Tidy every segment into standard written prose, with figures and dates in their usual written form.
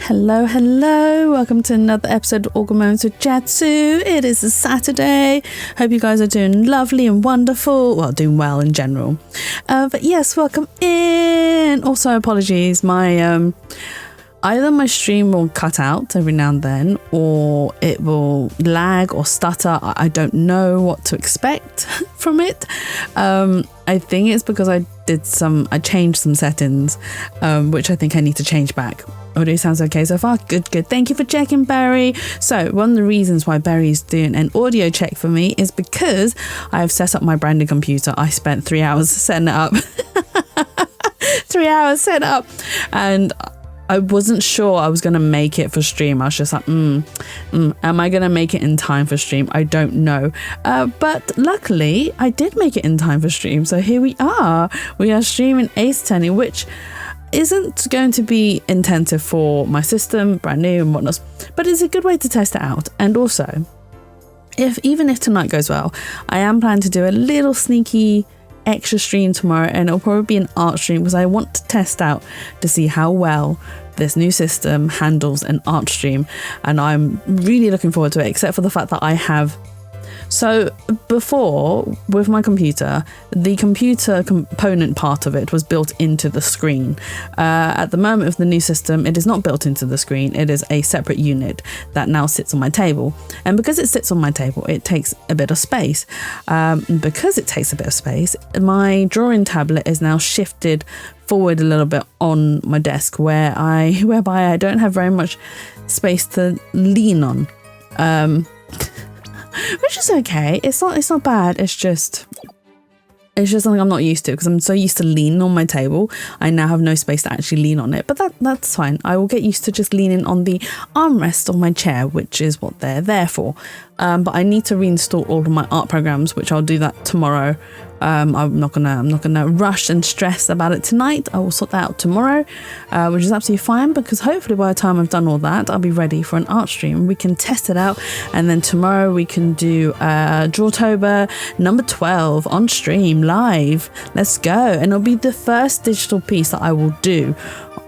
Hello, welcome to another episode of Organ Moments with Jatsu. It is a Saturday. Hope you guys are doing lovely and wonderful, well, doing well in general. But yes, welcome in. Also, apologies, my either my stream will cut out every now and then, or it will lag or stutter. I don't know what to expect from it. I think it's because I changed some settings, which I think I need to change back. Audio sounds okay so far. Good. Thank you for checking, Barry. So one of the reasons why Barry's doing an audio check for me is because I have set up my brand new computer. I spent 3 hours setting it up. 3 hours setting it up. And I wasn't sure I was going to make it for stream. I was just like, am I going to make it in time for stream? I don't know. But luckily, I did make it in time for stream. So here we are. We are streaming Ace Attorney, which isn't going to be intensive for my system, brand new and whatnot. But it's a good way to test it out. And also, even if tonight goes well, I am planning to do a little sneaky extra stream tomorrow, and it'll probably be an art stream because I want to test out to see how well this new system handles an art stream, and I'm really looking forward to it, except for the fact that I have. So before, with my computer, the computer component part of it was built into the screen. At the moment with the new system, it is not built into the screen. It is a separate unit that now sits on my table. And because it sits on my table, it takes a bit of space. Because it takes a bit of space, my drawing tablet is now shifted forward a little bit on my desk, whereby I don't have very much space to lean on. Which is okay. It's not bad. It's just something I'm not used to, because I'm so used to leaning on my table. I now have no space to actually lean on it, but that's fine. I will get used to just leaning on the armrest of my chair, which is what they're there for. But I need to reinstall all of my art programs, which I'll do that tomorrow. I'm not gonna rush and stress about it tonight. I will sort that out tomorrow, which is absolutely fine, because hopefully by the time I've done all that, I'll be ready for an art stream. We can test it out, and then tomorrow we can do Drawtober number 12 on stream live. Let's go. And it'll be the first digital piece that I will do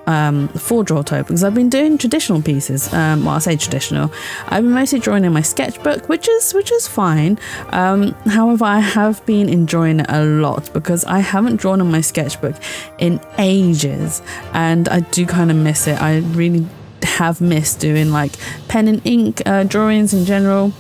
for Drawtober, because I've been doing traditional pieces. Well, I say traditional, I've been mostly drawing in my sketchbook, which is fine. However, I have been enjoying it a lot, because I haven't drawn in my sketchbook in ages, and I do kind of miss it. I really have missed doing like pen and ink drawings in general.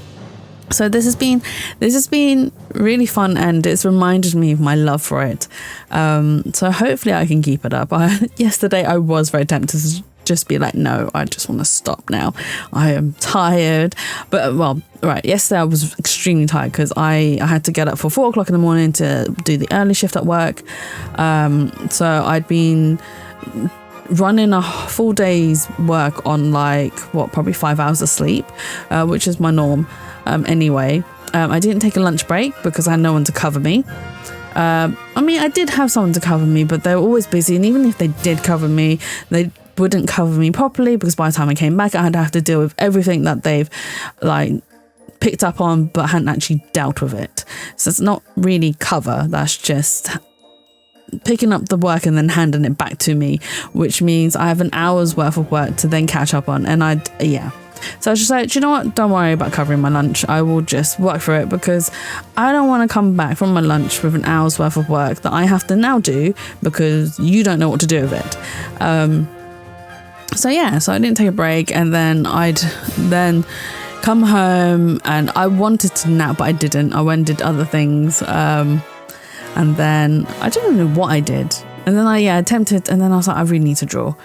So this has been really fun, and it's reminded me of my love for it. So hopefully I can keep it up. Yesterday I was very tempted to just be like, no, I just want to stop now. I am tired. But well, right, yesterday I was extremely tired because I had to get up for 4 o'clock in the morning to do the early shift at work. So I'd been running a full day's work on probably 5 hours of sleep, which is my norm. Anyway, I didn't take a lunch break because I had no one to cover me. I did have someone to cover me, but they were always busy, and even if they did cover me, they wouldn't cover me properly, because by the time I came back, I'd have to deal with everything that they've picked up on but hadn't actually dealt with it. So it's not really cover, that's just picking up the work and then handing it back to me, which means I have an hour's worth of work to then catch up on. And so I was just like, do you know what? Don't worry about covering my lunch. I will just work for it, because I don't want to come back from my lunch with an hour's worth of work that I have to now do because you don't know what to do with it. So I didn't take a break, and then I'd come home, and I wanted to nap, but I didn't. I went and did other things. And then I don't know what I did. And then I attempted, and then I was like, I really need to draw,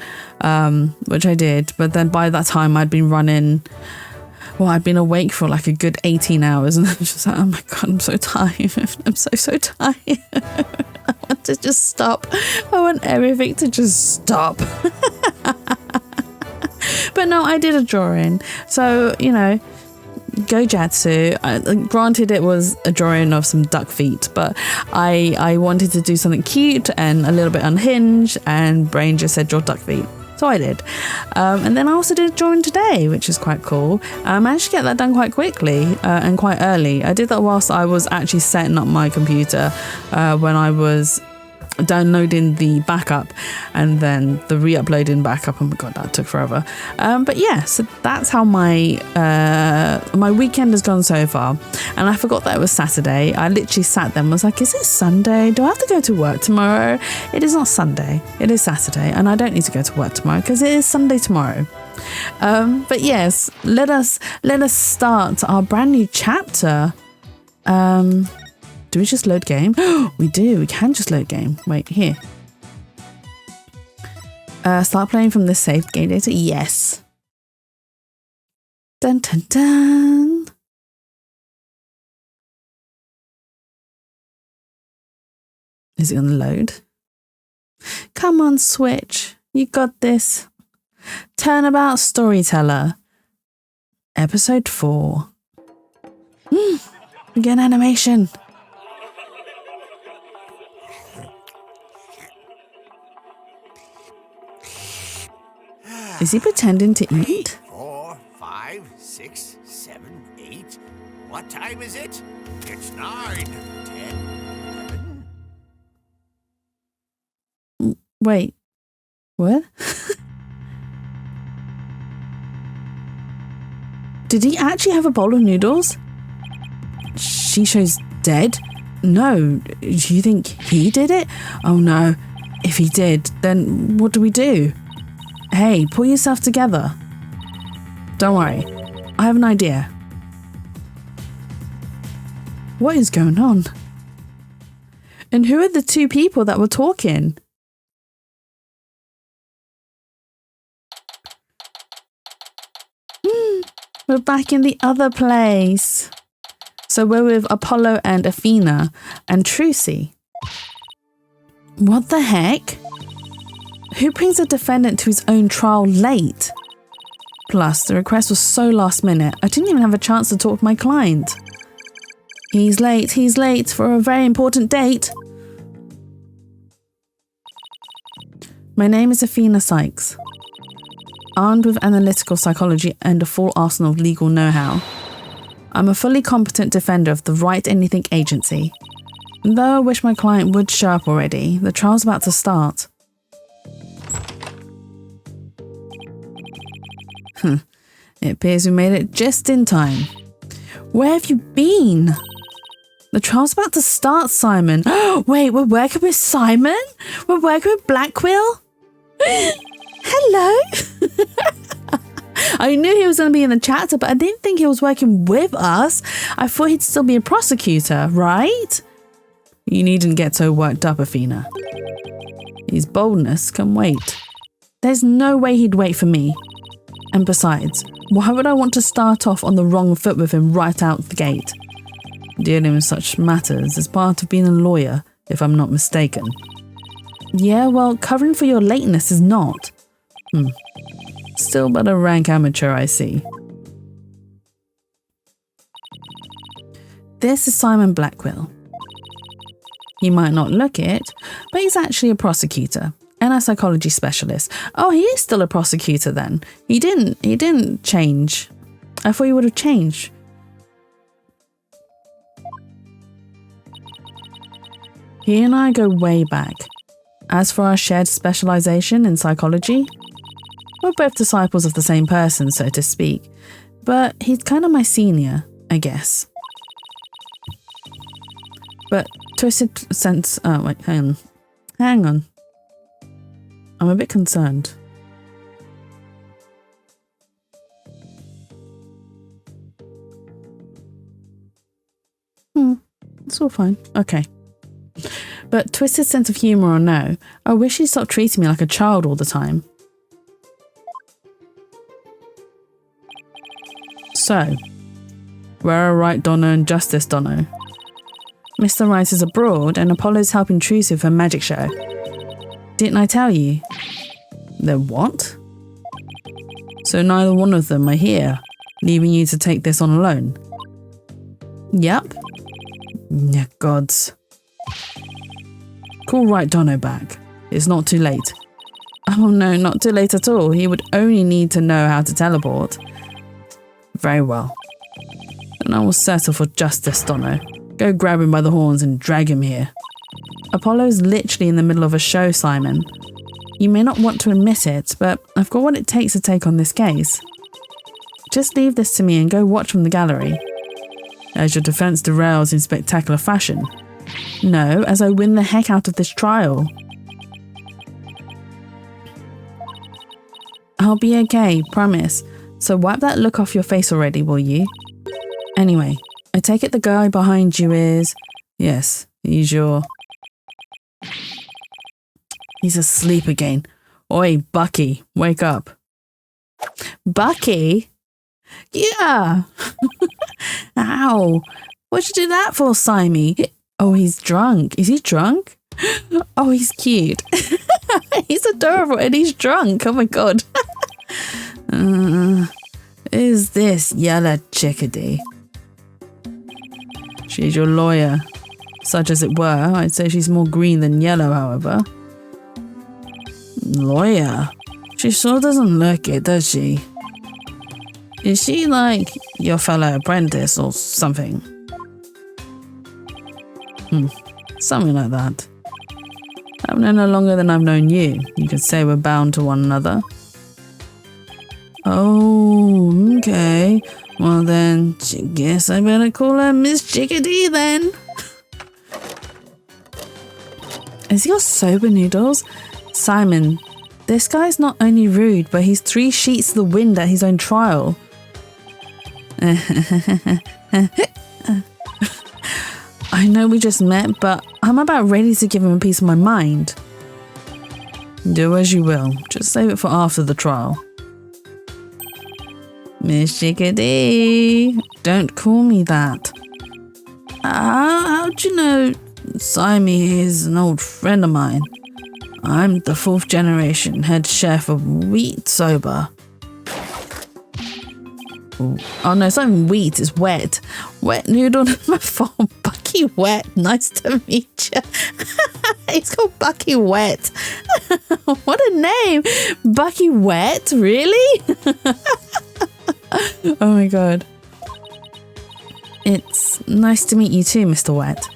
which I did. But then by that time I'd been awake for like a good 18 hours, and I was just like, oh my God, I'm so tired. I'm so tired. I want to just stop. I want everything to just stop. But no, I did a drawing. So, go Jatsu. Granted, it was a drawing of some duck feet, but I wanted to do something cute and a little bit unhinged, and Brain just said draw duck feet. So I did. And then I also did a drawing today, which is quite cool. I managed to get that done quite quickly and quite early. I did that whilst I was actually setting up my computer when I was downloading the backup and then the re-uploading backup. Oh my god, that took forever. But yeah, so that's how my my weekend has gone so far. And I forgot that it was Saturday. I literally sat there and was like, is it Sunday? Do I have to go to work tomorrow? It is not Sunday, it is Saturday, and I don't need to go to work tomorrow because it is Sunday tomorrow. But yes, let us start our brand new chapter. Do we just load game? We do. We can just load game. Wait, here. Start playing from this saved game data. Yes. Dun dun dun. Is it going to load? Come on, Switch. You got this. Turnabout Storyteller. Episode 4. We get an animation. Is he pretending to eat? 4, 5, 6, 7, 8. What time is it? It's 9, 10, 11. Wait. What? Did he actually have a bowl of noodles? Shisho's dead? No. Do you think he did it? Oh no. If he did, then what do we do? Hey, pull yourself together. Don't worry. I have an idea. What is going on? And who are the two people that were talking? We're back in the other place. So we're with Apollo and Athena and Trucy. What the heck? Who brings a defendant to his own trial late? Plus, the request was so last minute, I didn't even have a chance to talk to my client. He's late for a very important date. My name is Athena Sykes. Armed with analytical psychology and a full arsenal of legal know-how, I'm a fully competent defender of the Right Anything Agency. Though I wish my client would show up already, the trial's about to start. It appears we made it just in time. Where have you been? The trial's about to start, Simon. Wait, we're working with Simon? We're working with Blackquill? Hello? I knew he was going to be in the chapter, but I didn't think he was working with us. I thought he'd still be a prosecutor, right? You needn't get so worked up, Athena. His boldness can wait. There's no way he'd wait for me. And besides, why would I want to start off on the wrong foot with him right out the gate? Dealing with such matters is part of being a lawyer, if I'm not mistaken. Yeah, well, covering for your lateness is not. Still but a rank amateur, I see. This is Simon Blackquill. He might not look it, but he's actually a prosecutor and a psychology specialist. Oh, he is still a prosecutor then. He didn't change. I thought he would have changed. He and I go way back. As for our shared specialization in psychology, we're both disciples of the same person, so to speak. But he's kind of my senior, I guess. But twisted sense... Oh, wait, hang on. I'm a bit concerned. It's all fine. Okay. But twisted sense of humour or no, I wish he'd stop treating me like a child all the time. So, where are Right Dono and Justice Dono? Mr. Right is abroad and Apollo's helping Trucy with her magic show. Didn't I tell you? They're what? So neither one of them are here, leaving you to take this on alone? Yep. Yeah, gods. Call Right Dono back. It's not too late. Oh no, not too late at all. He would only need to know how to teleport. Very well. And I will settle for Justice Dono. Go grab him by the horns and drag him here. Apollo's literally in the middle of a show, Simon. You may not want to admit it, but I've got what it takes to take on this case. Just leave this to me and go watch from the gallery. As your defense derails in spectacular fashion. No, as I win the heck out of this trial. I'll be okay, promise. So wipe that look off your face already, will you? Anyway, I take it the guy behind you is... Yes, he's your... He's asleep again. Oi, Bucky, wake up. Bucky? Yeah! Ow! What'd you do that for, Simon? Oh, he's drunk. Is he drunk? Oh, he's cute. He's adorable and he's drunk. Oh my god. Is this yellow chickadee? She's your lawyer. Such as it were. I'd say she's more green than yellow, however. Lawyer? She sure doesn't look it, does she? Is she like your fellow apprentice or something? Something like that. I've known her longer than I've known you. You could say we're bound to one another. Oh, okay. Well then, guess I better call her Miss Chickadee then. Has he got soba noodles? Simon, this guy's not only rude, but he's 3 sheets to the wind at his own trial. I know we just met, but I'm about ready to give him a piece of my mind. Do as you will. Just save it for after the trial. Miss Chickadee, don't call me that. How'd you know Simon is an old friend of mine? I'm the 4th generation head chef of VTuber. Oh no, it's not even wheat, it's wet. Wet noodle number 4, Bucky Wet. Nice to meet you. It's called Bucky Wet. What a name. Bucky Wet, really? Oh my god. It's nice to meet you too, Mr. Wet.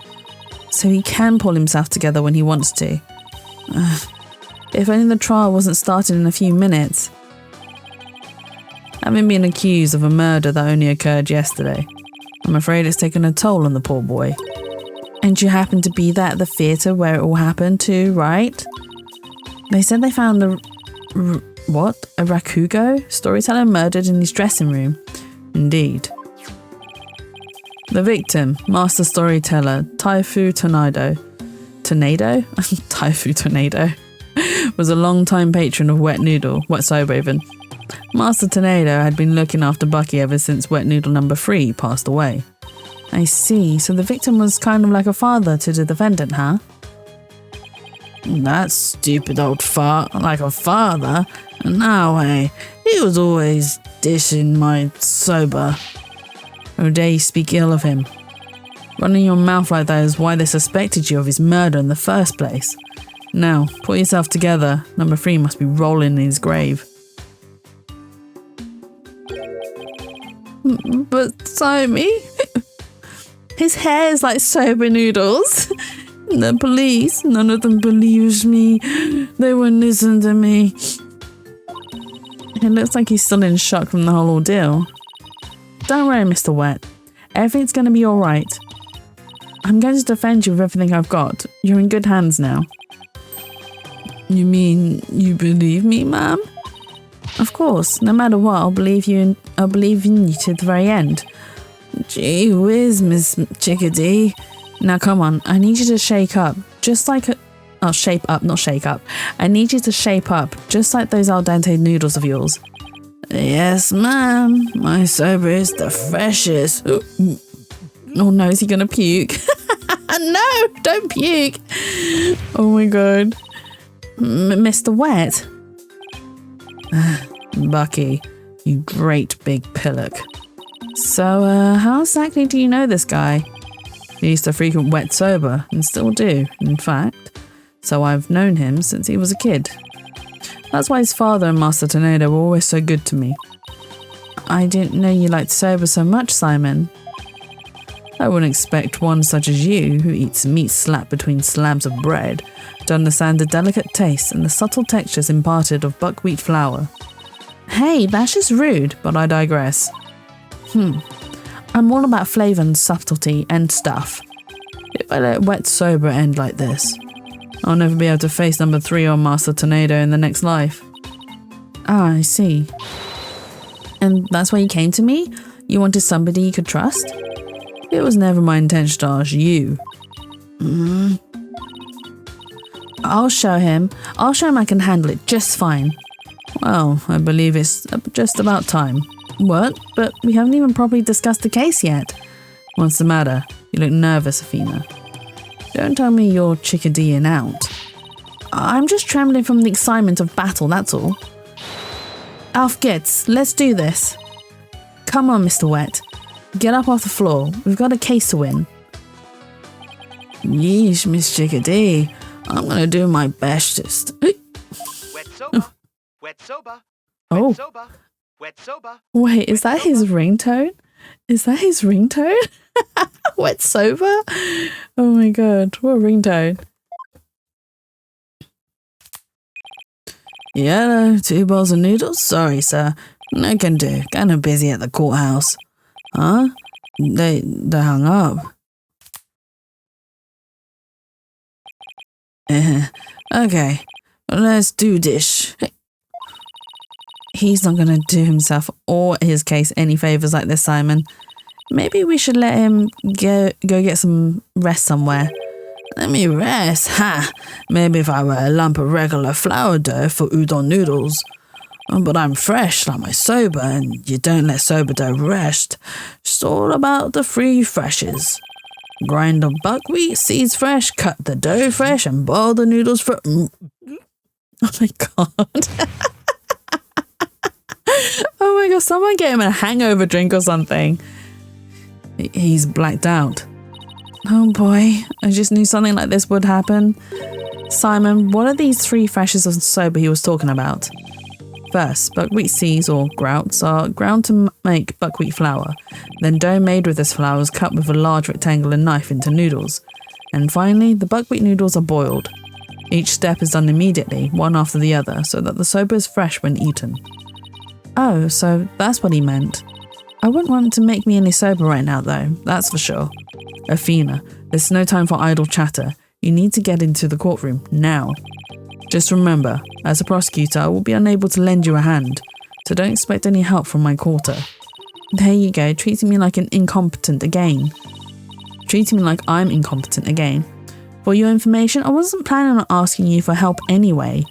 So he can pull himself together when he wants to. If only the trial wasn't started in a few minutes. Having been accused of a murder that only occurred yesterday, I'm afraid it's taken a toll on the poor boy. And you happened to be there at the theatre where it all happened too, right? They said they found a Rakugo storyteller murdered in his dressing room. Indeed. The victim, master storyteller Taifu Tornado, was a long-time patron of Wet Soba even. Master Tornado had been looking after Bucky ever since Wet Noodle number 3 passed away. I see, so the victim was kind of like a father to the defendant, huh? That stupid old fart, like a father? No way, he was always dishing my soba. How dare you speak ill of him? Running your mouth like that is why they suspected you of his murder in the first place. Now, pull yourself together, number 3 must be rolling in his grave. But Simon, his hair is like soba noodles. The police, none of them believes me. They wouldn't listen to me. It looks like he's still in shock from the whole ordeal. Don't worry, Mr. Wet. Everything's going to be alright. I'm going to defend you with everything I've got. You're in good hands now. You mean you believe me, ma'am? Of course, no matter what, I'll believe in you to the very end. Gee whiz, Miss Chickadee. Now come on, I need you to shake up, just like shape up, not shake up. I need you to shape up, just like those al dente noodles of yours. Yes, ma'am. My soba is the freshest. Oh no, is he gonna puke? No, don't puke. Oh my god. Mr. Wet. Bucky, you great big pillock. So, how exactly do you know this guy? He used to frequent Wet Soba, and still do, in fact. So I've known him since he was a kid. That's why his father and Master Tornado were always so good to me. I didn't know you liked soba so much, Simon. I wouldn't expect one such as you, who eats meat slapped between slabs of bread, to understand the delicate taste and the subtle textures imparted of buckwheat flour. Hey, that's just rude, but I digress. I'm all about flavour and subtlety and stuff. If I let Wet Sober end like this, I'll never be able to face number 3 on Master Tornado in the next life. Ah, I see. And that's why you came to me? You wanted somebody you could trust? It was never my intention to ask you. I'll show him I can handle it just fine. Well, I believe it's just about time. What? But we haven't even properly discussed the case yet. What's the matter? You look nervous, Athena. Don't tell me you're chickadeeing out. I'm just trembling from the excitement of battle, that's all. Alf Gitz, let's do this. Come on, Mr. Wet. Get up off the floor. We've got a case to win. Yeesh, Miss Chickadee. I'm gonna do my bestest. Wet soba. Wet soba. Oh. Wet soba. Wet soba. Wait, is that his ringtone? Is that his ringtone? Wet sober? Oh my god, what a ringtone. Yeah, 2 bowls of noodles? Sorry, sir. No can do. Kinda busy at the courthouse. Huh? They hung up. Okay, let's do this. He's not gonna do himself or his case any favours like this, Simon. Maybe we should let him go get some rest somewhere. Let me rest? Ha! Maybe if I were a lump of regular flour dough for udon noodles. But I'm fresh like my soba, and you don't let soba dough rest. It's all about the free freshes. Grind the buckwheat seeds fresh, cut the dough fresh, and boil the noodles for... Oh my god. Oh my god, someone get him a hangover drink or something. He's blacked out. Oh boy, I just knew something like this would happen. Simon, what are these 3 freshes of soba he was talking about? First, buckwheat seeds or grouts are ground to make buckwheat flour. Then dough made with this flour is cut with a large rectangular knife into noodles. And finally, the buckwheat noodles are boiled. Each step is done immediately, one after the other, so that the soba is fresh when eaten. Oh, so that's what he meant. I wouldn't want him to make me any soba right now though, that's for sure. Athena, there's no time for idle chatter. You need to get into the courtroom, now. Just remember, as a prosecutor, I will be unable to lend you a hand, so don't expect any help from my quarter. There you go, treating me like an incompetent again. Treating me like I'm incompetent again. For your information, I wasn't planning on asking you for help anyway.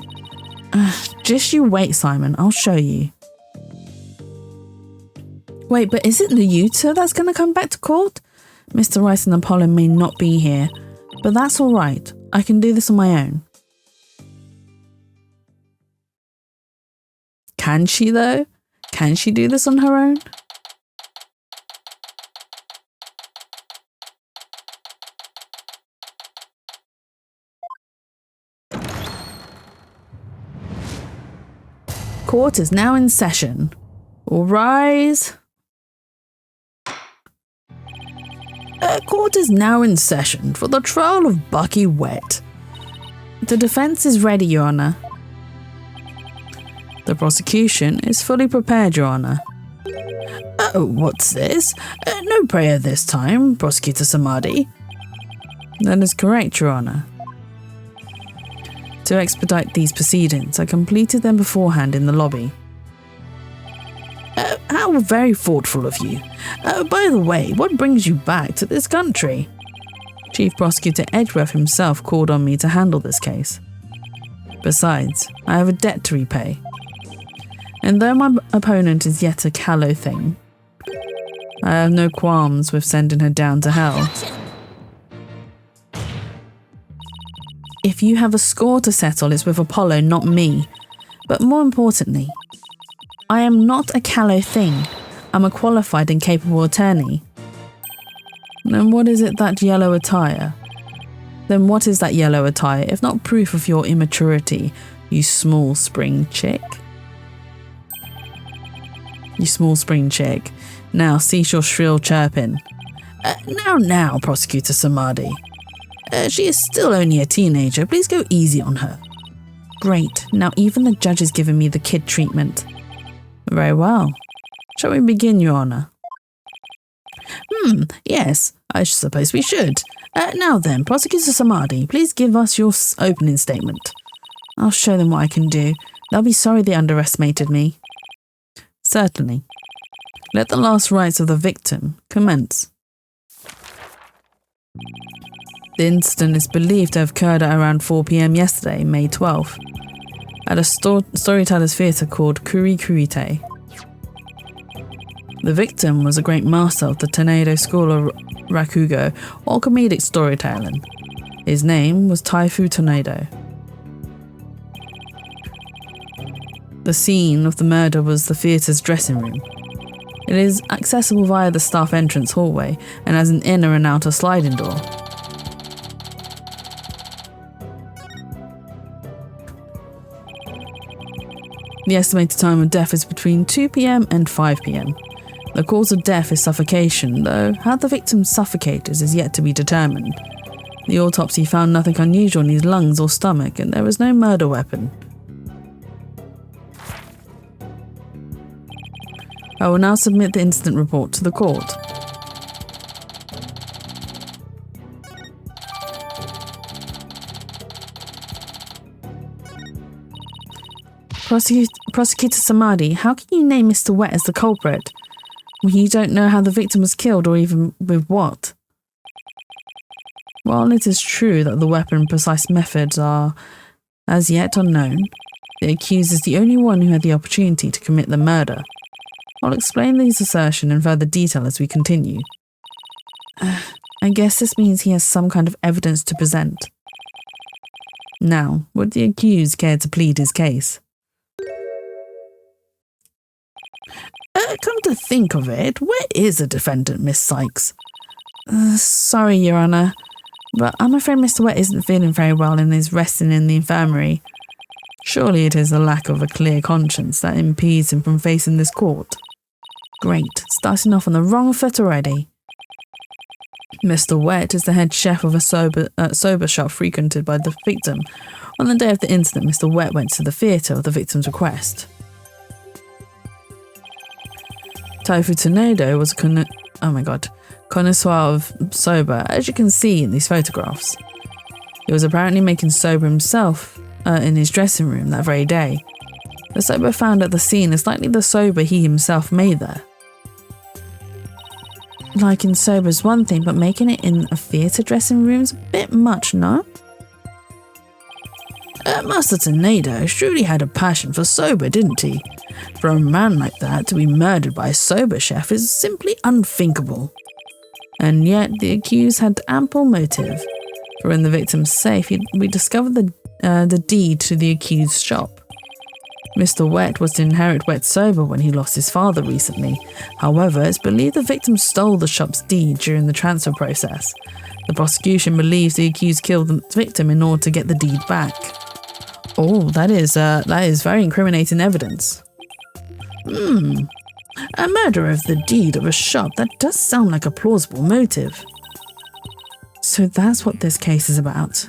Just you wait, Simon, I'll show you. Wait, but is it the Utah that's going to come back to court? Mr. Rice and Apollo may not be here, but that's alright. I can do this on my own. Can she though? Can she do this on her own? Court is now in session. All rise. Court is now in session for the trial of Bucky Wet. The defense is ready, Your Honor. The prosecution is fully prepared, Your Honor. Oh, what's this? No prayer this time, Prosecutor Samadhi. That is correct, Your Honor. To expedite these proceedings, I completed them beforehand in the lobby. How very thoughtful of you. By the way, what brings you back to this country? Chief Prosecutor Edgeworth himself called on me to handle this case. Besides, I have a debt to repay. And though my opponent is yet a callow thing, I have no qualms with sending her down to hell. If you have a score to settle, it's with Apollo, not me. But more importantly, I am not a callow thing. I'm a qualified and capable attorney. Then what is that yellow attire if not proof of your immaturity, you small spring chick? You small spring chick. Now cease your shrill chirping. Now, Prosecutor Samadi. She is still only a teenager. Please go easy on her. Great. Now even the judge is giving me the kid treatment. Very well. Shall we begin, Your Honour? Yes, I suppose we should. Now then, Prosecutor Samadi, please give us your opening statement. I'll show them what I can do. They'll be sorry they underestimated me. Certainly. Let the last rites of the victim commence. The incident is believed to have occurred at around 4 p.m. yesterday, May 12th, at a storyteller's theatre called Kurikurite. The victim was a great master of the Tornado School of Rakugo, or comedic storytelling. His name was Taifu Tornado. The scene of the murder was the theatre's dressing room. It is accessible via the staff entrance hallway and has an inner and outer sliding door. The estimated time of death is between 2 p.m. and 5 p.m. The cause of death is suffocation, though how the victim suffocated is yet to be determined. The autopsy found nothing unusual in his lungs or stomach, and there was no murder weapon. I will now submit the incident report to the court. Prosecutor Samadi, how can you name Mr. Wet as the culprit? You don't know how the victim was killed or even with what. While it is true that the weapon and precise methods are as yet unknown, the accused is the only one who had the opportunity to commit the murder. I'll explain these assertions in further detail as we continue. I guess this means he has some kind of evidence to present. Now, would the accused care to plead his case? Come to think of it, where is the defendant, Miss Sykes? Sorry, Your Honour, but I'm afraid Mr. Wet isn't feeling very well and is resting in the infirmary. Surely it is the lack of a clear conscience that impedes him from facing this court. Great, starting off on the wrong foot already. Mr. Wet is the head chef of a sober shop frequented by the victim. On the day of the incident, Mr. Wet went to the theatre at the victim's request. Taifu Tornado was a connoisseur of soba, as you can see in these photographs. He was apparently making soba himself in his dressing room that very day. The soba found at the scene is likely the soba he himself made there. Liking soba is one thing, but making it in a theatre dressing room is a bit much, no? Master Tornado surely had a passion for soba, didn't he? For a man like that to be murdered by a soba chef is simply unthinkable. And yet the accused had ample motive. For in the victim's safe, we discovered the deed to the accused's shop. Mr. Wet was to inherit Wet Soba when he lost his father recently. However, it's believed the victim stole the shop's deed during the transfer process. The prosecution believes the accused killed the victim in order to get the deed back. Oh, that is very incriminating evidence. A murder of the deed of a shop, that does sound like a plausible motive. So that's what this case is about.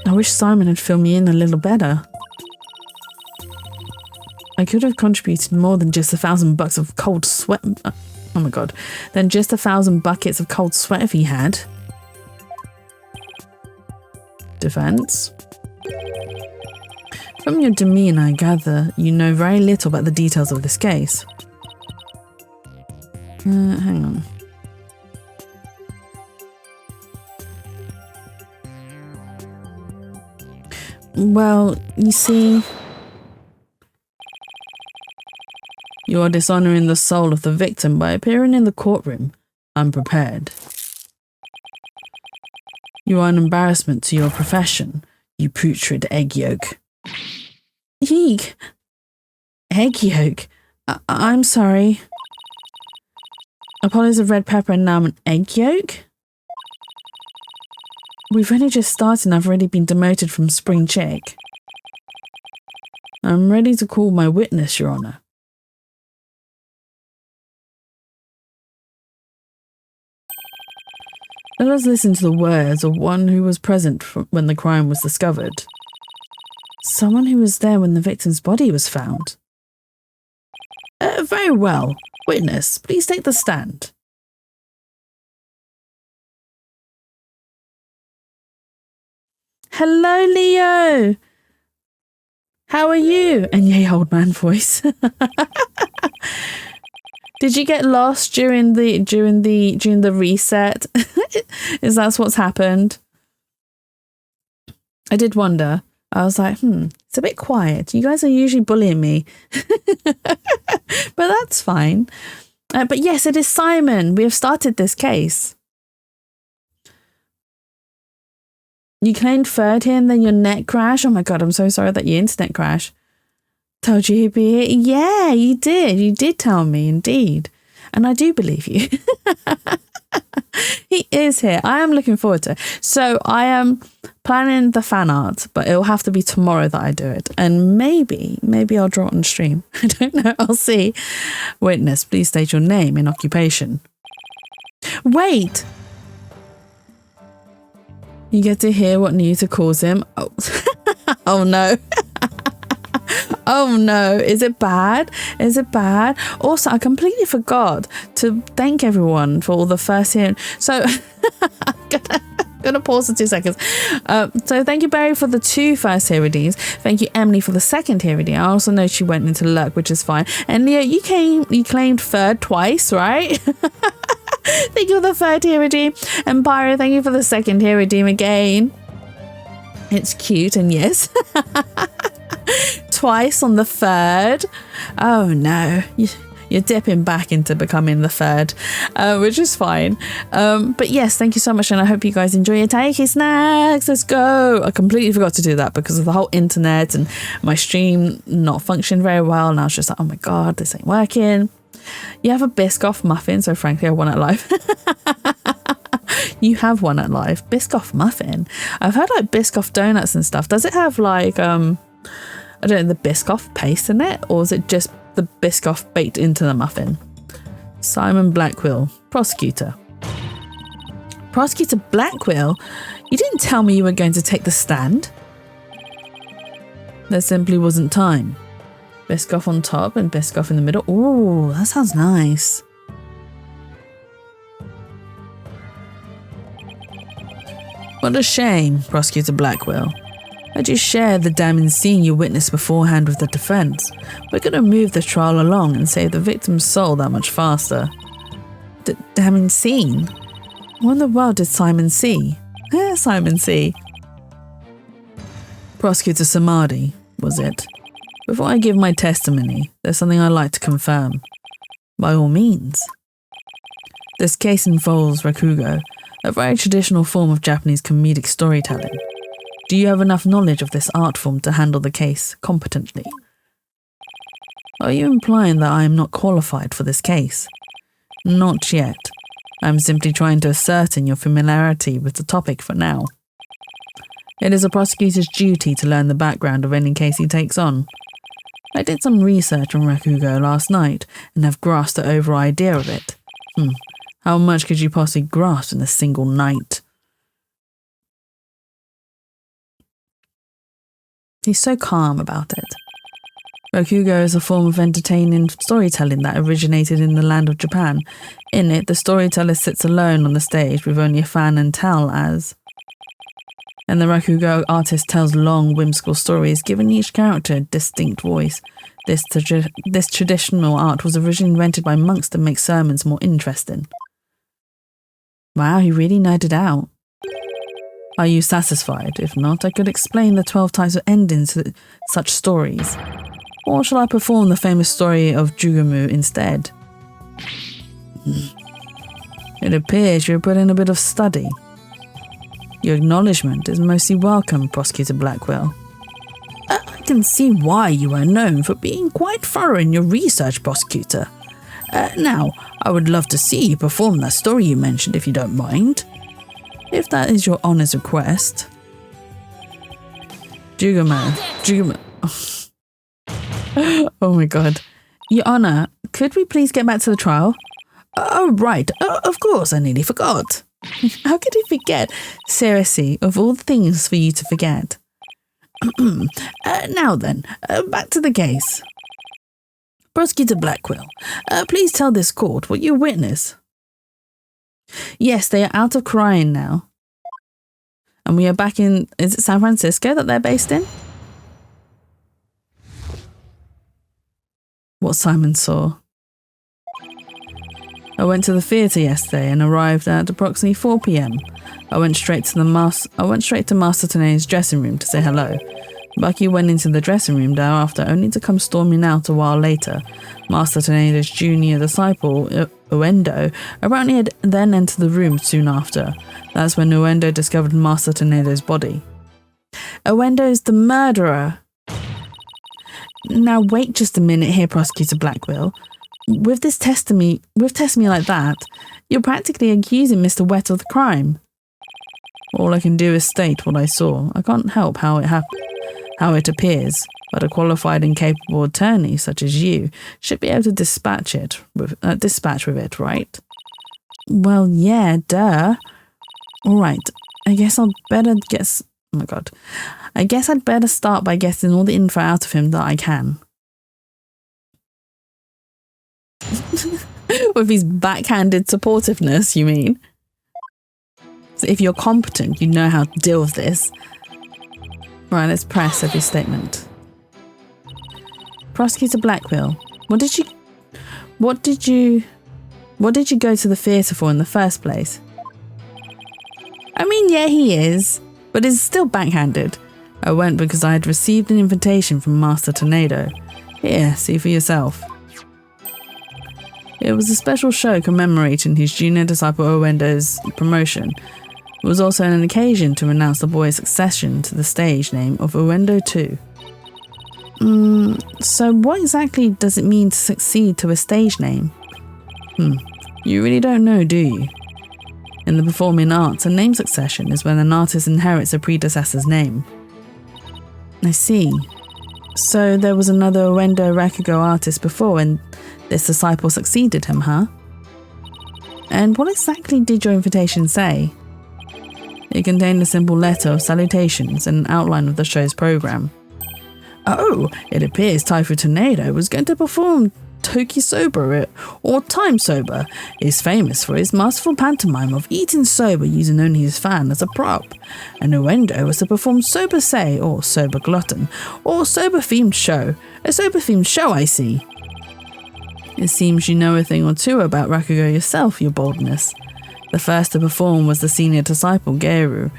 I wish Simon had filled me in a little better. I could have contributed more than just $1,000 of cold sweat. Oh my god. Than just 1,000 buckets of cold sweat if he had. Defense. From your demeanour, I gather you know very little about the details of this case. Hang on. Well, you see, you are dishonouring the soul of the victim by appearing in the courtroom unprepared. You are an embarrassment to your profession, you putrid egg yolk. Eek! Egg yolk? I'm sorry. Apologies of red pepper and now I'm an egg yolk? We've only just started and I've already been demoted from spring chick. I'm ready to call my witness, Your Honour. Let us listen to the words of one who was present when the crime was discovered. Someone who was there when the victim's body was found. Very well. Witness, please take the stand. Hello, Leo. How are you? And yay, old man voice. Did you get lost during the reset? Is that what's happened? I did wonder. I was like, it's a bit quiet. You guys are usually bullying me. But that's fine. But yes, it is Simon. We have started this case. You claimed third here and then your net crashed. Oh my God, I'm so sorry that your internet crashed. Told you he'd be here. Yeah, you did. You did tell me, indeed. And I do believe you. He is here. I am looking forward to it. So I am planning the fan art, but it'll have to be tomorrow that I do it. And maybe I'll draw it on stream. I don't know. I'll see. Witness, please state your name and occupation. Wait! You get to hear what news to cause him. Oh, oh no. Oh no, is it bad? Is it bad? Also, I completely forgot to thank everyone for all the first hearing. So, I'm gonna pause for 2 seconds. So thank you, Barry, for the 2 first hair redeems. Thank you, Emily, for the second hair redeem. I also know she went into luck, which is fine. And Leo, you claimed third twice, right? Thank you for the third hair redeem. And Pyro, thank you for the second hair redeem again. It's cute, and yes. Twice on the third. Oh no, you're dipping back into becoming the third, which is fine. But yes, thank you so much, and I hope you guys enjoy your takeaway snacks. Let's go. I completely forgot to do that because of the whole internet and my stream not functioning very well, and I was just like, oh my God, this ain't working. You have a Biscoff muffin, so frankly I won at live. You have one at live. Biscoff muffin. I've heard like Biscoff donuts and stuff. Does it have like I don't know, the Biscoff paste in it, or is it just the Biscoff baked into the muffin? Simon Blackwell, prosecutor. Prosecutor Blackwell? You didn't tell me you were going to take the stand. There simply wasn't time. Biscoff on top and Biscoff in the middle. Ooh, that sounds nice. What a shame, Prosecutor Blackwell. Had you shared the damning scene you witnessed beforehand with the defense, we could have moved the trial along and saved the victim's soul that much faster. The damning scene? What in the world did Simon see? Simon see. Prosecutor Samadhi, was it? Before I give my testimony, there's something I'd like to confirm. By all means. This case involves rakugo, a very traditional form of Japanese comedic storytelling. Do you have enough knowledge of this art form to handle the case competently? Are you implying that I am not qualified for this case? Not yet. I am simply trying to ascertain your familiarity with the topic for now. It is a prosecutor's duty to learn the background of any case he takes on. I did some research on rakugo last night and have grasped the overall idea of it. How much could you possibly grasp in a single night? He's so calm about it. Rakugo is a form of entertaining storytelling that originated in the land of Japan. In it, the storyteller sits alone on the stage with only a fan and tell as. And the rakugo artist tells long, whimsical stories, giving each character a distinct voice. This traditional art was originally invented by monks to make sermons more interesting. Wow, he really nerded out. Are you satisfied? If not, I could explain the 12 types of endings to such stories. Or shall I perform the famous story of Jugumu instead? It appears you have put in a bit of study. Your acknowledgement is mostly welcome, Prosecutor Blackwell. I can see why you are known for being quite thorough in your research, Prosecutor. Now, I would love to see you perform that story you mentioned, if you don't mind. If that is your honour's request. Jugumu. Oh my God. Your Honour, could we please get back to the trial? Oh, right. Of course, I nearly forgot. How could he forget? Seriously, of all the things for you to forget. Now then, back to the case. Prosecutor Blackwell, please tell this court what you witness. Yes, they are out of crying now. And we are back in, is it San Francisco that they're based in? What Simon saw. I went to the theatre yesterday and arrived at approximately 4 p.m. I went straight to Master Tenedo's dressing room to say hello. Bucky went into the dressing room thereafter, only to come storming out a while later. Master Tenedo's junior disciple, Uendo, apparently had then entered the room soon after. That's when Uendo discovered Master Tenedo's body. Uendo's the murderer! Now wait just a minute here, Prosecutor Blackwell. With testimony like that, you're practically accusing Mr. Wett of the crime. All I can do is state what I saw. I can't help how it appears, but a qualified and capable attorney such as you should be able to dispatch with it, right? Well, yeah, duh. All right, I guess I'd better start by getting all the info out of him that I can. With his backhanded supportiveness, you mean? So if you're competent, you know how to deal with this. Right, let's press every statement. Prosecutor Blackwell, what did you go to the theatre for in the first place? I mean, yeah, he is, but it's still backhanded. I went because I had received an invitation from Master Tenedo. Here, see for yourself. It was a special show commemorating his junior disciple Uendo's promotion. It was also an occasion to announce the boy's succession to the stage name of Uendo II. So what exactly does it mean to succeed to a stage name? You really don't know, do you? In the performing arts, a name succession is when an artist inherits a predecessor's name. I see. So there was another Uendo Rakugo artist before and this disciple succeeded him, huh? And what exactly did your invitation say? It contained a simple letter of salutations and an outline of the show's program. Oh, it appears Typhoon Tenedo was going to perform Toki Soba, or Time Soba. Is famous for his masterful pantomime of eating soba using only his fan as a prop. And Uendo was to perform Soba Say, or Soba Glutton, or Soba-themed show. A Soba-themed show, I see. It seems you know a thing or two about Rakugo yourself, your boldness. The first to perform was the senior disciple, Geru,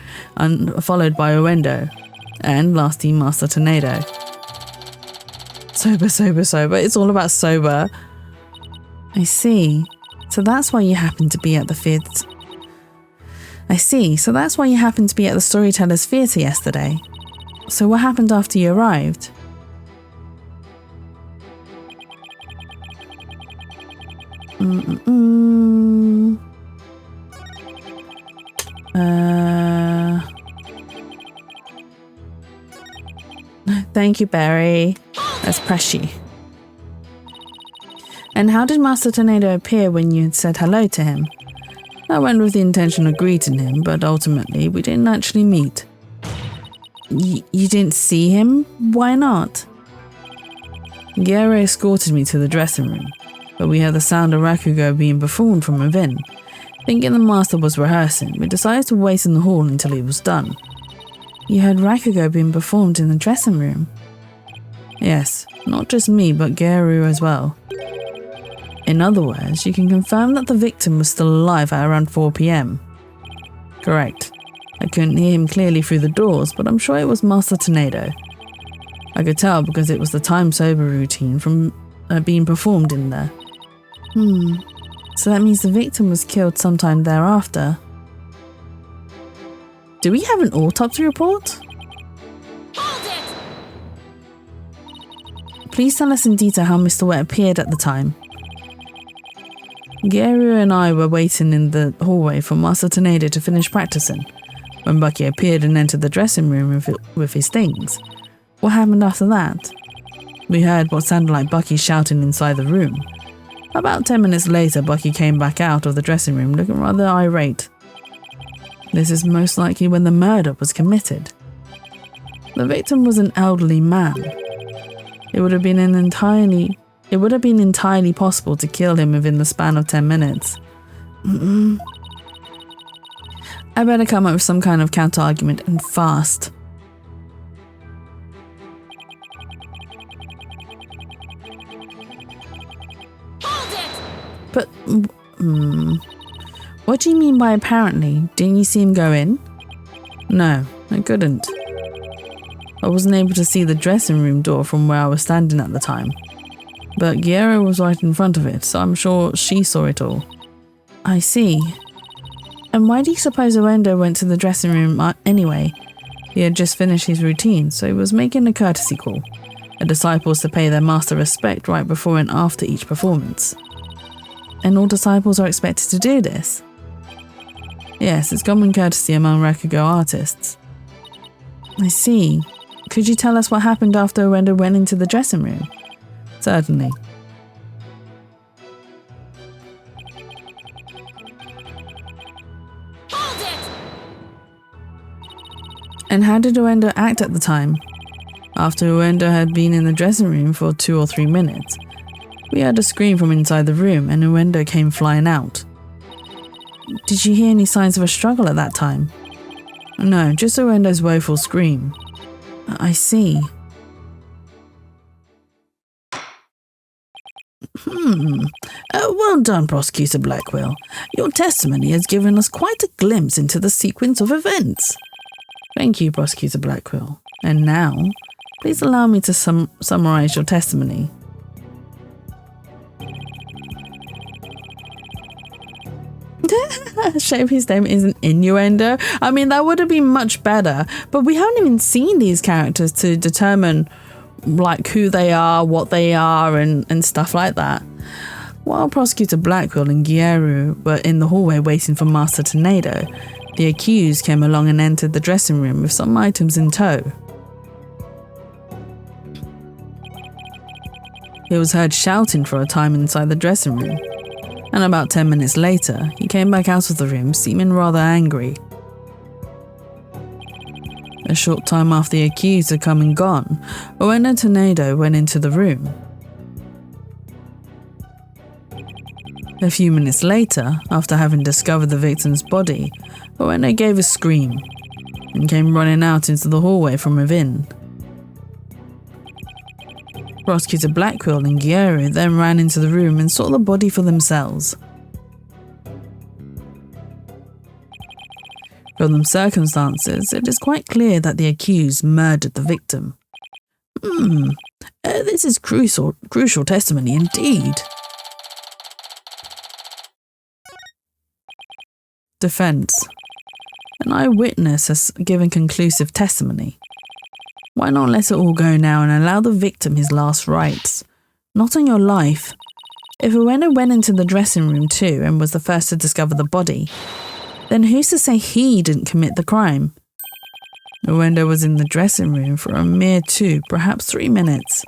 followed by Uendo, and lastly, Master Tenedo. Soba. It's all about soba. I see. So that's why you happened to be at the theatre. Storyteller's Theatre yesterday. So what happened after you arrived? Thank you, Barry. That's Pressy. And how did Master Tenedo appear when you had said hello to him? I went with the intention of greeting him, but ultimately we didn't actually meet. You didn't see him? Why not? Geru escorted me to the dressing room, but we heard the sound of Rakugo being performed from within. Thinking the master was rehearsing, we decided to wait in the hall until he was done. You heard Rakugo being performed in the dressing room? Yes, not just me, but Geru as well. In other words, you can confirm that the victim was still alive at around 4 p.m. Correct. I couldn't hear him clearly through the doors, but I'm sure it was Master Tenedo. I could tell because it was the time sober routine from being performed in there. So that means the victim was killed sometime thereafter. Do we have an autopsy report? Hold it! Please tell us in detail how Mr. Wett appeared at the time. Geru and I were waiting in the hallway for Master Tenedo to finish practicing, when Bucky appeared and entered the dressing room with his things. What happened after that? We heard what sounded like Bucky shouting inside the room. About 10 minutes later, Bucky came back out of the dressing room looking rather irate. This is most likely when the murder was committed. The victim was an elderly man. It would have been entirely possible to kill him within the span of 10 minutes. I better come up with some kind of counter-argument and fast. Hold it! But, what do you mean by apparently? Didn't you see him go in? No, I couldn't. I wasn't able to see the dressing room door from where I was standing at the time. But Guerrero was right in front of it, so I'm sure she saw it all. I see. And why do you suppose Owendo went to the dressing room anyway? He had just finished his routine, so he was making a courtesy call. A disciple is to pay their master respect right before and after each performance. And all disciples are expected to do this? Yes, it's common courtesy among Rakugo artists. I see. Could you tell us what happened after Owendo went into the dressing room? Certainly. Hold it! And how did Owendo act at the time? After Owendo had been in the dressing room for 2 or 3 minutes, we heard a scream from inside the room and Owendo came flying out. Did you hear any signs of a struggle at that time? No, just Owendo's woeful scream. I see. Well done, Prosecutor Blackwell. Your testimony has given us quite a glimpse into the sequence of events. Thank you, Prosecutor Blackwell. And now, please allow me to summarize your testimony. Shame his name isn't Innuendo. I mean, that would have been much better, but we haven't even seen these characters to determine like who they are, what they are, and stuff like that. While Prosecutor Blackwell and Guerrero were in the hallway waiting for Master Tornado, the accused came along and entered the dressing room with some items in tow. He was heard shouting for a time inside the dressing room, and about 10 minutes later, he came back out of the room seeming rather angry. A short time after the accused had come and gone, Owendo Tornado went into the room. A few minutes later, after having discovered the victim's body, Owendo gave a scream and came running out into the hallway from within. Prosecutor Blackwell and Guerrero then ran into the room and saw the body for themselves. From the circumstances, it is quite clear that the accused murdered the victim. This is crucial testimony indeed. Defense. An eyewitness has given conclusive testimony. Why not let it all go now and allow the victim his last rites? Not on your life. If Owendo went into the dressing room too and was the first to discover the body, then who's to say he didn't commit the crime? Owendo was in the dressing room for a mere 2, perhaps 3 minutes.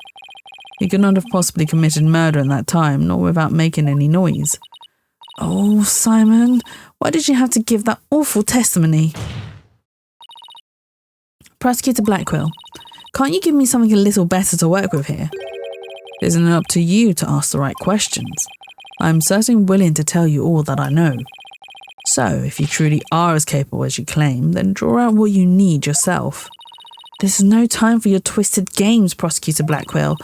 He could not have possibly committed murder in that time, nor without making any noise. Oh, Simon, why did you have to give that awful testimony? Prosecutor Blackwell, can't you give me something a little better to work with here? Isn't it up to you to ask the right questions? I am certainly willing to tell you all that I know. So, if you truly are as capable as you claim, then draw out what you need yourself. This is no time for your twisted games, Prosecutor Blackwell.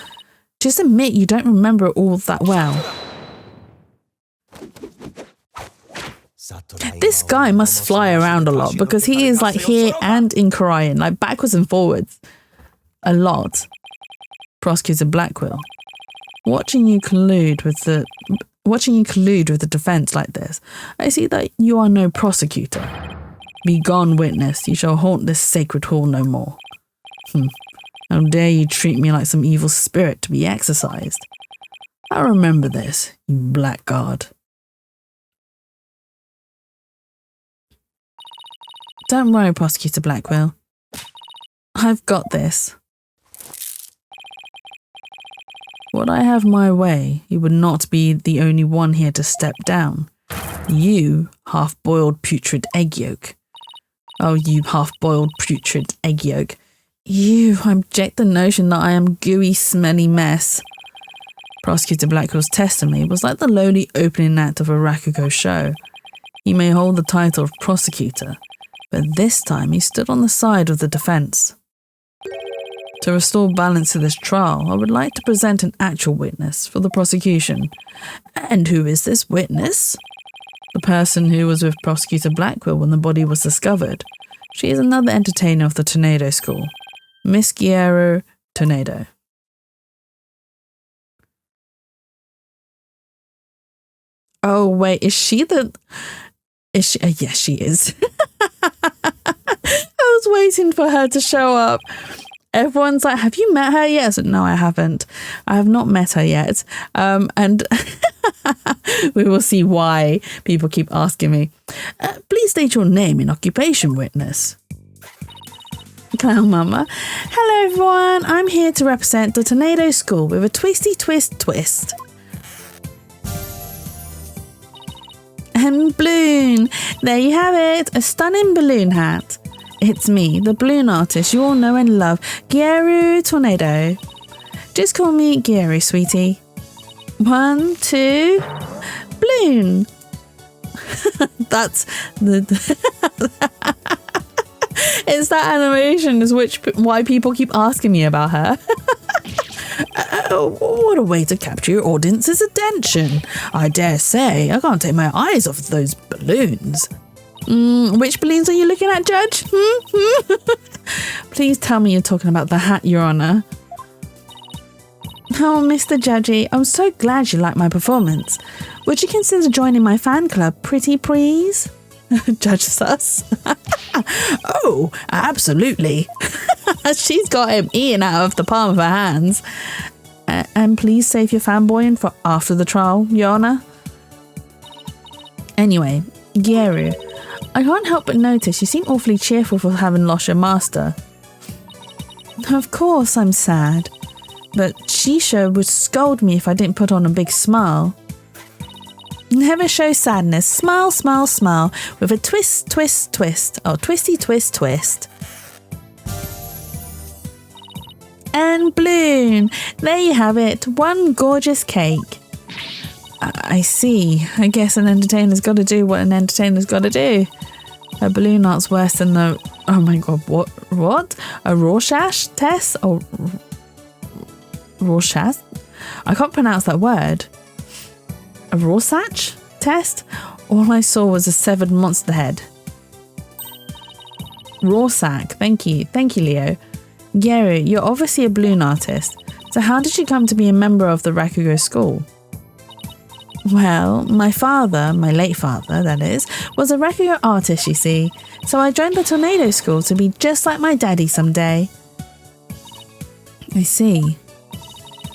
Just admit you don't remember it all that well. This guy must fly around a lot because he is like here and in Korean, like backwards and forwards. A lot. Prosecutor Blackwell, watching you collude with the defense like this, I see that you are no prosecutor. Begone, witness, you shall haunt this sacred hall no more. How dare you treat me like some evil spirit to be exorcised? I remember this, you blackguard. Don't worry, Prosecutor Blackwell. I've got this. Would I have my way, you would not be the only one here to step down. You, half-boiled putrid egg yolk. Oh, you half-boiled putrid egg yolk. Ew, I object the notion that I am gooey, smelly mess. Prosecutor Blackwell's testimony was like the lowly opening act of a Rakugo show. He may hold the title of prosecutor, but this time he stood on the side of the defence. To restore balance to this trial, I would like to present an actual witness for the prosecution. And who is this witness? The person who was with Prosecutor Blackwell when the body was discovered. She is another entertainer of the Tornado School, Miss Guerrero Tornado. Oh, wait, is she? Yes, she is. I was waiting for her to show up. Everyone's like, have you met her yet? I said, no, I haven't. I have not met her yet. And we will see why people keep asking me. Please state your name and occupation, witness. Clown Mama. Hello, everyone. I'm here to represent the Tornado School with a twisty twist. And balloon. There you have it. A stunning balloon hat. It's me, the balloon artist you all know and love, Guerrero Tornado. Just call me Guerrero, sweetie. 1, 2, balloon. That's the... It's that animation is why people keep asking me about her. What a way to capture your audience's attention. I dare say I can't take my eyes off those balloons. Which balloons are you looking at, Judge? Please tell me you're talking about the hat, Your Honour. Oh, Mr. Judgy, I'm so glad you liked my performance. Would you consider joining my fan club, pretty please? Judge Sus. Oh, absolutely. She's got him eating out of the palm of her hands. And please save your fanboying for after the trial, Your Honour. Anyway, Gyaru, I can't help but notice you seem awfully cheerful for having lost your master. Of course I'm sad, but Shisho would scold me if I didn't put on a big smile. Never show sadness. Smile, smile, smile with a twist, twist, twist. Oh, twisty, twist, twist. And balloon. There you have it. One gorgeous cake. I see. I guess an entertainer's got to do what an entertainer's got to do. A balloon art's worse than the... Oh my god, what? A Rorschach test? Or Rorschach? I can't pronounce that word. A Rorschach test? All I saw was a severed monster head. Rorschach, thank you, Leo. Gary, you're obviously a balloon artist, so how did you come to be a member of the Rakugo school? Well, my father, my late father, that is, was a Rakugo artist, you see, so I joined the Tornado School to be just like my daddy someday. I see.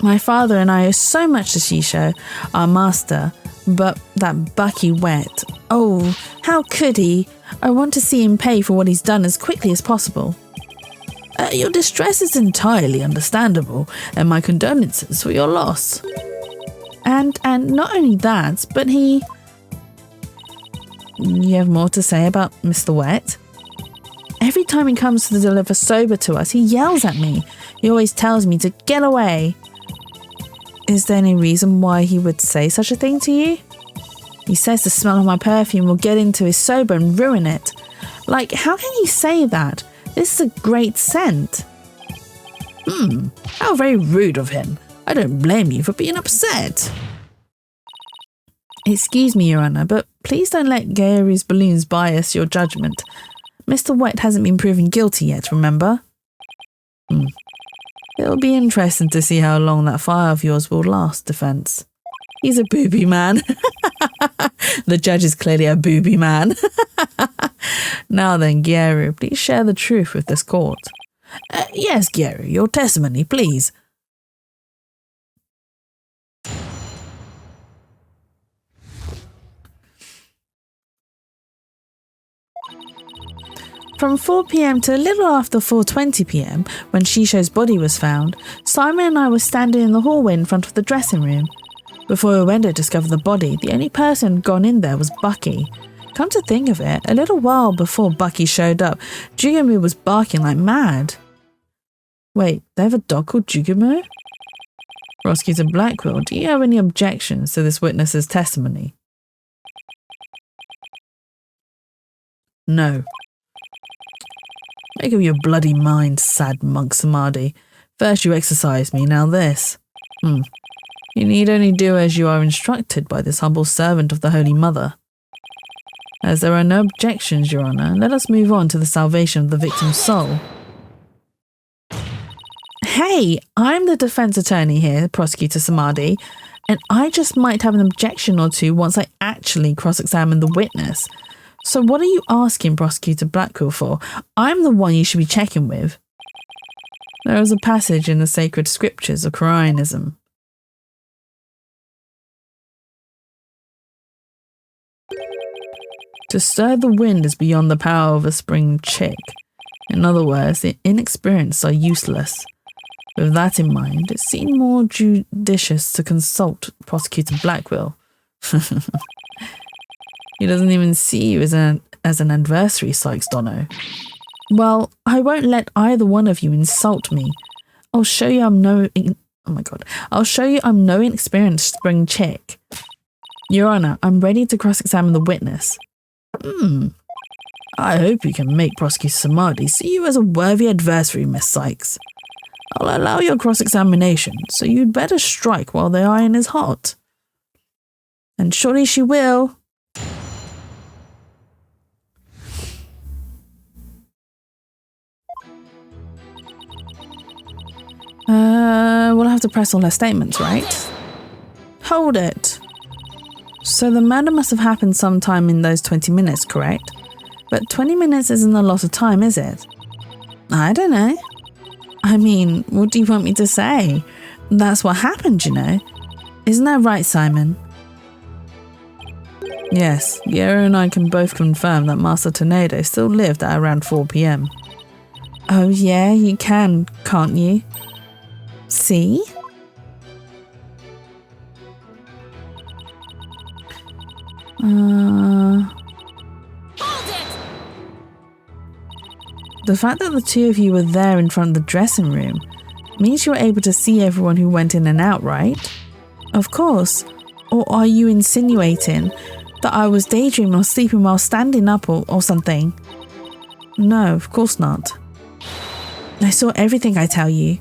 My father and I owe so much to Shisho, our master, but that Bucky Wet, oh, how could he? I want to see him pay for what he's done as quickly as possible. Your distress is entirely understandable, and my condolences for your loss. And not only that, but he... You have more to say about Mr. Wet? Every time he comes to deliver soba to us, he yells at me. He always tells me to get away. Is there any reason why he would say such a thing to you? He says the smell of my perfume will get into his soba and ruin it. Like, how can he say that? This is a great scent. How very rude of him. I don't blame you for being upset. Excuse me, Your Honour, but please don't let Gary's balloons bias your judgment. Mr. Wet hasn't been proven guilty yet, remember? It'll be interesting to see how long that fire of yours will last, defence. He's a booby man. The judge is clearly a booby man. Now then, Gyaru, please share the truth with this court. Yes, Gyaru, your testimony, please. From 4 p.m. to a little after 4:20 p.m, when Shisho's body was found, Simon and I were standing in the hallway in front of the dressing room. Before we went to discover the body, the only person gone in there was Bucky. come to think of it, a little while before Bucky showed up, Jugamu was barking like mad. Wait, they have a dog called Jugamu? Prosecutor Blackwell, do you have any objections to this witness's testimony? No. Make up your bloody mind, sad monk Samadhi. First you exercise me, now this. You need only do as you are instructed by this humble servant of the Holy Mother. As there are no objections, Your Honour, let us move on to the salvation of the victim's soul. Hey, I'm the defence attorney here, Prosecutor Samadhi, and I just might have an objection or two once I actually cross-examine the witness. So what are you asking Prosecutor Blackwell for? I'm the one you should be checking with. There is a passage in the sacred scriptures of Quran-ism. To stir the wind is beyond the power of a spring chick. In other words, the inexperienced are useless. With that in mind, it seemed more judicious to consult Prosecutor Blackwell. He doesn't even see you as an adversary, Sykes Dono. Well, I won't let either one of you insult me. I'll show you I'm no inexperienced spring chick. Your Honour, I'm ready to cross-examine the witness. I hope you can make Prosecutor Samadhi see you as a worthy adversary, Miss Sykes. I'll allow your cross-examination, so you'd better strike while the iron is hot. And surely she will. We'll have to press all her statements, right? Hold it. So the murder must have happened sometime in those 20 minutes, correct? But 20 minutes isn't a lot of time, is it? I don't know. I mean, what do you want me to say? That's what happened, you know. Isn't that right, Simon? Yes, Yero and I can both confirm that Master Tornado still lived at around 4 p.m. Oh yeah, you can, can't you? See? The fact that the two of you were there in front of the dressing room means you were able to see everyone who went in and out, right? Of course. Or are you insinuating that I was daydreaming or sleeping while standing up or something? No, of course not. I saw everything, I tell you.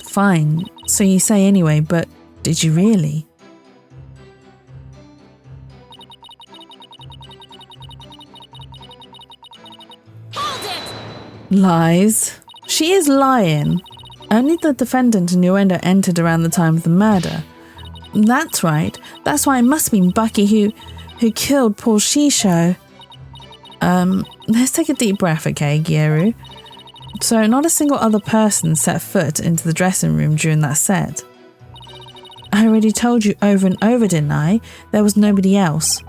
Fine, so you say anyway, but did you really? Lies. She is lying. Only the defendant Innuendo entered around the time of the murder. That's right. That's why it must have been Bucky who killed Paul Shisho. Let's take a deep breath, okay, Gyeru? So not a single other person set foot into the dressing room during that set. I already told you over and over, didn't I? There was nobody else.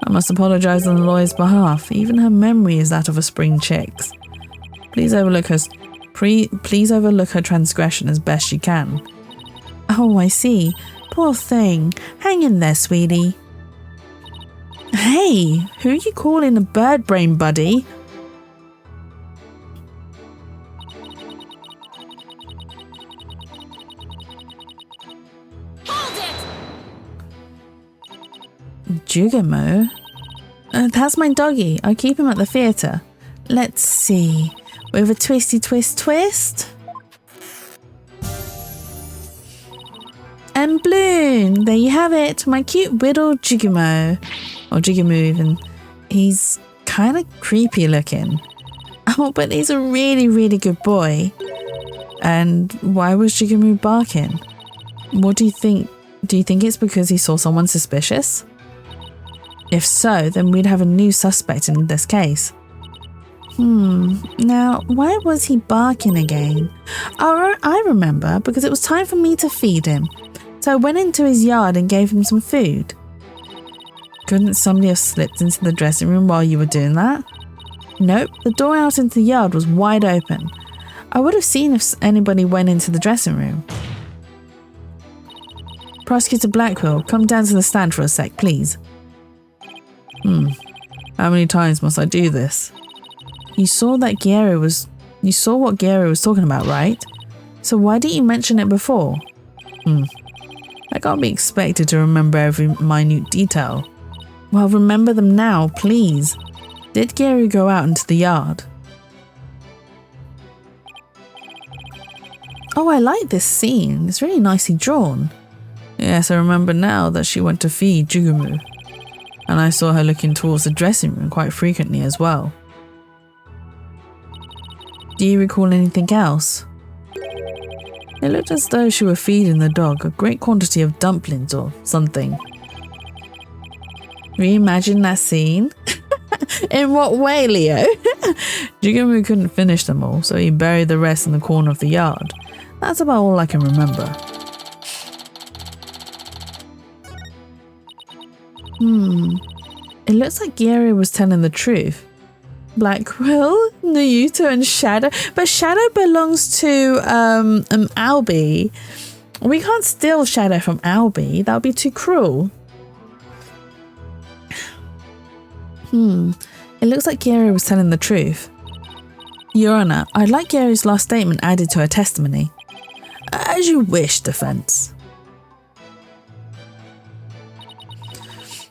I must apologise on the lawyer's behalf. Even her memory is that of a spring chick's. Please overlook her transgression as best you can. Oh, I see. Poor thing. Hang in there, sweetie. Hey, who are you calling a bird brain, buddy? Jugamo? That's my doggy. I keep him at the theatre. Let's see. With a twisty twist. And Bloom, there you have it, my cute little Jigamo. Or Jigamoo even. He's kind of creepy looking. Oh, but he's a really, really good boy. And why was Jigamoo barking? What do you think? Do you think it's because he saw someone suspicious? If so, then we'd have a new suspect in this case. Now, why was he barking again? Oh, I remember, because it was time for me to feed him. So I went into his yard and gave him some food. Couldn't somebody have slipped into the dressing room while you were doing that? Nope, the door out into the yard was wide open. I would have seen if anybody went into the dressing room. Prosecutor Blackwell, come down to the stand for a sec, please. How many times must I do this? You saw what Gary was talking about, right? So why didn't you mention it before? I can't be expected to remember every minute detail. Well, remember them now, please. Did Gary go out into the yard? Oh, I like this scene. It's really nicely drawn. Yes, I remember now that she went to feed Jugumu. And I saw her looking towards the dressing room quite frequently as well. Do you recall anything else? It looked as though she were feeding the dog a great quantity of dumplings or something. Reimagine that scene? In what way, Leo? Jugumu couldn't finish them all, so he buried the rest in the corner of the yard. That's about all I can remember. It looks like Gary was telling the truth. Blackwell, Naruto, and Shadow. But Shadow belongs to Albie. We can't steal Shadow from Albie. That would be too cruel. It looks like Gary was telling the truth. Your Honor, I'd like Gary's last statement added to her testimony. As you wish, defense.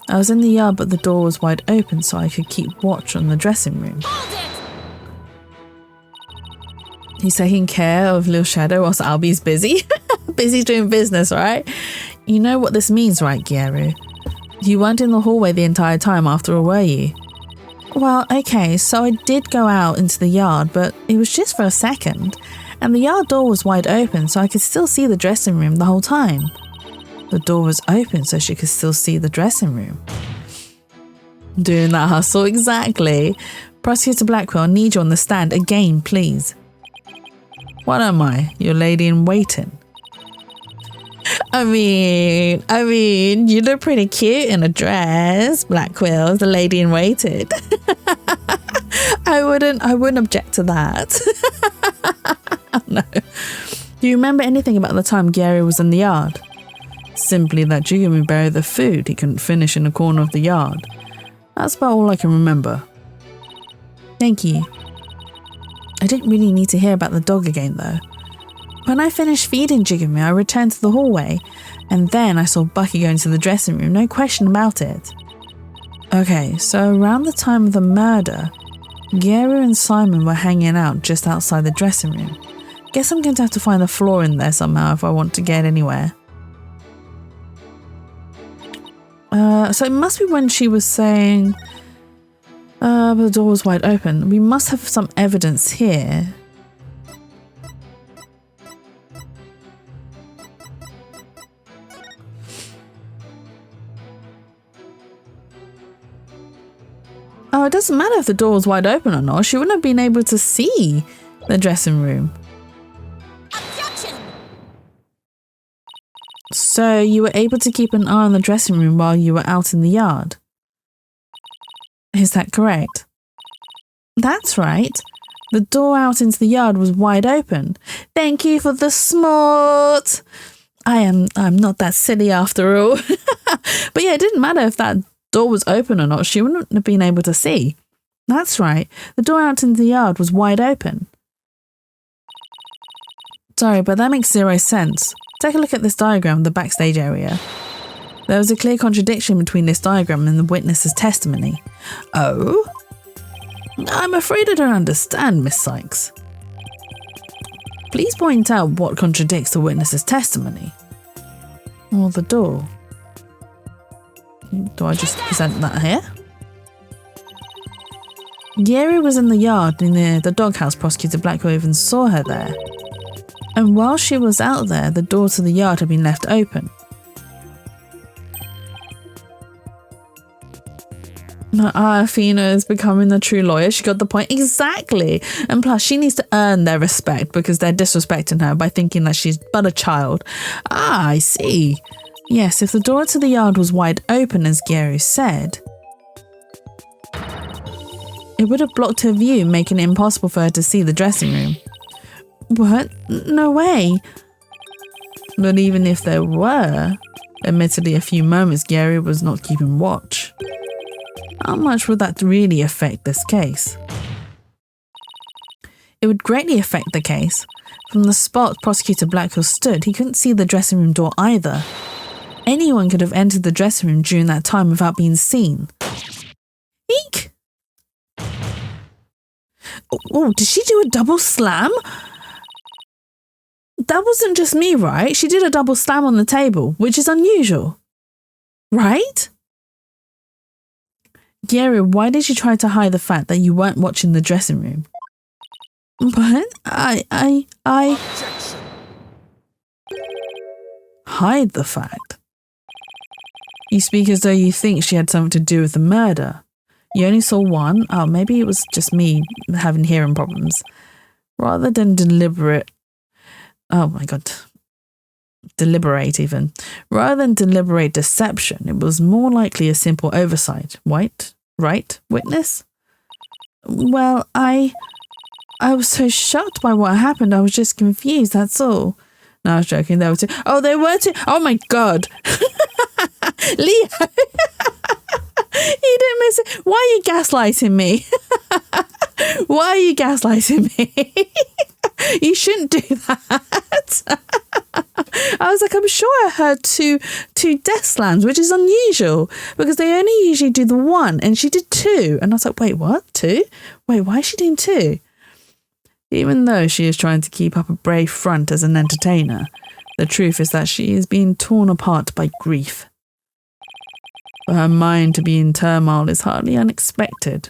I was in the yard, but the door was wide open so I could keep watch on the dressing room. He's taking care of Lil Shadow whilst Albie's busy. Busy doing business, right? You know what this means, right, Gyaru? You weren't in the hallway the entire time after all, were you? Well, okay, so I did go out into the yard, but it was just for a second. And the yard door was wide open so I could still see the dressing room the whole time. The door was open so she could still see the dressing room. Doing that hustle, exactly. Prosecutor Blackwell, I need you on the stand again, please. What am I, your lady in waiting? I mean, you look pretty cute in a dress, Blackwell, the lady in waiting. I wouldn't object to that. No. Do you remember anything about the time Gary was in the yard? Simply that Jugumu buried the food he couldn't finish in a corner of the yard. That's about all I can remember. Thank you. I didn't really need to hear about the dog again though. When I finished feeding Jugumu, I returned to the hallway, and then I saw Bucky go into the dressing room, no question about it. Okay, so around the time of the murder, Gary and Simon were hanging out just outside the dressing room. Guess I'm going to have to find the floor in there somehow if I want to get anywhere. So it must be when she was saying, but the door was wide open. We must have some evidence here. Oh, it doesn't matter if the door was wide open or not. She wouldn't have been able to see the dressing room. Objection! So you were able to keep an eye on the dressing room while you were out in the yard? Is that correct? That's right. The door out into the yard was wide open. Thank you for the smart. I'm not that silly after all. But yeah, it didn't matter if that door was open or not. She wouldn't have been able to see. That's right. The door out into the yard was wide open. Sorry, but that makes zero sense. Take a look at this diagram of the backstage area. There was a clear contradiction between this diagram and the witness's testimony. Oh? I'm afraid I don't understand, Miss Sykes. Please point out what contradicts the witness's testimony. Or the door. Do I just present that here? Gary was in the yard near the doghouse. Prosecutor Blackwell even saw her there. And while she was out there, the door to the yard had been left open. Athena is becoming a true lawyer. She got the point. Exactly. And plus, she needs to earn their respect because they're disrespecting her by thinking that she's but a child. Ah, I see. Yes, if the door to the yard was wide open, as Gary said, it would have blocked her view, making it impossible for her to see the dressing room. What? No way. But even if there were, admittedly a few moments Gary was not keeping watch. How much would that really affect this case? It would greatly affect the case. From the spot Prosecutor Blackwell stood, he couldn't see the dressing room door either. Anyone could have entered the dressing room during that time without being seen. Eek! Oh, did she do a double slam? That wasn't just me, right? She did a double slam on the table, which is unusual. Right? Gary, why did you try to hide the fact that you weren't watching the dressing room? But I... Objection. Hide the fact? You speak as though you think she had something to do with the murder. You only saw one? Oh, maybe it was just me having hearing problems. Rather than deliberate... Oh my god. Deliberate even. Rather than deliberate deception, it was more likely a simple oversight. Right? Witness? Well, I was so shocked by what happened, I was just confused, that's all. No, I was joking, there were two. Oh, there were two. Oh my god. Leo. You didn't miss it. Why are you gaslighting me? Why are you gaslighting me? You shouldn't do that. I was like, I'm sure I heard two death slams, which is unusual because they only usually do the one, and she did two. And I was like, wait, what? Two? Wait, why is she doing two? Even though she is trying to keep up a brave front as an entertainer, the truth is that she is being torn apart by grief. For her mind to be in turmoil is hardly unexpected.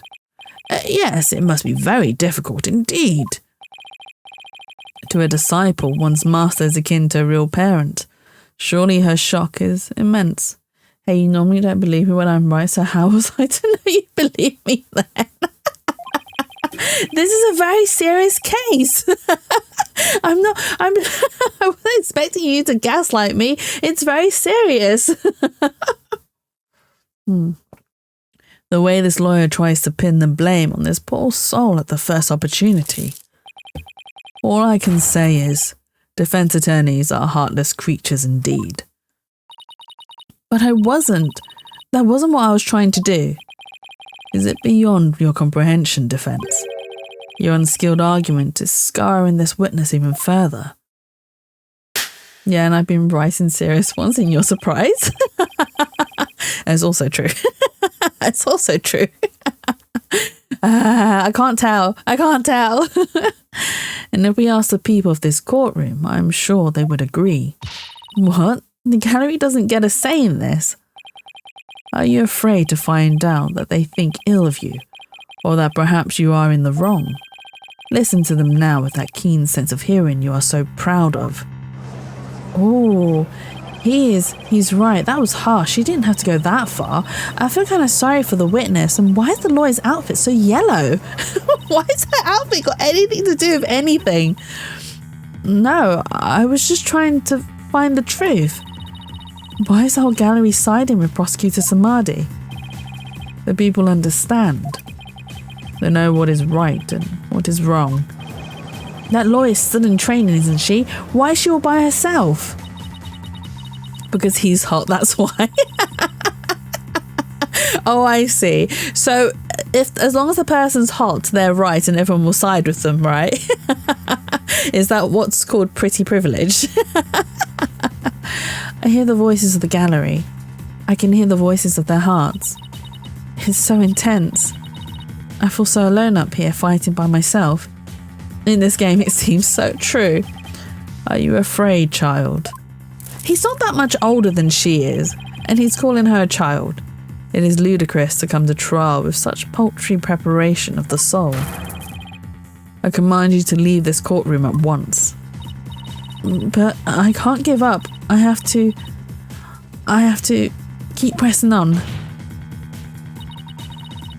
Yes, it must be very difficult indeed. To a disciple, one's master is akin to a real parent. Surely her shock is immense. Hey, you normally don't believe me when I'm right, so how was I to know you believe me then? This is a very serious case. I wasn't expecting you to gaslight me. It's very serious. The way this lawyer tries to pin the blame on this poor soul at the first opportunity. All I can say is, defense attorneys are heartless creatures indeed. But I wasn't. That wasn't what I was trying to do. Is it beyond your comprehension, defense? Your unskilled argument is scarring this witness even further. Yeah, and I've been writing serious ones in your surprise. It's also true. It's also true. I can't tell. And if we ask the people of this courtroom, I'm sure they would agree. What? The gallery doesn't get a say in this. Are you afraid to find out that they think ill of you, or that perhaps you are in the wrong? Listen to them now with that keen sense of hearing you are so proud of. Oh, he's right. That was harsh. She didn't have to go that far. I feel kind of sorry for the witness. And why is the lawyer's outfit so yellow? Why has her outfit got anything to do with anything? No, I was just trying to find the truth. Why is the whole gallery siding with Prosecutor Samadhi? The people understand. They know what is right and what is wrong. That lawyer's still in training, isn't she? Why is she all by herself? Because he's hot, that's why. Oh, I see. So as long as the person's hot, they're right and everyone will side with them, right? Is that what's called pretty privilege? I hear the voices of the gallery. I can hear the voices of their hearts. It's so intense. I feel so alone up here fighting by myself. In this game, it seems so true. Are you afraid, child? He's not that much older than she is, and he's calling her a child. It is ludicrous to come to trial with such paltry preparation of the soul. I command you to leave this courtroom at once. But I can't give up. I have to keep pressing on.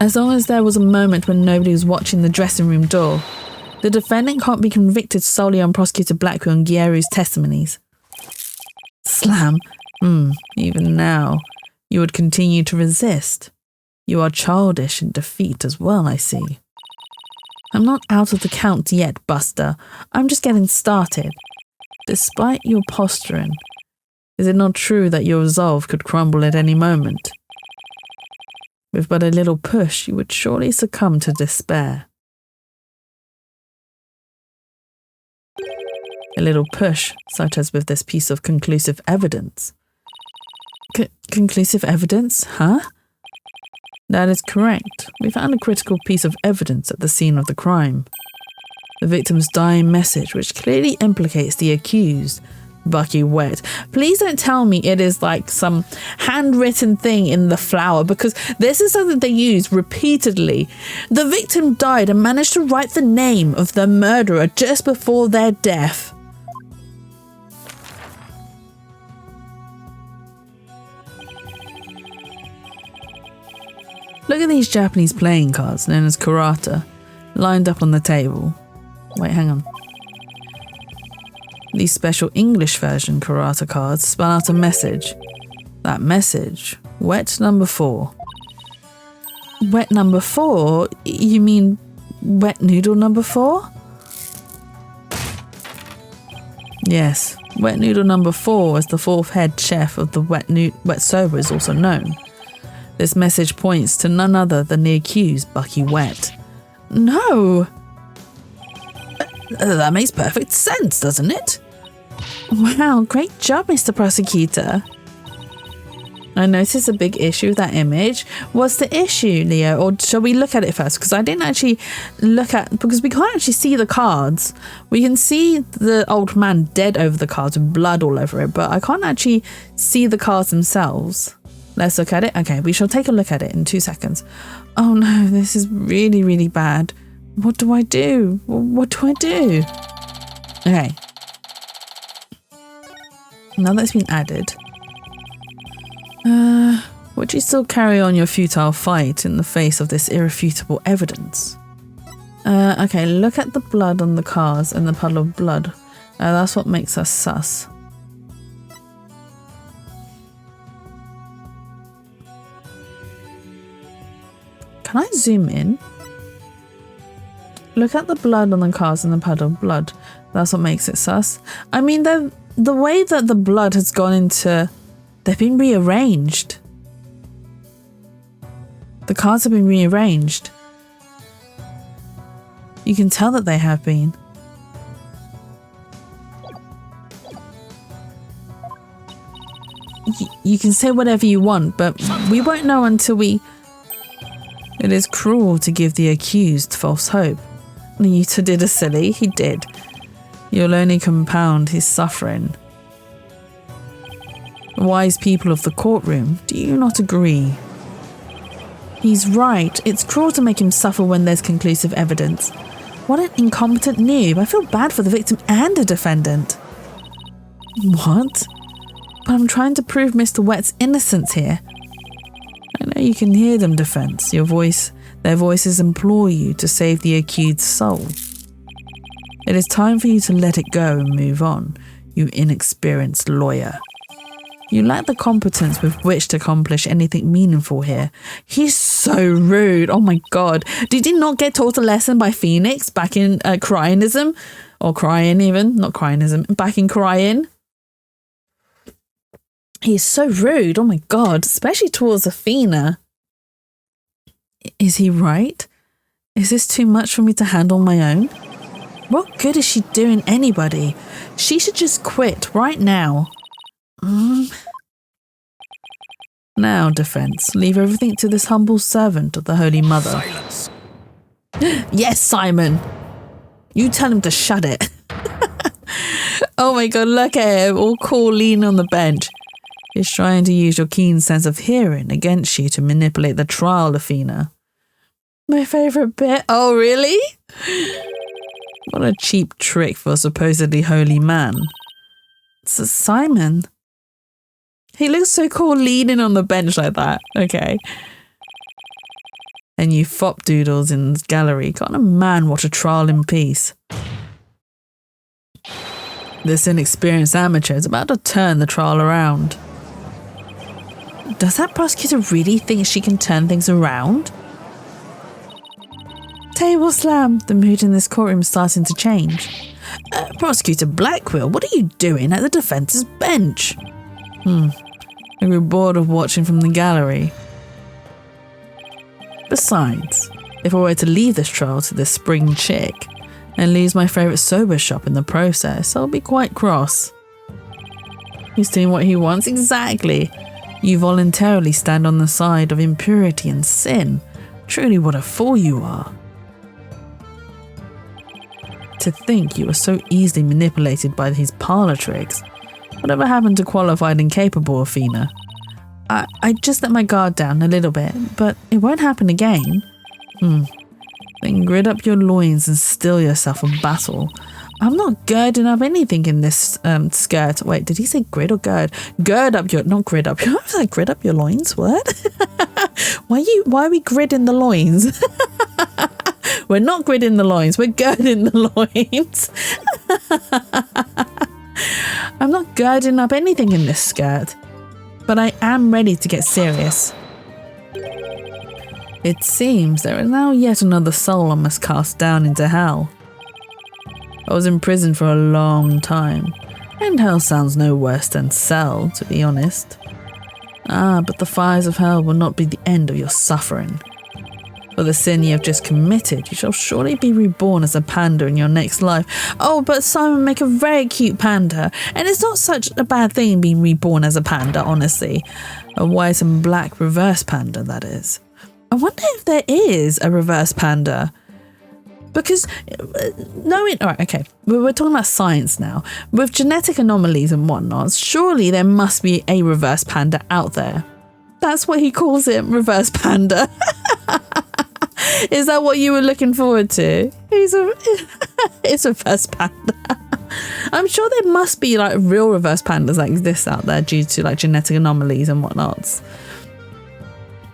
As long as there was a moment when nobody was watching the dressing room door, the defendant can't be convicted solely on Prosecutor Blackwell and Gieru's testimonies. Slam. Even now, you would continue to resist. You are childish in defeat as well, I see. I'm not out of the count yet, Buster. I'm just getting started. Despite your posturing, is it not true that your resolve could crumble at any moment? With but a little push, you would surely succumb to despair. A little push, such as with this piece of conclusive evidence. Conclusive evidence, huh? That is correct. We found a critical piece of evidence at the scene of the crime. The victim's dying message, which clearly implicates the accused, Bucky Wet. Please don't tell me it is like some handwritten thing in the flower, because this is something they use repeatedly. The victim died and managed to write the name of the murderer just before their death. Look at these Japanese playing cards known as karata, lined up on the table. Wait, hang on. These special English version karata cards spell out a message. That message, wet number 4. Wet number 4? You mean wet noodle number 4? Yes, wet noodle number 4, as the 4th head chef of the wet soba is also known. This message points to none other than the accused, Bucky Wet. No! That makes perfect sense, doesn't it? Wow, great job, Mr. Prosecutor. I noticed a big issue with that image. What's the issue, Leo? Or shall we look at it first? Because I didn't actually look at... Because we can't actually see the cards. We can see the old man dead over the cards with blood all over it, but I can't actually see the cards themselves. Let's look at it. Okay, we shall take a look at it in 2 seconds. Oh no, this is really, really bad. What do I do? What do I do? Okay. Now that's been added. Would you still carry on your futile fight in the face of this irrefutable evidence? Okay, look at the blood on the cards and the puddle of blood. That's what makes us sus. Can I zoom in? Look at the blood on the cards and the puddle of blood. That's what makes it sus. I mean, the way that the blood has gone into... They've been rearranged. The cards have been rearranged. You can tell that they have been. You can say whatever you want, but we won't know until we... It is cruel to give the accused false hope. Yuta did a silly, he did. You'll only compound his suffering. Wise people of the courtroom, do you not agree? He's right. It's cruel to make him suffer when there's conclusive evidence. What an incompetent noob. I feel bad for the victim and the defendant. What? But I'm trying to prove Mr. Wet's innocence here. I know you can hear them, defense. Their voices implore you to save the accused's soul. It is time for you to let it go and move on, you inexperienced lawyer. You lack the competence with which to accomplish anything meaningful here. He's so rude. Oh my god. Did he not get taught a lesson by Phoenix back in Cryonism? Or Cryin even? Not Cryonism. Back in Cryin? He's so rude. Oh my god. Especially towards Athena. Is he right? Is this too much for me to handle on my own? What good is she doing anybody? She should just quit right now. Now, defense, leave everything to this humble servant of the Holy Mother. Silence. Yes, Simon. You tell him to shut it. Oh my god, look at him, all cool, leaning on the bench. He's trying to use your keen sense of hearing against you to manipulate the trial, Athena. My favourite bit. Oh, really? What a cheap trick for a supposedly holy man. It's Simon. He looks so cool leaning on the bench like that. Okay. And you fop doodles in the gallery. Can't a man watch a trial in peace? This inexperienced amateur is about to turn the trial around. Does that prosecutor really think she can turn things around? Table slam. The mood in this courtroom is starting to change. Prosecutor Blackwell, what are you doing at the defence's bench? I grew bored of watching from the gallery. Besides, if I were to leave this trial to this spring chick and lose my favourite sober shop in the process, I'll be quite cross. He's doing what he wants, exactly. You voluntarily stand on the side of impurity and sin. Truly what a fool you are. To think you were so easily manipulated by his parlour tricks. Whatever happened to qualified and capable Athena? I just let my guard down a little bit, but it won't happen again. Then gird up your loins and steel yourself a battle. I'm not girding up anything in this skirt. Wait, did he say grid or gird? Gird up your, not grid up. I was like, grid up your loins? What? Why are we gridding the loins? We're not gridding the loins. We're girding the loins. I'm not girding up anything in this skirt, but I am ready to get serious. It seems there is now yet another soul I must cast down into hell. I was in prison for a long time, and hell sounds no worse than cell, to be honest. But the fires of hell will not be the end of your suffering. For the sin you have just committed, you shall surely be reborn as a panda in your next life. Oh, but Simon, make a very cute panda, and it's not such a bad thing being reborn as a panda, honestly. A white and black reverse panda, that is. I wonder if there is a reverse panda. Because, alright, okay, we're talking about science now. With genetic anomalies and whatnot, surely there must be a reverse panda out there. That's what he calls it, reverse panda. Is that what you were looking forward to? It's a reverse panda. I'm sure there must be like real reverse pandas that exist out there due to like genetic anomalies and whatnots.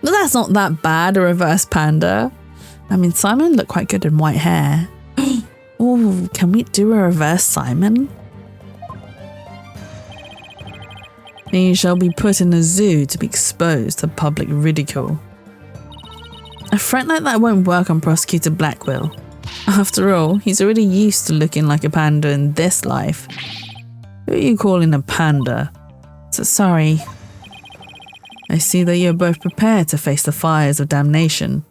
But that's not that bad, a reverse panda. I mean, Simon looked quite good in white hair. Oh, can we do a reverse Simon? He shall be put in a zoo to be exposed to public ridicule. A threat like that won't work on Prosecutor Blackwell. After all, he's already used to looking like a panda in this life. Who are you calling a panda? So sorry. I see that you're both prepared to face the fires of damnation.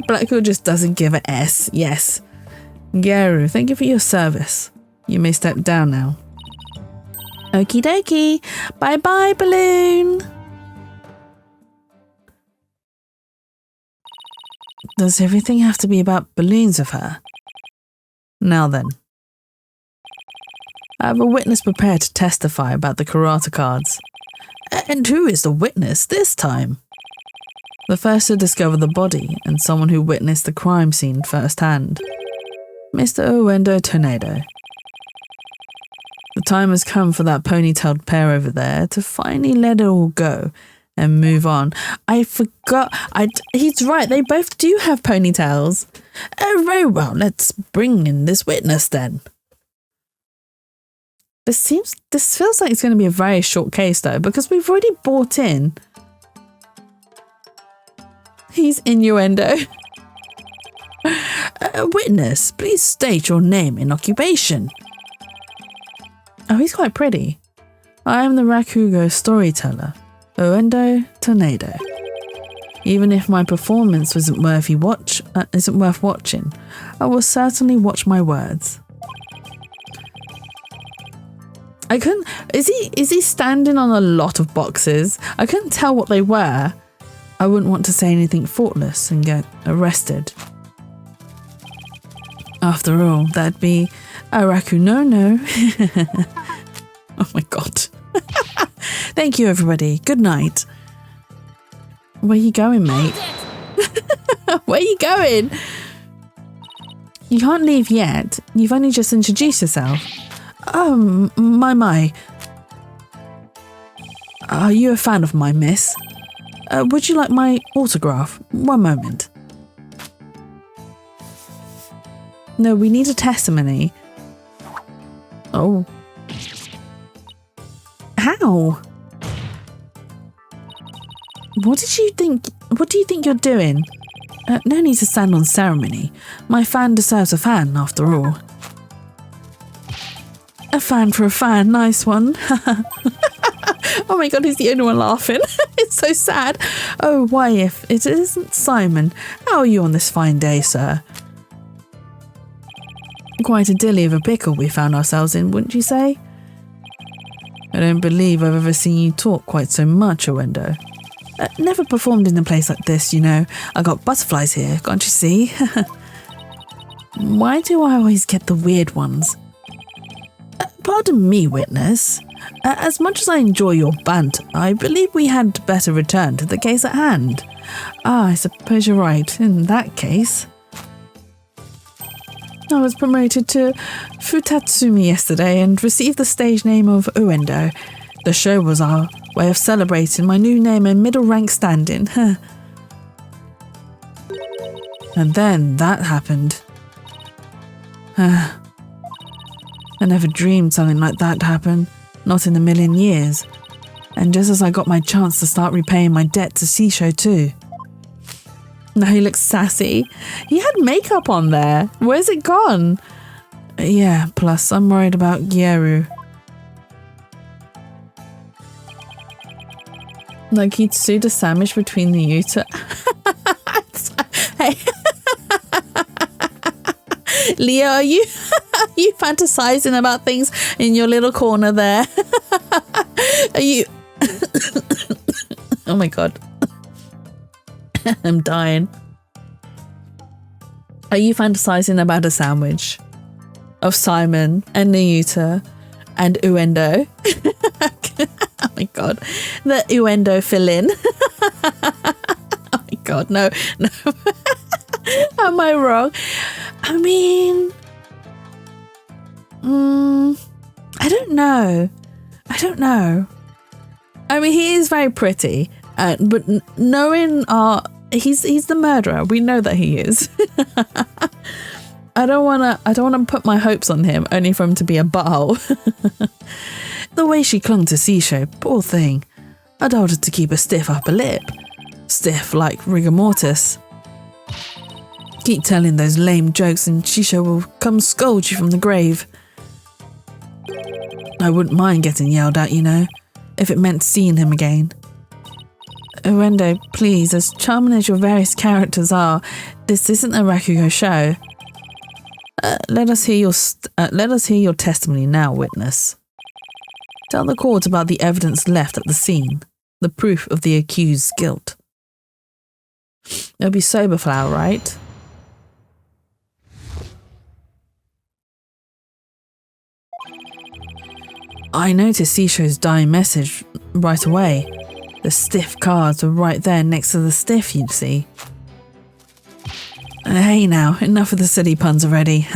Blackwell just doesn't give a S. Yes. Garu, thank you for your service. You may step down now. Okie dokie. Bye bye, balloon. Does everything have to be about balloons of her? Now then. I have a witness prepared to testify about the karate cards. And who is the witness this time? The first to discover the body and someone who witnessed the crime scene firsthand. Mr. Owendo Tornado. The time has come for that ponytailed pair over there to finally let it all go and move on. I forgot. He's right. They both do have ponytails. Very well. Let's bring in this witness then. This feels like it's going to be a very short case though, because we've already bought in. He's innuendo. Witness, please state your name and occupation. Oh, he's quite pretty. I am the Rakugo storyteller, Owendo Tornado. Even if my performance isn't worth watching, I will certainly watch my words. I couldn't. Is he standing on a lot of boxes? I couldn't tell what they were. I wouldn't want to say anything thoughtless and get arrested. After all, that'd be Araku no. Oh my god. Thank you, everybody. Good night. Where you going, mate? Where you going? You can't leave yet. You've only just introduced yourself. Oh, my. Are you a fan of mine, miss? Would you like my autograph? One moment. No, we need a testimony. Oh. How? What do you think you're doing? No need to stand on ceremony. My fan deserves a fan, after all. A fan for a fan, nice one. Oh my god, he's the only one laughing. It's so sad. Oh, why if it isn't Simon? How are you on this fine day, sir? Quite a dilly of a pickle we found ourselves in, wouldn't you say? I don't believe I've ever seen you talk quite so much, Owendo. Never performed in a place like this, you know. I got butterflies here, can't you see? Why do I always get the weird ones? Pardon me, witness. As much as I enjoy your banter, I believe we had better return to the case at hand. I suppose you're right. In that case, I was promoted to Futatsumi yesterday and received the stage name of Owendo. The show was our way of celebrating my new name and middle rank standing. And then that happened. I never dreamed something like that happened. Not in a million years. And just as I got my chance to start repaying my debt to Seisho too. Now he looks sassy. He had makeup on there. Where's it gone? Yeah, plus I'm worried about Gyaru. Like he'd sewed a sandwich between the Yuta. Hey. Leo, are you fantasizing about things in your little corner there? Are you... Oh my god. I'm dying. Are you fantasizing about a sandwich of Simon and Nayuta and Owendo? Oh my god. The Owendo fill-in. Oh my god, no. Am I wrong? I mean... I don't know. I mean, he is very pretty, but knowing he's the murderer. We know that he is. I don't wanna put my hopes on him only for him to be a butthole. The way she clung to Seisho, poor thing. I told her to keep a stiff upper lip. Stiff like rigor mortis. Keep telling those lame jokes and Seisho will come scold you from the grave. I wouldn't mind getting yelled at, you know, if it meant seeing him again. Owendo, please, as charming as your various characters are, this isn't a Rakugo show. Let us hear your testimony now, witness. Tell the court about the evidence left at the scene, the proof of the accused's guilt. It'll be sober flower, right? I noticed Seisho's dying message right away. The stiff cards were right there next to the stiff, you'd see. Hey now, enough of the silly puns already.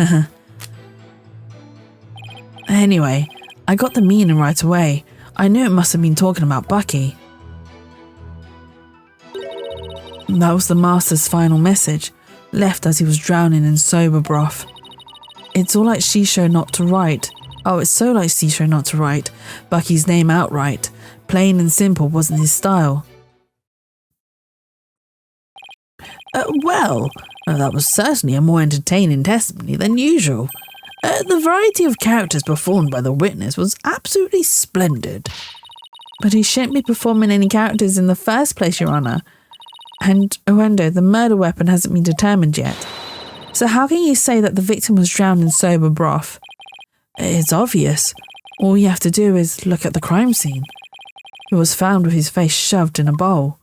Anyway, I got the meaning right away. I knew it must have been talking about Bucky. That was the Master's final message, left as he was drowning in soba broth. It's all like Seisho not to write. Oh, it's so like Seisho not to write Bucky's name outright. Plain and simple wasn't his style. That was certainly a more entertaining testimony than usual. The variety of characters performed by the witness was absolutely splendid. But he shouldn't be performing any characters in the first place, Your Honour. And, Owendo, the murder weapon hasn't been determined yet. So how can you say that the victim was drowned in soba broth? It's obvious. All you have to do is look at the crime scene. He was found with his face shoved in a bowl.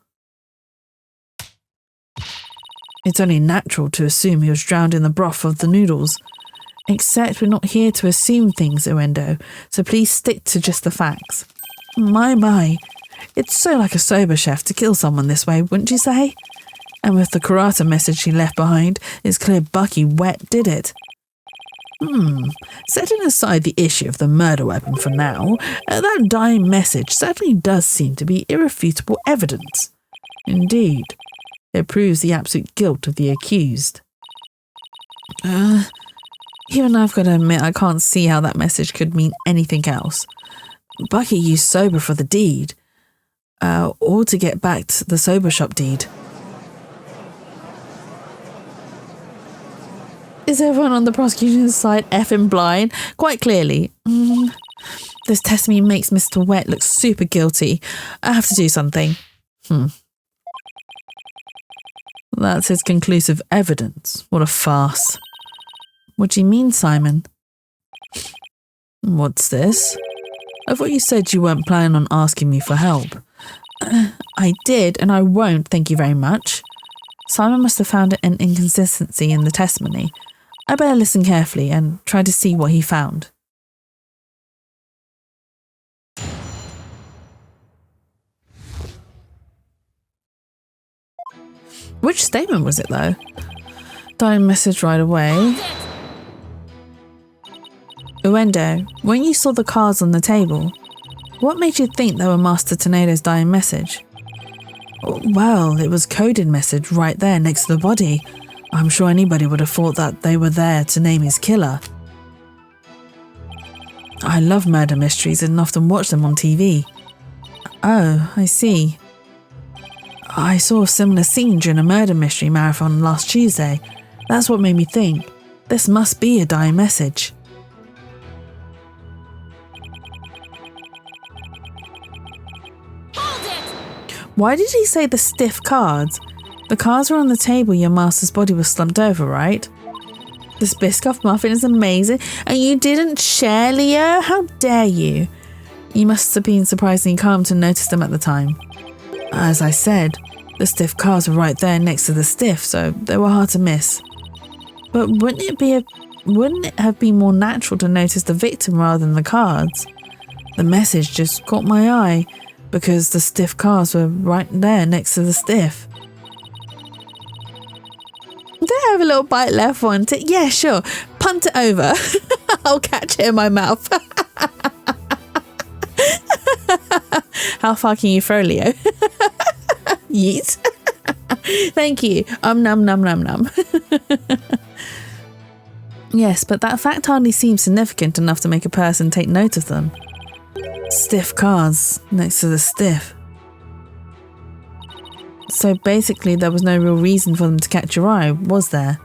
It's only natural to assume he was drowned in the broth of the noodles. Except we're not here to assume things, Owendo, so please stick to just the facts. My. It's so like a sober chef to kill someone this way, wouldn't you say? And with the karate message she left behind, it's clear Bucky wet did it. Setting aside the issue of the murder weapon for now, that dying message certainly does seem to be irrefutable evidence. Indeed, it proves the absolute guilt of the accused. Even I've got to admit I can't see how that message could mean anything else. Bucky used sober for the deed, or to get back to the sober shop deed. Is everyone on the prosecution's side effing blind? Quite clearly. This testimony makes Mr. Wet look super guilty. I have to do something. That's his conclusive evidence. What a farce. What do you mean, Simon? What's this? I thought you said you weren't planning on asking me for help. I did, and I won't, thank you very much. Simon must have found an inconsistency in the testimony. I better listen carefully and try to see what he found. Which statement was it, though? Dying message right away. Uendo, when you saw the cards on the table, what made you think they were Master Tornado's dying message? Well, it was coded message right there next to the body. I'm sure anybody would have thought that they were there to name his killer. I love murder mysteries and often watch them on TV. Oh, I see. I saw a similar scene during a murder mystery marathon last Tuesday. That's what made me think. This must be a dying message. Why did he say the stiff cards? The cards were on the table your master's body was slumped over, right? This Biscoff muffin is amazing, and you didn't share, Leo? How dare you? You must have been surprisingly calm to notice them at the time. As I said, the stiff cards were right there next to the stiff, so they were hard to miss. But wouldn't it have been more natural to notice the victim rather than the cards? The message just caught my eye, because the stiff cards were right there next to the stiff. Do I have a little bite left? Want it? Yeah, sure. Punt it over. I'll catch it in my mouth. How far can you throw, Leo? Yeet. Thank you. Num num num num. Yes, but that fact hardly seems significant enough to make a person take note of them. Stiff cards next to the stiff. So basically there was no real reason for them to catch your eye, was there?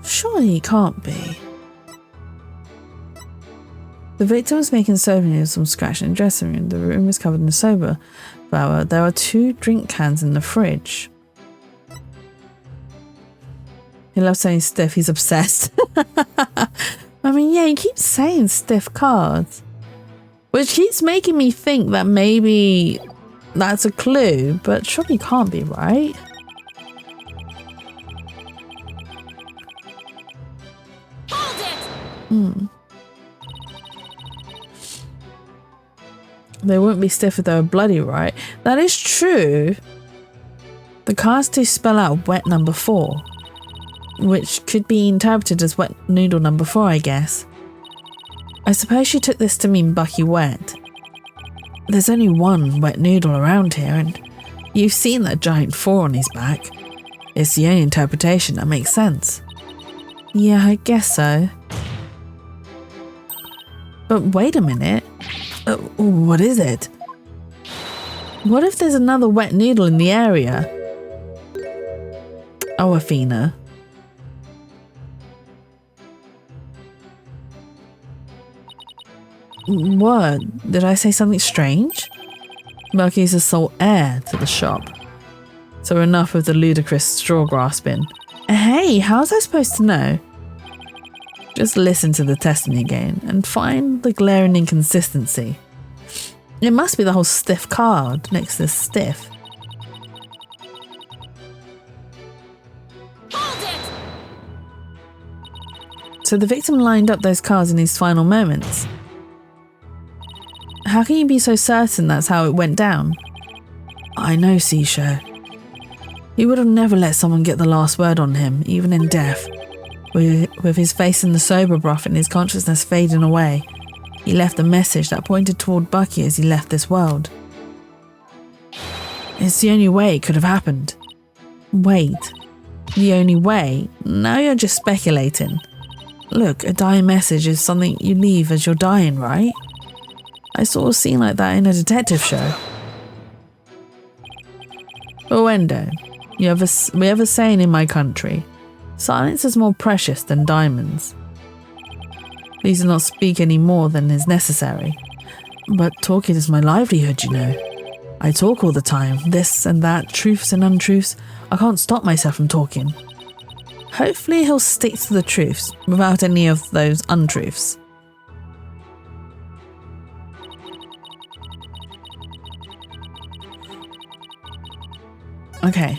Surely it can't be. The victim was making soba noodles from scratch in the dressing room. The room was covered in soba flour. There are 2 drink cans in the fridge. He loves saying stiff, he's obsessed. I mean, yeah, he keeps saying stiff cards. Which keeps making me think that maybe that's a clue, but surely can't be, right? They wouldn't be stiff if they were bloody, right? That is true. The cards do spell out wet number 4. Which could be interpreted as wet noodle number 4, I guess. I suppose she took this to mean Bucky Wet. There's only one wet noodle around here, and you've seen that giant 4 on his back. It's the only interpretation that makes sense. Yeah, I guess so. But wait a minute. What is it? What if there's another wet noodle in the area? Oh, Athena. What? Did I say something strange? Bucky's the sole heir to the shop. So enough of the ludicrous straw grasping. Hey, how was I supposed to know? Just listen to the testimony again and find the glaring inconsistency. It must be the whole stiff card next to stiff. So the victim lined up those cards in his final moments. How can you be so certain that's how it went down? I know, Seisho. He would have never let someone get the last word on him, even in death. With his face in the sober broth and his consciousness fading away, he left a message that pointed toward Bucky as he left this world. It's the only way it could have happened. Wait, the only way? Now you're just speculating. Look, a dying message is something you leave as you're dying, right? I saw a scene like that in a detective show. Owendo, we have a saying in my country. Silence is more precious than diamonds. Please do not speak any more than is necessary. But talking is my livelihood, you know. I talk all the time, this and that, truths and untruths. I can't stop myself from talking. Hopefully he'll stick to the truths without any of those untruths. Okay.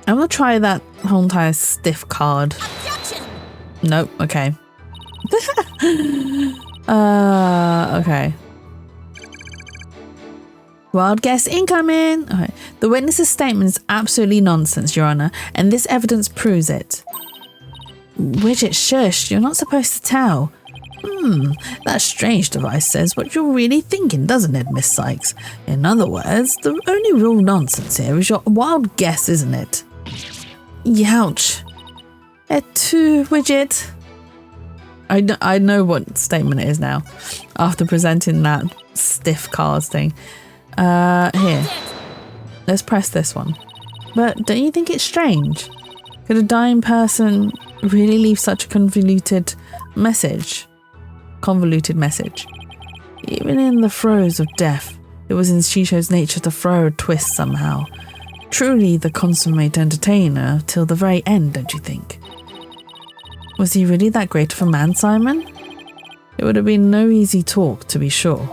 I'm gonna try that whole entire stiff card. Objection! Nope, okay. Okay. Wild guess incoming! Okay. The witness's statement is absolutely nonsense, Your Honour, and this evidence proves it. Widget, shush, you're not supposed to tell. That strange device says what you're really thinking, doesn't it, Miss Sykes? In other words, the only real nonsense here is your wild guess, isn't it? Youch. Et tu, Widget? I know what statement it is now, after presenting that stiff cards thing. Here. Let's press this one. But don't you think it's strange? Could a dying person really leave such a convoluted message? Even in the throes of death, it was in Shisho's nature to throw a twist somehow. Truly the consummate entertainer till the very end, don't you think? Was he really that great of a man, Simon? It would have been no easy talk, to be sure.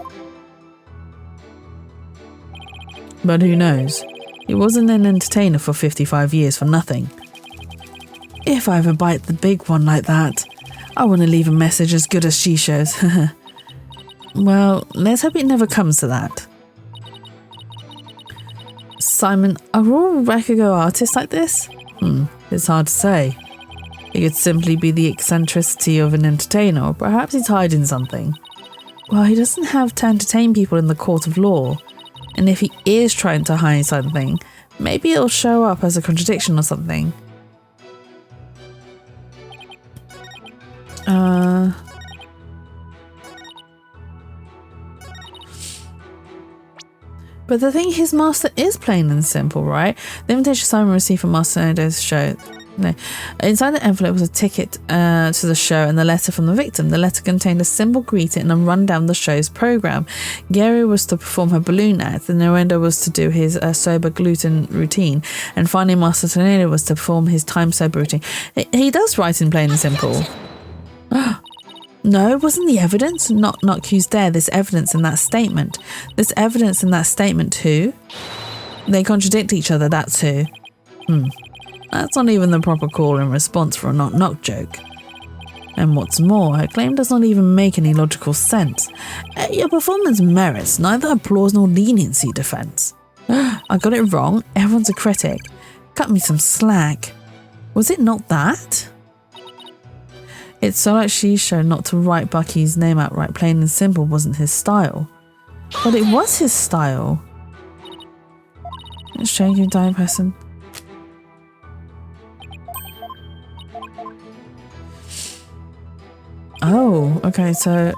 But who knows? He wasn't an entertainer for 55 years for nothing. If I ever bite the big one like that, I want to leave a message as good as Shisho's. Well, let's hope it never comes to that. Simon, are all Rakugo artists like this? It's hard to say. It could simply be the eccentricity of an entertainer, or perhaps he's hiding something. Well, he doesn't have to entertain people in the court of law. And if he is trying to hide something, maybe it'll show up as a contradiction or something. But the thing, his master is plain and simple, right? The invitation Simon received from Master Odo's show. No. Inside the envelope was a ticket to the show and the letter from the victim. The letter contained a simple greeting and a rundown of the show's program. Gary was to perform her balloon act, and Narendra was to do his sober gluten routine, and finally Master Tornado was to perform his time sober routine. He does write in plain and simple. No, wasn't the evidence? Not Q's there. There's evidence in that statement. There's evidence in that statement too. They contradict each other, that's who. That's not even the proper call and response for a knock-knock joke. And what's more, her claim does not even make any logical sense. Your performance merits neither applause nor leniency, defence. I got it wrong. Everyone's a critic. Cut me some slack. Was it not that? It's so like Shisho not to write Bucky's name outright, plain and simple, wasn't his style. But it was his style. It's strange you dying person. Oh, okay, so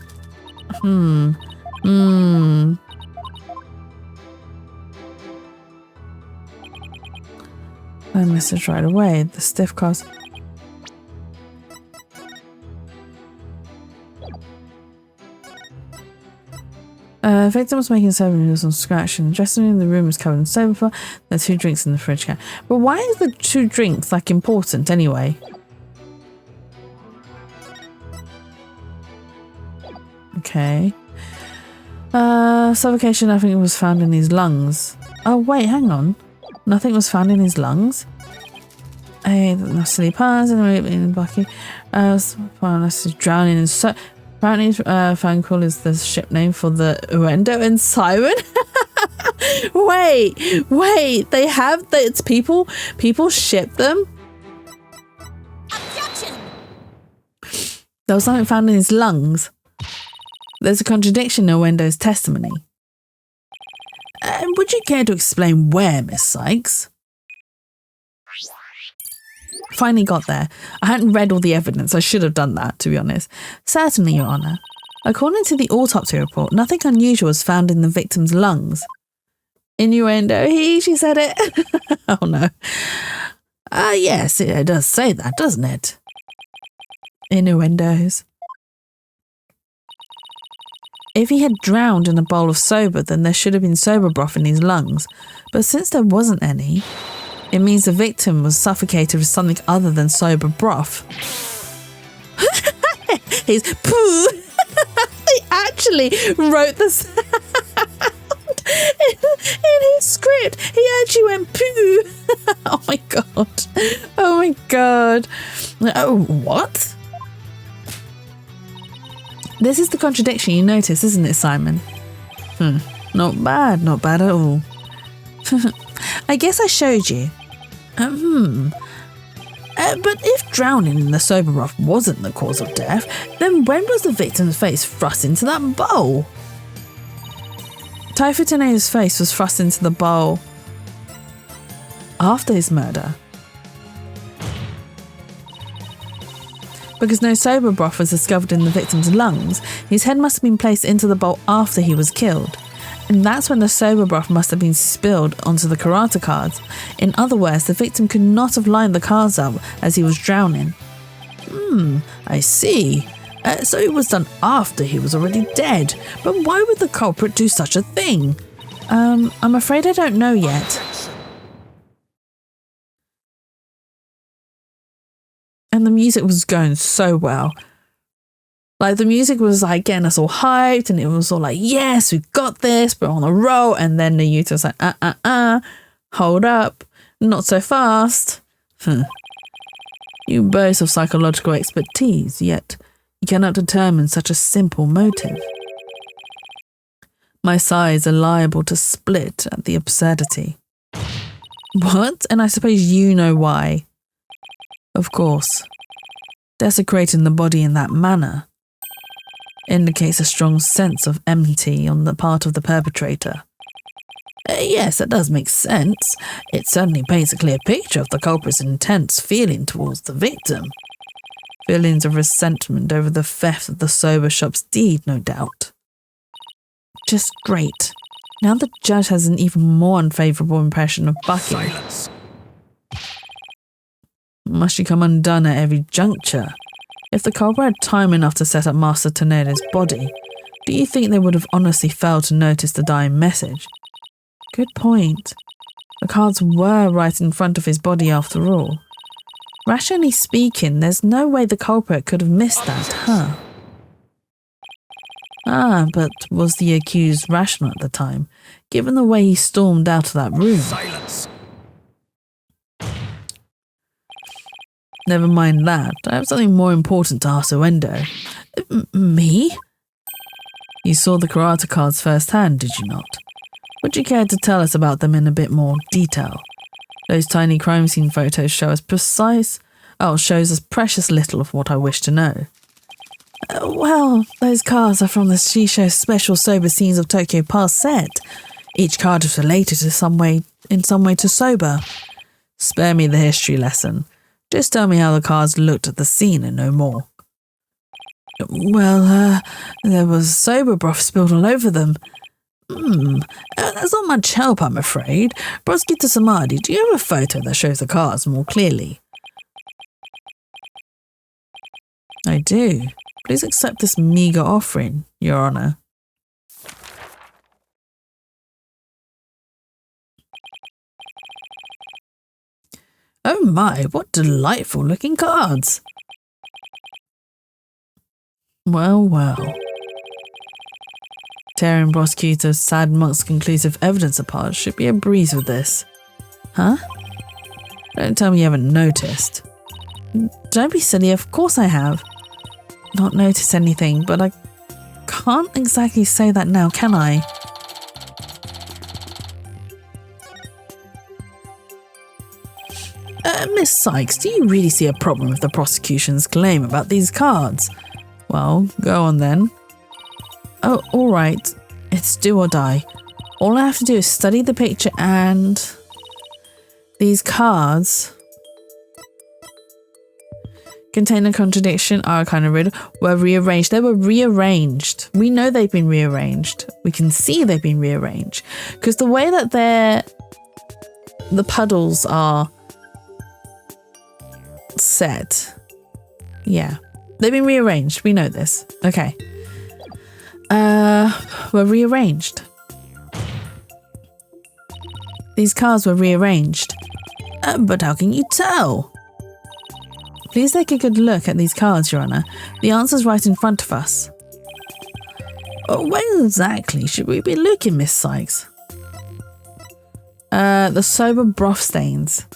that message right away. The stiff cast. Victim was making soba noodles from scratch, and the dressing room in the room was covered in soba flour. There are 2 drinks in the fridge can. But why is the 2 drinks like important anyway? Okay. Suffocation, nothing was found in his lungs. Oh wait, hang on. Nothing was found in his lungs? Hey, no silly puns in Bucky. Drowning in so. Apparently, phone call is the ship name for the Uendo and Simon. wait, they have that? It's people ship them. Objection! There was something found in his lungs. There's a contradiction in Uendo's testimony. Would you care to explain where, Miss Sykes? Finally got there. I hadn't read all the evidence. I should have done that, to be honest. Certainly, Your Honour. According to the autopsy report, nothing unusual was found in the victim's lungs. Innuendo. She said it. Oh no. Yes, it does say that, doesn't it? Innuendos. If he had drowned in a bowl of soba, then there should have been soba broth in his lungs. But since there wasn't any, it means the victim was suffocated with something other than soba broth. He's poo. He actually wrote this in his script. He actually went poo. Oh my god. Oh my god. Oh, what? This is the contradiction you notice, isn't it, Simon? Not bad at all. I guess I showed you. But if drowning in the soba broth wasn't the cause of death, then when was the victim's face thrust into that bowl? Taifutino's face was thrust into the bowl after his murder. Because no soba broth was discovered in the victim's lungs, his head must have been placed into the bowl after he was killed. And that's when the soba broth must have been spilled onto the karate cards. In other words, the victim could not have lined the cards up as he was drowning. I see. So it was done after he was already dead. But why would the culprit do such a thing? I'm afraid I don't know yet. And the music was going so well. Like, the music was like getting us all hyped, and it was all like, yes, we've got this, we're on a roll. And then the youth was like, hold up, not so fast. You boast of psychological expertise, yet you cannot determine such a simple motive. My sides are liable to split at the absurdity. What? And I suppose you know why. Of course. Desecrating the body in that manner indicates a strong sense of enmity on the part of the perpetrator. Yes, that does make sense. It certainly paints a clear picture of the culprit's intense feeling towards the victim. Feelings of resentment over the theft of the soba shop's deed, no doubt. Just great. Now the judge has an even more unfavourable impression of Bucky. Silence. Must she come undone at every juncture? If the culprit had time enough to set up Master Tonedo's body, do you think they would have honestly failed to notice the dying message? Good point. The cards were right in front of his body after all. Rationally speaking, there's no way the culprit could have missed that, huh? But was the accused rational at the time, given the way he stormed out of that room? Silence. Never mind that. I have something more important to ask Uendo. Me? You saw the karate cards firsthand, did you not? Would you care to tell us about them in a bit more detail? Those tiny crime scene photos shows us precious little of what I wish to know. Well, those cards are from the Shisho Special Soba Scenes of Tokyo Past set. Each card is related in some way to soba. Spare me the history lesson. Just tell me how the cards looked at the scene and no more. Well, there was soba broth spilled all over them. That's not much help, I'm afraid. Prosecutor Samadi, do you have a photo that shows the cards more clearly? I do. Please accept this meagre offering, Your Honour. Oh my, what delightful looking cards. Well. Tearing prosecutor Sad Monk's conclusive evidence apart should be a breeze with this. Huh? Don't tell me you haven't noticed. Don't be silly, of course I have. Not noticed anything, but I can't exactly say that now, can I? Miss Sykes, do you really see a problem with the prosecution's claim about these cards? Well, go on then. Oh, alright. It's do or die. All I have to do is study the picture and... these cards Contain a contradiction, arcana riddle, were rearranged. They were rearranged. We know they've been rearranged. We can see they've been rearranged. Because the way that the puddles are set. Yeah. They've been rearranged. We know this. Okay. Were rearranged. These cards were rearranged. But how can you tell? Please take a good look at these cards, Your Honour. The answer's right in front of us. Where exactly should we be looking, Miss Sykes? The sober broth stains.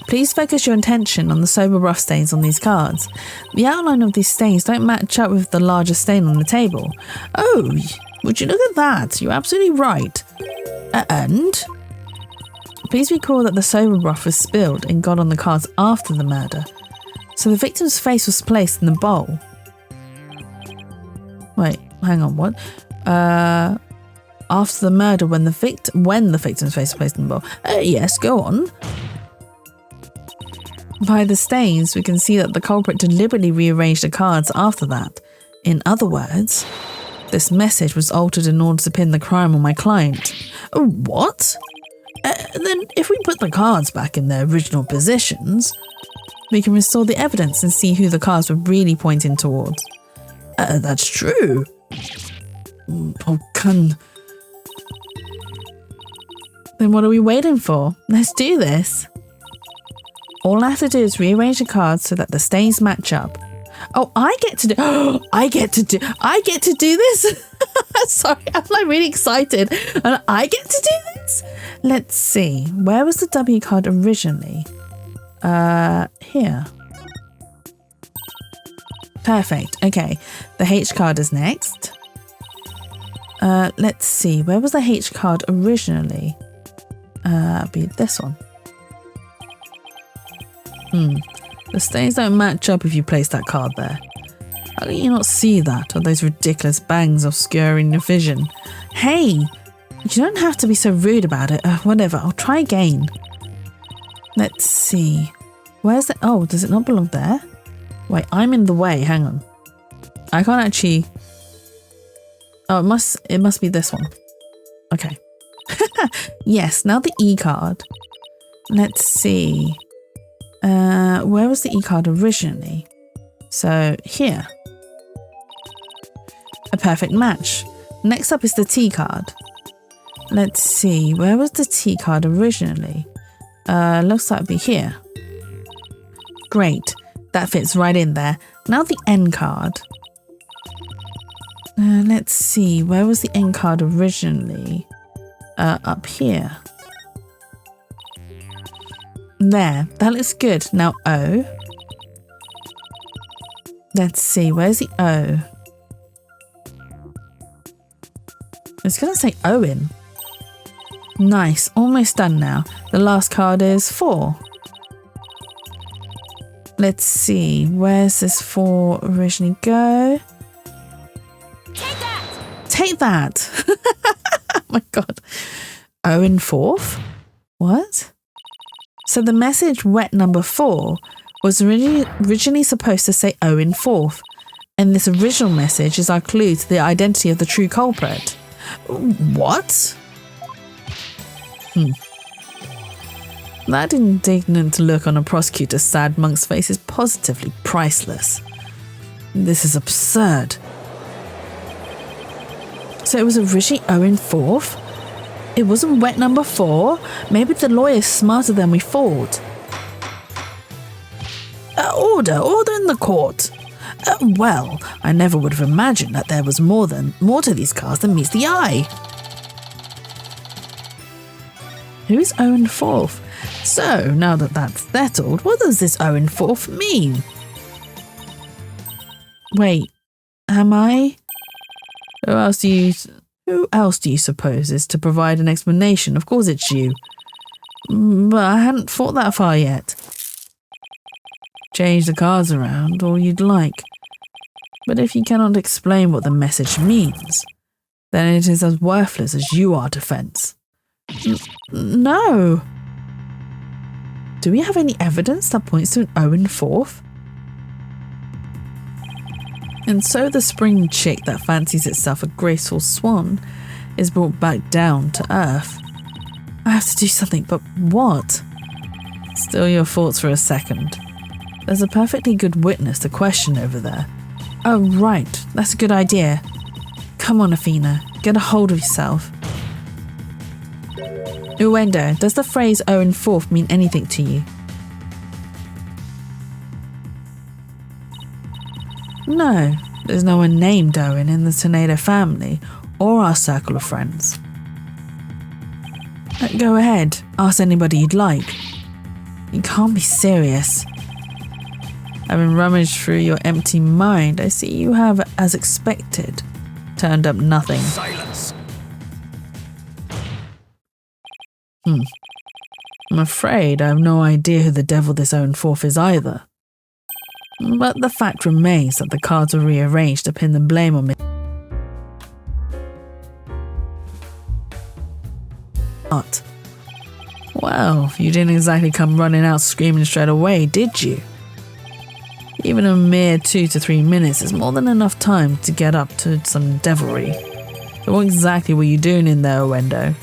Please focus your attention on the sober broth stains on these cards. The outline of these stains don't match up with the larger stain on the table. Oh, would you look at that? You're absolutely right. And? Please recall that the sober broth was spilled and got on the cards after the murder. So the victim's face was placed in the bowl. Wait, hang on, what? After the murder when the victim's face was placed in the bowl. Yes, go on. By the stains, we can see that the culprit deliberately rearranged the cards after that. In other words, this message was altered in order to pin the crime on my client. What? Then if we put the cards back in their original positions, we can restore the evidence and see who the cards were really pointing towards. That's true. Then what are we waiting for? Let's do this. All I have to do is rearrange the cards so that the stains match up. Oh, I get to do this. Sorry, I'm like really excited. And I get to do this. Let's see. Where was the W card originally? Here. Perfect. Okay. The H card is next. Let's see. Where was the H card originally? Be this one. The stains don't match up if you place that card there. How can you not see that, or those ridiculous bangs obscuring your vision? Hey, you don't have to be so rude about it. Whatever, I'll try again. Let's see. Where's the... Oh, does it not belong there? Wait, I'm in the way. Hang on. I can't actually... Oh, it must be this one. Okay. Yes, now the E card. Let's see. Where was the E card originally? So here. A perfect match. Next up is the T card. Let's see, where was the T card originally? Looks like it'd be here. Great, that fits right in there. Now the N card. Let's see, where was the N card originally? Up here. There, that looks good. Now O. Let's see, where's the O? It's gonna say Owen. Nice, almost done now. The last card is 4. Let's see, where's this 4 originally go? Take that! Take that! Oh my god. Owen 4th? What? So the message wet number 4 was originally supposed to say Owen 4th, and this original message is our clue to the identity of the true culprit. What? That indignant look on a prosecutor's sad monk's face is positively priceless. This is absurd. So it was originally Owen 4th? It wasn't wet number 4? Maybe the lawyer's smarter than we thought. Order in the court. Well, I never would have imagined that there was more to these cards than meets the eye. Who is Owen 4th? So, now that that's settled, what does this Owen 4th mean? Wait, am I? Who else do you suppose is to provide an explanation? Of course it's you. But I hadn't thought that far yet. Change the cards around all you'd like. But if you cannot explain what the message means, then it is as worthless as you are, defense. No. Do we have any evidence that points to an Owen fourth? And so the spring chick that fancies itself a graceful swan is brought back down to earth. I have to do something, but what? Still your thoughts for a second. There's a perfectly good witness to question over there. Oh right, that's a good idea. Come on, Athena, get a hold of yourself. Uendo, does the phrase Owen fourth mean anything to you? No, there's no one named Owen in the Tornado family or our circle of friends. Go ahead, ask anybody you'd like. You can't be serious. Having rummaged through your empty mind, I see you have, as expected, turned up nothing. Silence. I'm afraid I have no idea who the devil this Owen fourth is either. But the fact remains that the cards were rearranged to pin the blame on me. What? Well, you didn't exactly come running out screaming straight away, did you? Even a mere 2 to 3 minutes is more than enough time to get up to some devilry. So what exactly were you doing in there, Owendo?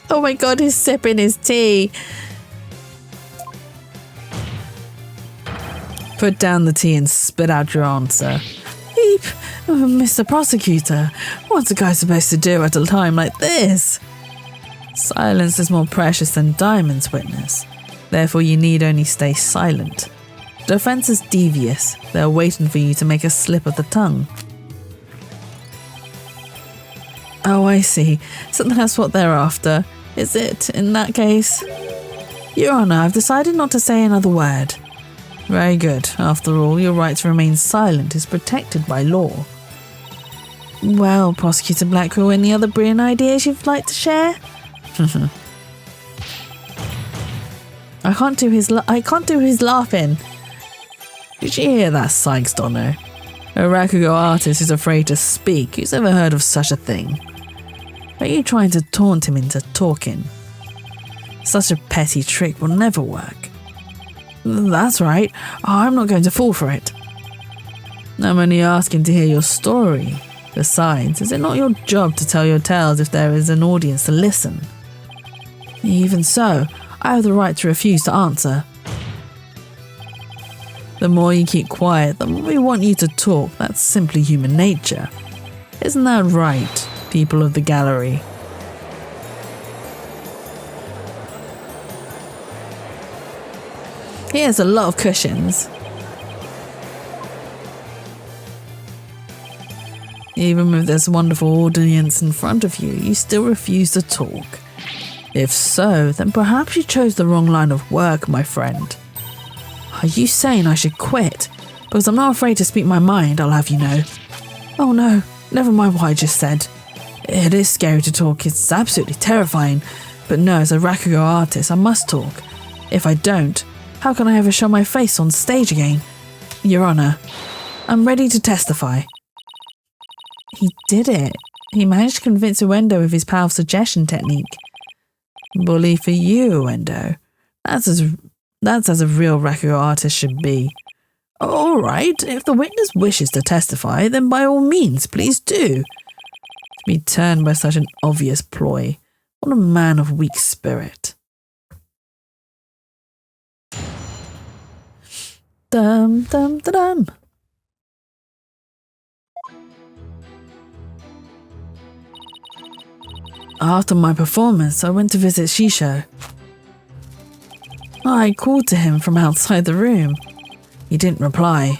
Oh my god, he's sipping his tea. Put down the tea and spit out your answer. Beep! Mr. Prosecutor, what's a guy supposed to do at a time like this? Silence is more precious than diamonds, witness. Therefore, you need only stay silent. Defense is devious. They're waiting for you to make a slip of the tongue. Oh, I see. So that's what they're after, is it, in that case? Your Honour, I've decided not to say another word. Very good. After all, your right to remain silent is protected by law. Well, Prosecutor Blackwell, any other brilliant ideas you'd like to share? I can't do his laughing. Did you hear that, Sykes Dono? A Rakugo artist who's afraid to speak. Who's ever heard of such a thing? Are you trying to taunt him into talking? Such a petty trick will never work. That's right. I'm not going to fall for it. I'm only asking to hear your story. Besides, is it not your job to tell your tales if there is an audience to listen? Even so, I have the right to refuse to answer. The more you keep quiet, the more we want you to talk. That's simply human nature. Isn't that right, people of the gallery? Here's a lot of cushions. Even with this wonderful audience in front of you, you still refuse to talk. If so, then perhaps you chose the wrong line of work, my friend. Are you saying I should quit? Because I'm not afraid to speak my mind, I'll have you know. Oh no, never mind what I just said. It is scary to talk, it's absolutely terrifying. But no, as a Rakugo artist, I must talk. If I don't, how can I ever show my face on stage again? Your Honour, I'm ready to testify. He did it. He managed to convince Uendo with his powerful suggestion technique. Bully for you, Uendo. That's as a real Rakugo artist should be. All right, if the witness wishes to testify, then by all means, please do. To be turned by such an obvious ploy. What a man of weak spirit. Dum dum da dum. After my performance, I went to visit Shisho. I called to him from outside the room. He didn't reply.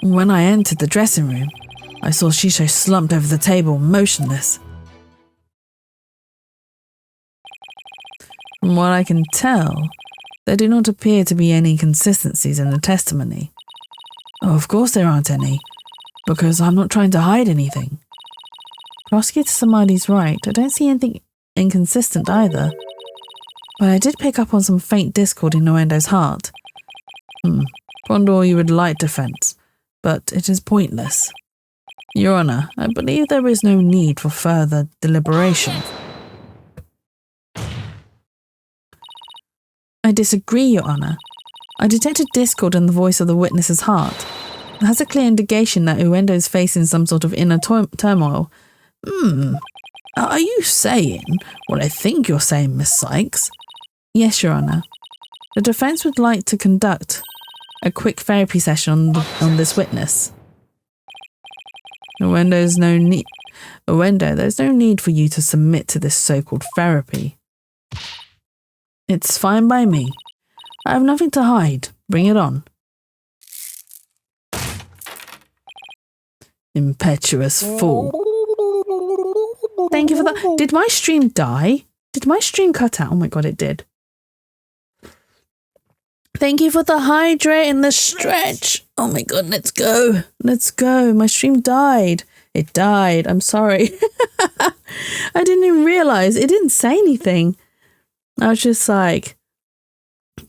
When I entered the dressing room, I saw Shisho slumped over the table, motionless. From what I can tell, there do not appear to be any inconsistencies in the testimony. Oh, of course there aren't any, because I'm not trying to hide anything. Prosecutor Samadi's right, I don't see anything inconsistent either. But I did pick up on some faint discord in Uendo's heart. Ponder all you would like, defense, but it is pointless. Your Honour, I believe there is no need for further deliberation. I disagree, Your Honour. I detected discord in the voice of the witness's heart. It has a clear indication that Uendo is facing some sort of inner turmoil. Are you saying what I think you're saying, Miss Sykes? Yes, Your Honour. The defence would like to conduct a quick therapy session on this witness. Uendo, there's no need for you to submit to this so-called therapy. It's fine by me. I have nothing to hide. Bring it on. Impetuous fool. Thank you for that. Did my stream die? Did my stream cut out? Oh my god, it did. Thank you for the hydrate and the stretch. Oh my god, let's go. Let's go. My stream died. It died. I'm sorry. I didn't even realise. It didn't say anything. I was just like,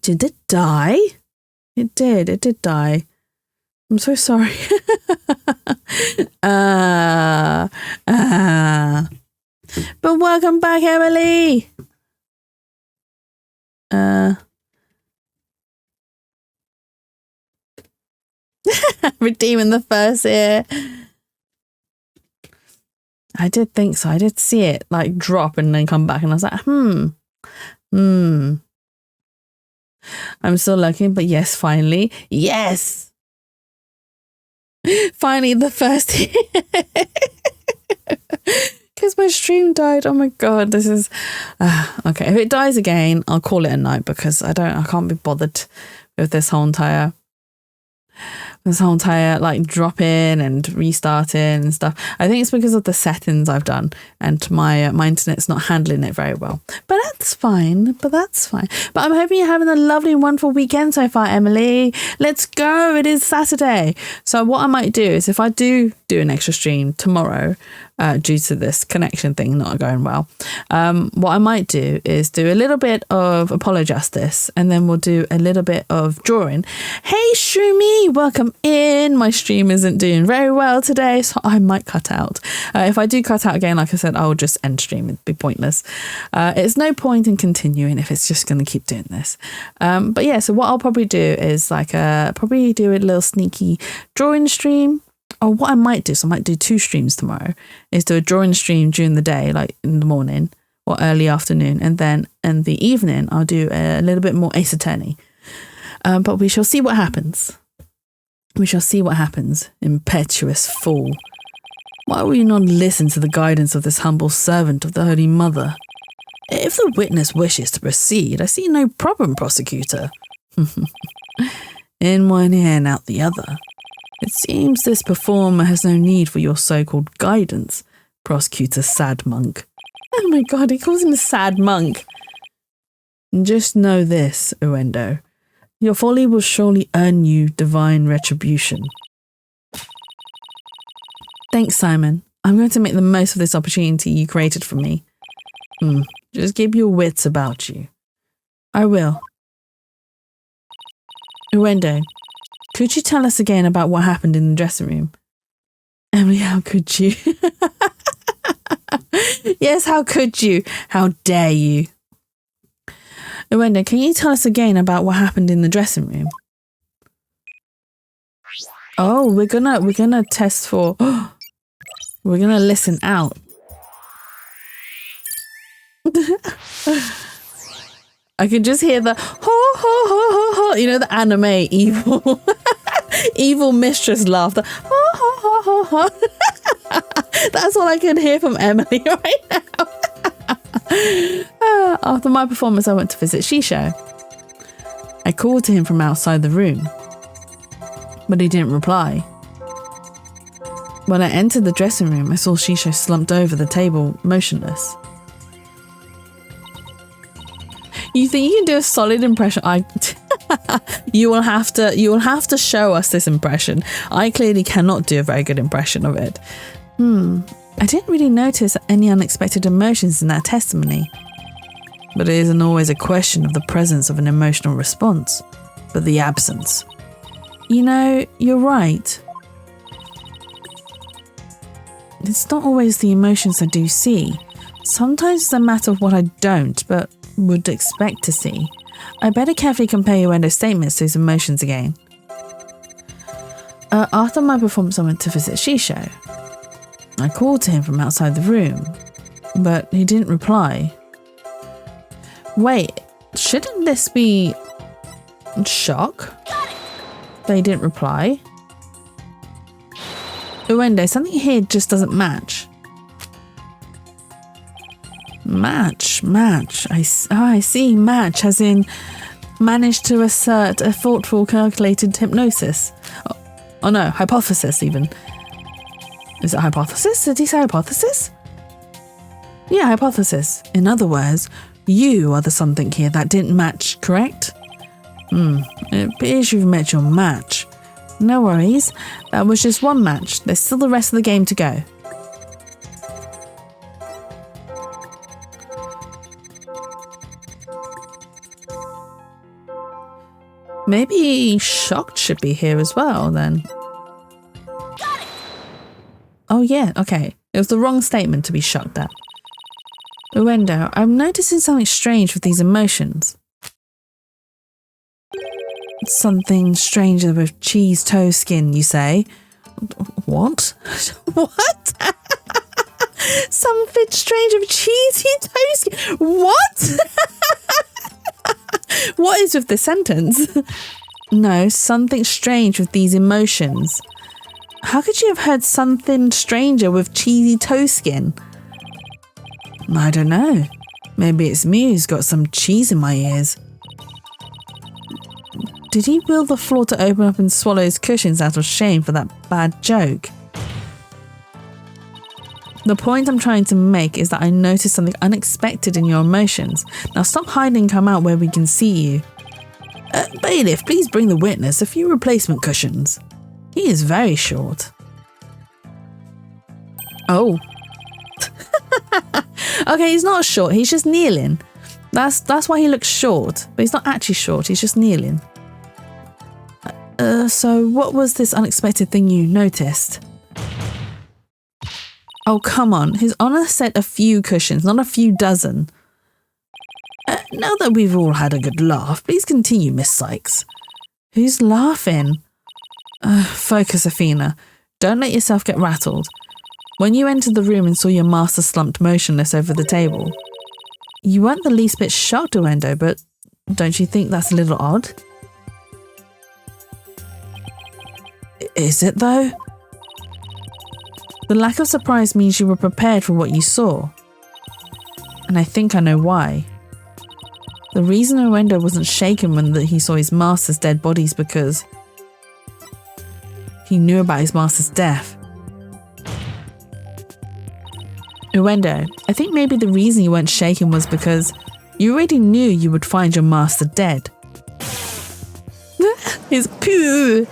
did it die? It did. It did die. I'm so sorry. But welcome back, Emily. Redeeming the first here. I did think so. I did see it like drop and then come back, and I was like, I'm still looking, but yes, finally. Yes! Finally, the first hit. Because my stream died. Oh my god, this is... okay, if it dies again, I'll call it a night because I can't be bothered with this whole entire like dropping and restarting and stuff. I think it's because of the settings I've done and my internet's not handling it very well. But that's fine. But I'm hoping you're having a lovely and wonderful weekend so far, Emily. Let's go. It is Saturday. So what I might do is if I do an extra stream tomorrow, due to this connection thing not going well, what I might do is do a little bit of Apollo Justice and then we'll do a little bit of drawing. Hey Shroomy, welcome in. My stream isn't doing very well today, so I might cut out. If I do cut out again, like I said, I'll just end stream. It'd be pointless. It's no point in continuing if it's just going to keep doing this. But yeah, so what I'll probably do is like probably do a little sneaky drawing stream. Or what I might do, so I might do 2 streams tomorrow, is do a drawing stream during the day, like in the morning or early afternoon, and then in the evening I'll do a little bit more Ace Attorney. But we shall see what happens. We shall see what happens. Impetuous fool. Why will you not listen to the guidance of this humble servant of the Holy Mother? If the witness wishes to proceed, I see no problem, prosecutor. In one ear and out the other. It seems this performer has no need for your so-called guidance, prosecutor Sad Monk. Oh my god, he calls him a sad monk. Just know this, Uendo. Your folly will surely earn you divine retribution. Thanks, Simon. I'm going to make the most of this opportunity you created for me. Just keep your wits about you. I will. Uendo. Could you tell us again about what happened in the dressing room? Emily, how could you? Yes, how could you? How dare you? Uendo, can you tell us again about what happened in the dressing room? Oh, we're gonna test for... we're gonna listen out. I can just hear the ho ho ho ho ho. You know the anime evil evil mistress laughter. Ho ho ho ho ho. That's all I can hear from Emily right now. After my performance, I went to visit Shisho. I called to him from outside the room, but he didn't reply. When I entered the dressing room, I saw Shisho slumped over the table, motionless. You think you can do a solid impression? You will have to show us this impression. I clearly cannot do a very good impression of it. I didn't really notice any unexpected emotions in that testimony. But it isn't always a question of the presence of an emotional response, but the absence. You know, you're right. It's not always the emotions I do see. Sometimes it's a matter of what I don't, but would expect to see. I better carefully compare Uendo's statements to his emotions again. After my performance, I went to visit Shisho. I called to him from outside the room, but he didn't reply. Wait, shouldn't this be shock that he didn't reply? Uendo, something here just doesn't match. Match. I see, match, as in managed to assert a thoughtful, calculated hypnosis. Oh no, hypothesis even. Is it hypothesis? Did he say hypothesis? Yeah, hypothesis. In other words, you are the something here that didn't match, correct? It appears you've met your match. No worries, that was just one match. There's still the rest of the game to go. Maybe shocked should be here as well, then. Oh yeah, okay. It was the wrong statement to be shocked at. Uendo, I'm noticing something strange with these emotions. Something stranger with cheese toe skin, you say? What? What? Something strange with cheesy toe skin? What? What is with this sentence? No, something strange with these emotions. How could you have heard something stranger with cheesy toe skin? I don't know. Maybe it's me who's got some cheese in my ears. Did he will the floor to open up and swallow his cushions out of shame for that bad joke? The point I'm trying to make is that I noticed something unexpected in your emotions. Now stop hiding and come out where we can see you. Bailiff, please bring the witness a few replacement cushions. He is very short. Oh. Okay, he's not short, he's just kneeling. That's why he looks short, but he's not actually short, he's just kneeling. So what was this unexpected thing you noticed? Oh, come on. His Honour said a few cushions, not a few dozen. Now that we've all had a good laugh, please continue, Miss Sykes. Who's laughing? Focus, Athena. Don't let yourself get rattled. When you entered the room and saw your master slumped motionless over the table, you weren't the least bit shocked, Uendo, but don't you think that's a little odd? Is it, though? The lack of surprise means you were prepared for what you saw. And I think I know why. The reason Uendo wasn't shaken when he saw his master's dead body is because he knew about his master's death. Uendo, I think maybe the reason you weren't shaken was because you already knew you would find your master dead. His poo.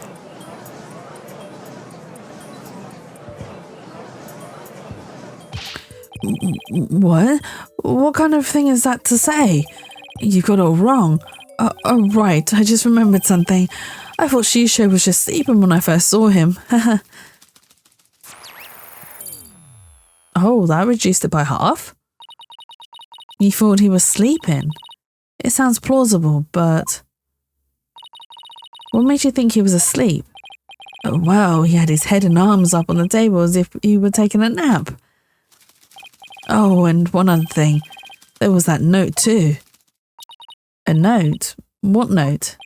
What? What kind of thing is that to say? You got it all wrong. Oh, right, I just remembered something. I thought Shisho was just sleeping when I first saw him. Oh, that reduced it by half? You thought he was sleeping? It sounds plausible, but... What made you think he was asleep? Well, he had his head and arms up on the table as if he were taking a nap. Oh, and one other thing. There was that note too. A note? What note?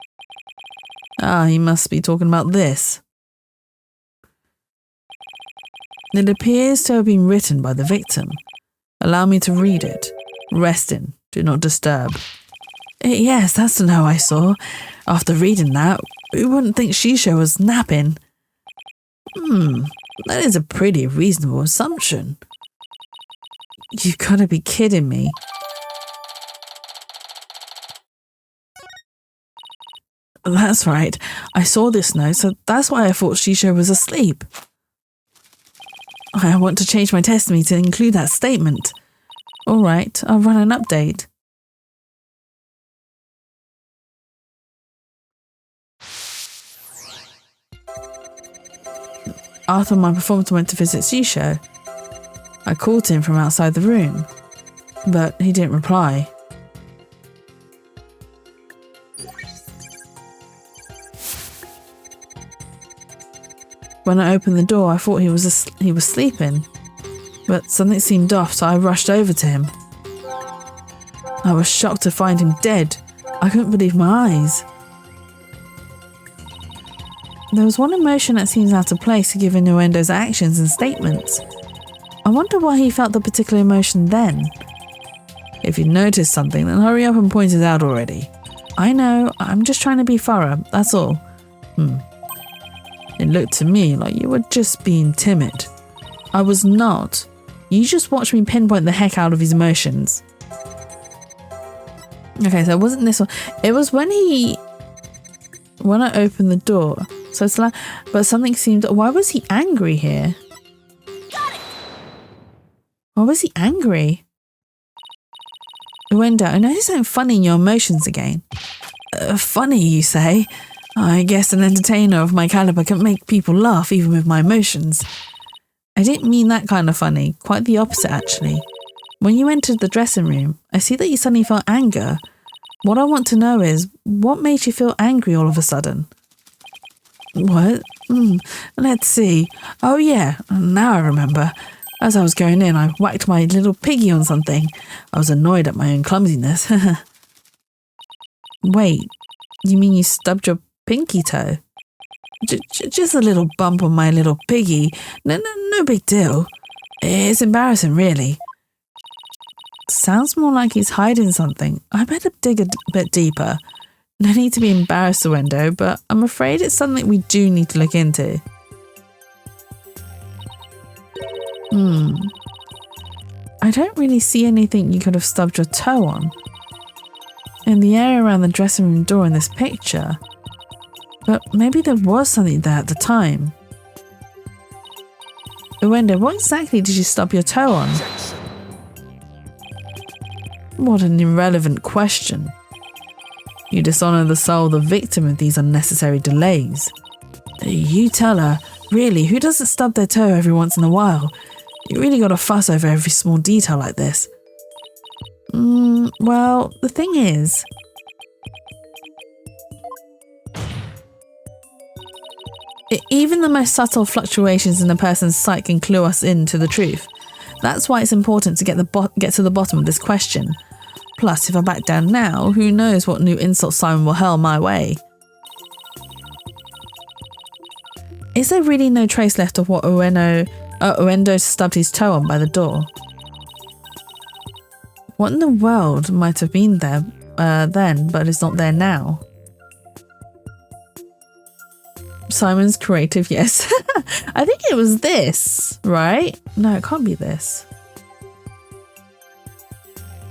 Ah, he must be talking about this. It appears to have been written by the victim. Allow me to read it. Resting. Do not disturb. Yes, that's the note I saw. After reading that, we wouldn't think Shisho was napping. That is a pretty reasonable assumption. You've got to be kidding me. That's right. I saw this note, so that's why I thought Shisho was asleep. I want to change my testimony to include that statement. All right, I'll run an update. After my performance, I went to visit Shisho. I called to him from outside the room, but he didn't reply. When I opened the door, I thought he was sleeping, but something seemed off, so I rushed over to him. I was shocked to find him dead. I couldn't believe my eyes. There was one emotion that seems out of place given Nuendo's actions and statements. I wonder why he felt the particular emotion then. If you noticed something, then hurry up and point it out already. I know, I'm just trying to be thorough, that's all. It looked to me like you were just being timid. I was not. You just watched me pinpoint the heck out of his emotions. Okay, so it wasn't this one. It was when I opened the door. So it's like, but something seemed. Why was he angry here? Got it. Why was he angry? Uendo, I noticed something funny in your emotions again. Funny, you say? I guess an entertainer of my caliber can make people laugh even with my emotions. I didn't mean that kind of funny. Quite the opposite, actually. When you entered the dressing room, I see that you suddenly felt anger. What I want to know is, what made you feel angry all of a sudden? What? Let's see. Oh yeah, now I remember. As I was going in, I whacked my little piggy on something. I was annoyed at my own clumsiness. Wait, you mean you stubbed your pinky toe? Just a little bump on my little piggy. No big deal. It's embarrassing, really. Sounds more like he's hiding something. I better dig a bit deeper. No need to be embarrassed, Uendo, but I'm afraid it's something we do need to look into. I don't really see anything you could have stubbed your toe on. In the area around the dressing room door in this picture. But maybe there was something there at the time. Uendo, what exactly did you stub your toe on? What an irrelevant question. You dishonour the soul of the victim of these unnecessary delays. You tell her, really, who doesn't stub their toe every once in a while? You really got to fuss over every small detail like this. Well, the thing is... even the most subtle fluctuations in a person's sight can clue us into the truth. That's why it's important to get to the bottom of this question. Plus, if I back down now, who knows what new insult Simon will hurl my way. Is there really no trace left of what Uendo stubbed his toe on by the door? What in the world might have been there then, but is not there now? Simon's creative, yes. I think it was this, right? No, it can't be this.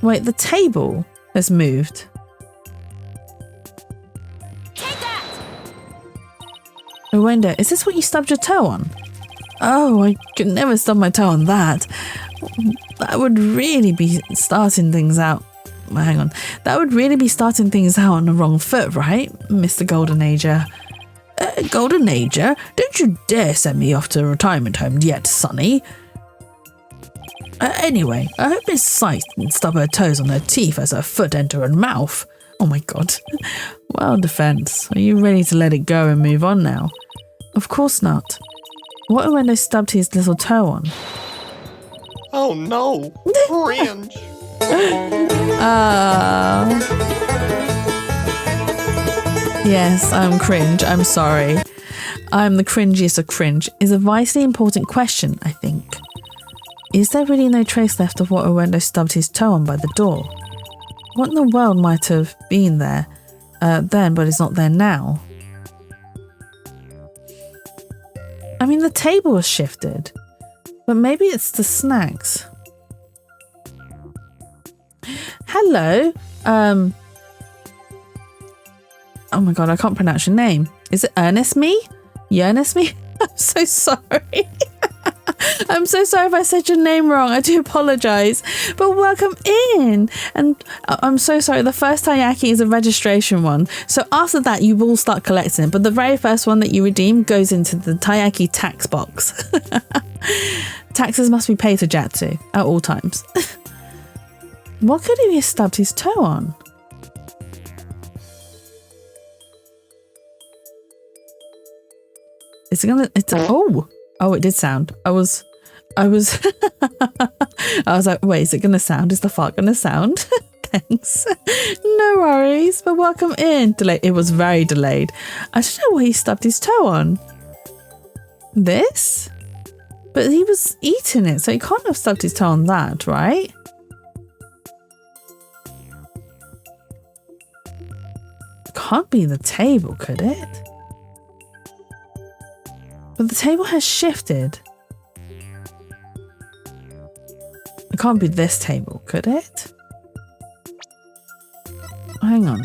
Wait, the table has moved. Take that! Uendo, is this what you stubbed your toe on? Oh, I could never stub my toe on that. That would really be starting things out. Hang on. That would really be starting things out on the wrong foot, right, Mr. Golden Ager? Golden Ager? Don't you dare send me off to a retirement home yet, Sonny. Anyway, I hope Miss Sight didn't stub her toes on her teeth as her foot entered her mouth. Oh my god. Well, Defense, are you ready to let it go and move on now? Of course not. What when they stubbed his little toe on? Oh no! Cringe! Yes, I'm cringe. I'm sorry. I'm the cringiest of cringe is a vitally important question, I think. Is there really no trace left of what Uendo stubbed his toe on by the door? What in the world might have been there then, but is not there now? I mean, the table was shifted, but maybe it's the snacks. Hello. Oh my god, I can't pronounce your name. Is it Ernest Me? Yearnest Me? I'm so sorry. I'm so sorry if I said your name wrong. I do apologise. But welcome in. And I'm so sorry. The first taiyaki is a registration one. So after that, you will start collecting it. But the very first one that you redeem goes into the taiyaki tax box. Taxes must be paid to Jatsu at all times. What could he have stubbed his toe on? Is it gonna? It's oh, it did sound. I was I was like, wait, is it gonna sound? Is the fart gonna sound? Thanks. No worries, but welcome in. Delayed. It was very delayed. I don't know what he stubbed his toe on. This? But he was eating it, so he can't have stubbed his toe on that, right? Can't be the table, could it? But the table has shifted. It can't be this table, could it? Hang on.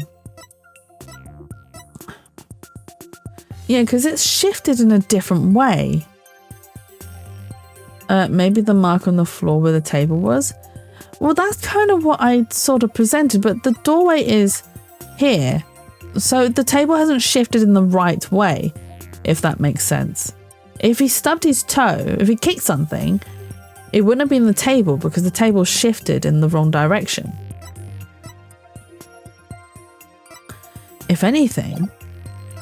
Yeah, because it's shifted in a different way. Maybe the mark on the floor where the table was. Well, that's kind of what I sort of presented, but the doorway is here. So the table hasn't shifted in the right way, if that makes sense. If he stubbed his toe, if he kicked something, it wouldn't have been the table because the table shifted in the wrong direction. If anything,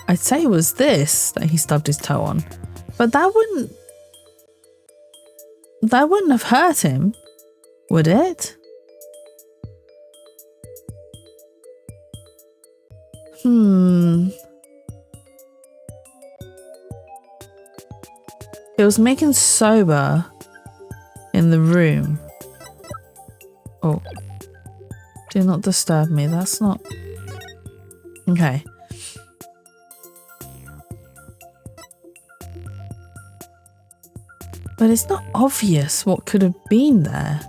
I'd say it was this that he stubbed his toe on, but that wouldn't have hurt him, would it? It was making soba in the room. Oh, do not disturb me. That's not... Okay. But it's not obvious what could have been there.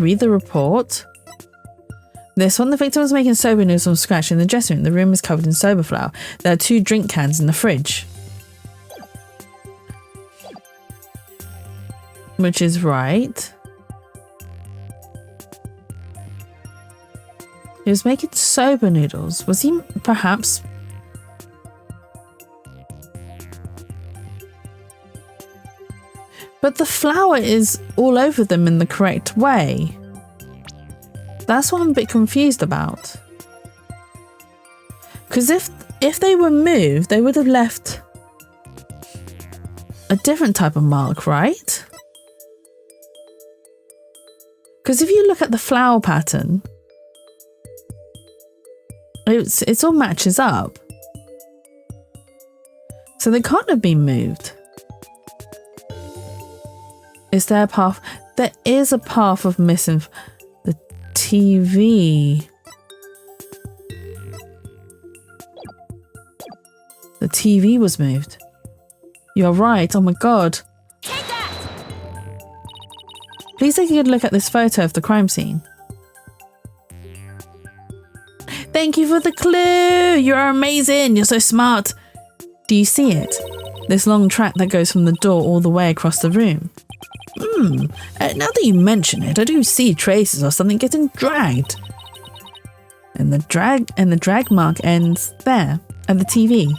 Read the report. This one, the victim was making soba noodles from scratch in the dressing room. The room is covered in soba flour. There are 2 drink cans in the fridge. Which is right. He was making soba noodles. Was he perhaps... But the flour is all over them in the correct way. That's what I'm a bit confused about. Because if they were moved, they would have left a different type of mark, right? Because if you look at the flower pattern, it all matches up. So they can't have been moved. Is there a path? There is a path of missing the TV. The TV was moved. You're right. Oh my god. Take that! Please take a good look at this photo of the crime scene. Thank you for the clue. You're amazing. You're so smart. Do you see it? This long track that goes from the door all the way across the room. Now that you mention it, I do see traces of something getting dragged. And the drag mark ends there, at the TV.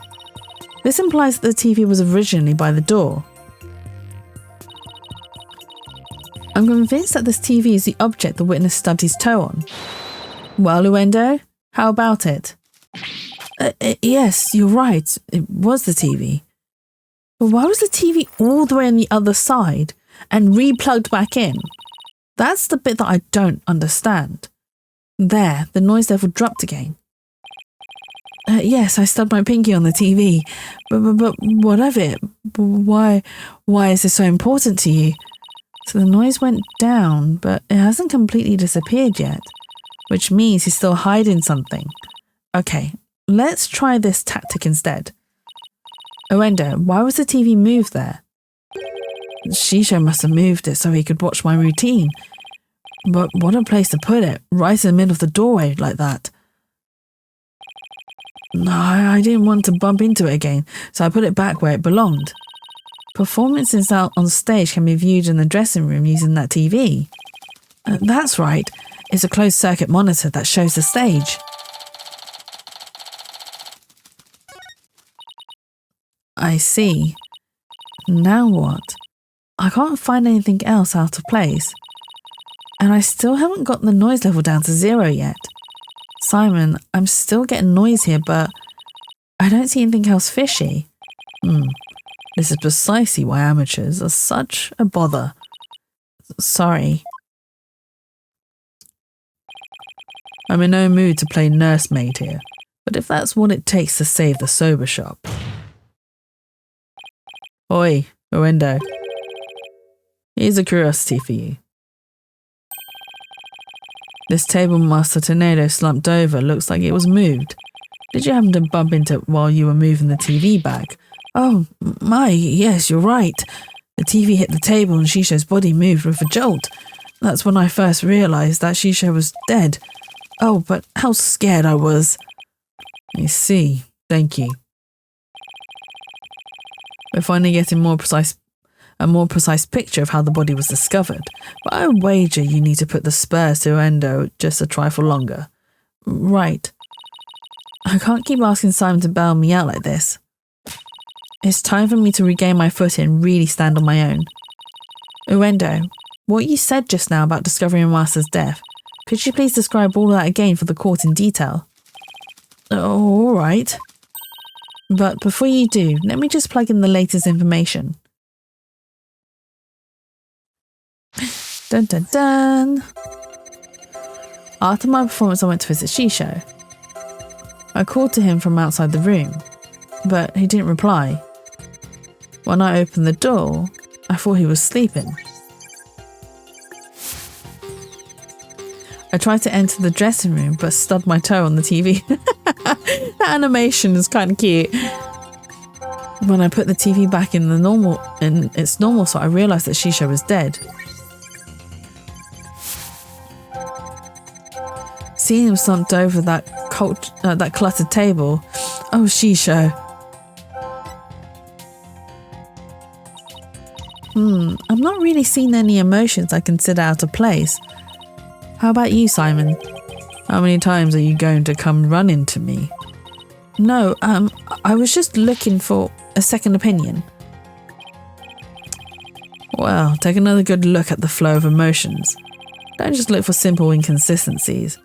This implies that the TV was originally by the door. I'm convinced that this TV is the object the witness stubbed his toe on. Well, Uendo, how about it? Yes, you're right. It was the TV. But why was the TV all the way on the other side and re-plugged back in? That's the bit that I don't understand. There, the noise level dropped again. Yes, I stubbed my pinky on the TV. But what of it? Why is this so important to you? So the noise went down, but it hasn't completely disappeared yet, which means he's still hiding something. Okay, let's try this tactic instead. Uendo, why was the TV moved there? Shisho must have moved it so he could watch my routine. But what a place to put it, right in the middle of the doorway like that. No, I didn't want to bump into it again, so I put it back where it belonged. Performances out on stage can be viewed in the dressing room using that TV. That's right, it's a closed circuit monitor that shows the stage. I see. Now what? I can't find anything else out of place. And I still haven't got the noise level down to 0 yet. Simon, I'm still getting noise here, but I don't see anything else fishy. This is precisely why amateurs are such a bother. Sorry. I'm in no mood to play nursemaid here, but if that's what it takes to save the sober shop. Oi, Uendo. Here's a curiosity for you. This Table Master Tornado slumped over looks like it was moved. Did you happen to bump into it while you were moving the TV back? Oh, my, yes, you're right. The TV hit the table and Shisho's body moved with a jolt. That's when I first realised that Shisho was dead. Oh, but how scared I was. I see. Thank you. We're finally getting a more precise picture of how the body was discovered, but I wager you need to put the spurs to Endo just a trifle longer. Right. I can't keep asking Simon to bail me out like this. It's time for me to regain my footing and really stand on my own. Uendo, what you said just now about discovering your master's death, could you please describe all of that again for the court in detail? Oh, all right. But before you do, let me just plug in the latest information. Dun dun dun. After my performance, I went to visit Shisho. I called to him from outside the room, but he didn't reply. When I opened the door, I thought he was sleeping. I tried to enter the dressing room, but stubbed my toe on the TV. That animation is kind of cute. When I put the TV back in its normal spot, I realised that Shisho was dead. Seeing him slumped over that cluttered table. Oh, Shisho. I'm not really seeing any emotions I consider out of place. How about you, Simon? How many times are you going to come run into me? No, I was just looking for a second opinion. Well, take another good look at the flow of emotions. Don't just look for simple inconsistencies.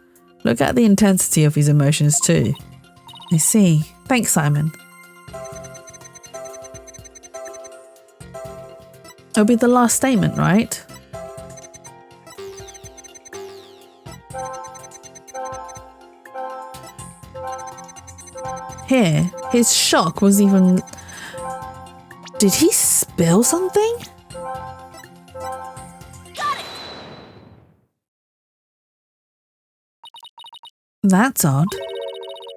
Look at the intensity of his emotions too. I see. Thanks, Simon. It'll be the last statement, right? Here, his shock was even... Did he spill something? Got it! That's odd.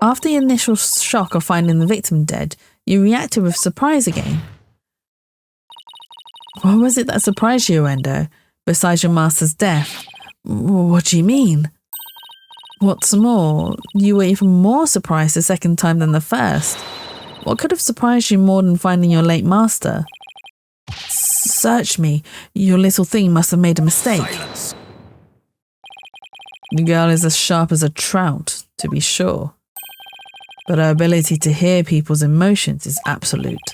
After the initial shock of finding the victim dead, you reacted with surprise again. What was it that surprised you, Endo, besides your master's death? What do you mean? What's more, you were even more surprised the second time than the first. What could have surprised you more than finding your late master? Search me. Your little thing must have made a mistake. Silence. The girl is as sharp as a trout, to be sure. But her ability to hear people's emotions is absolute.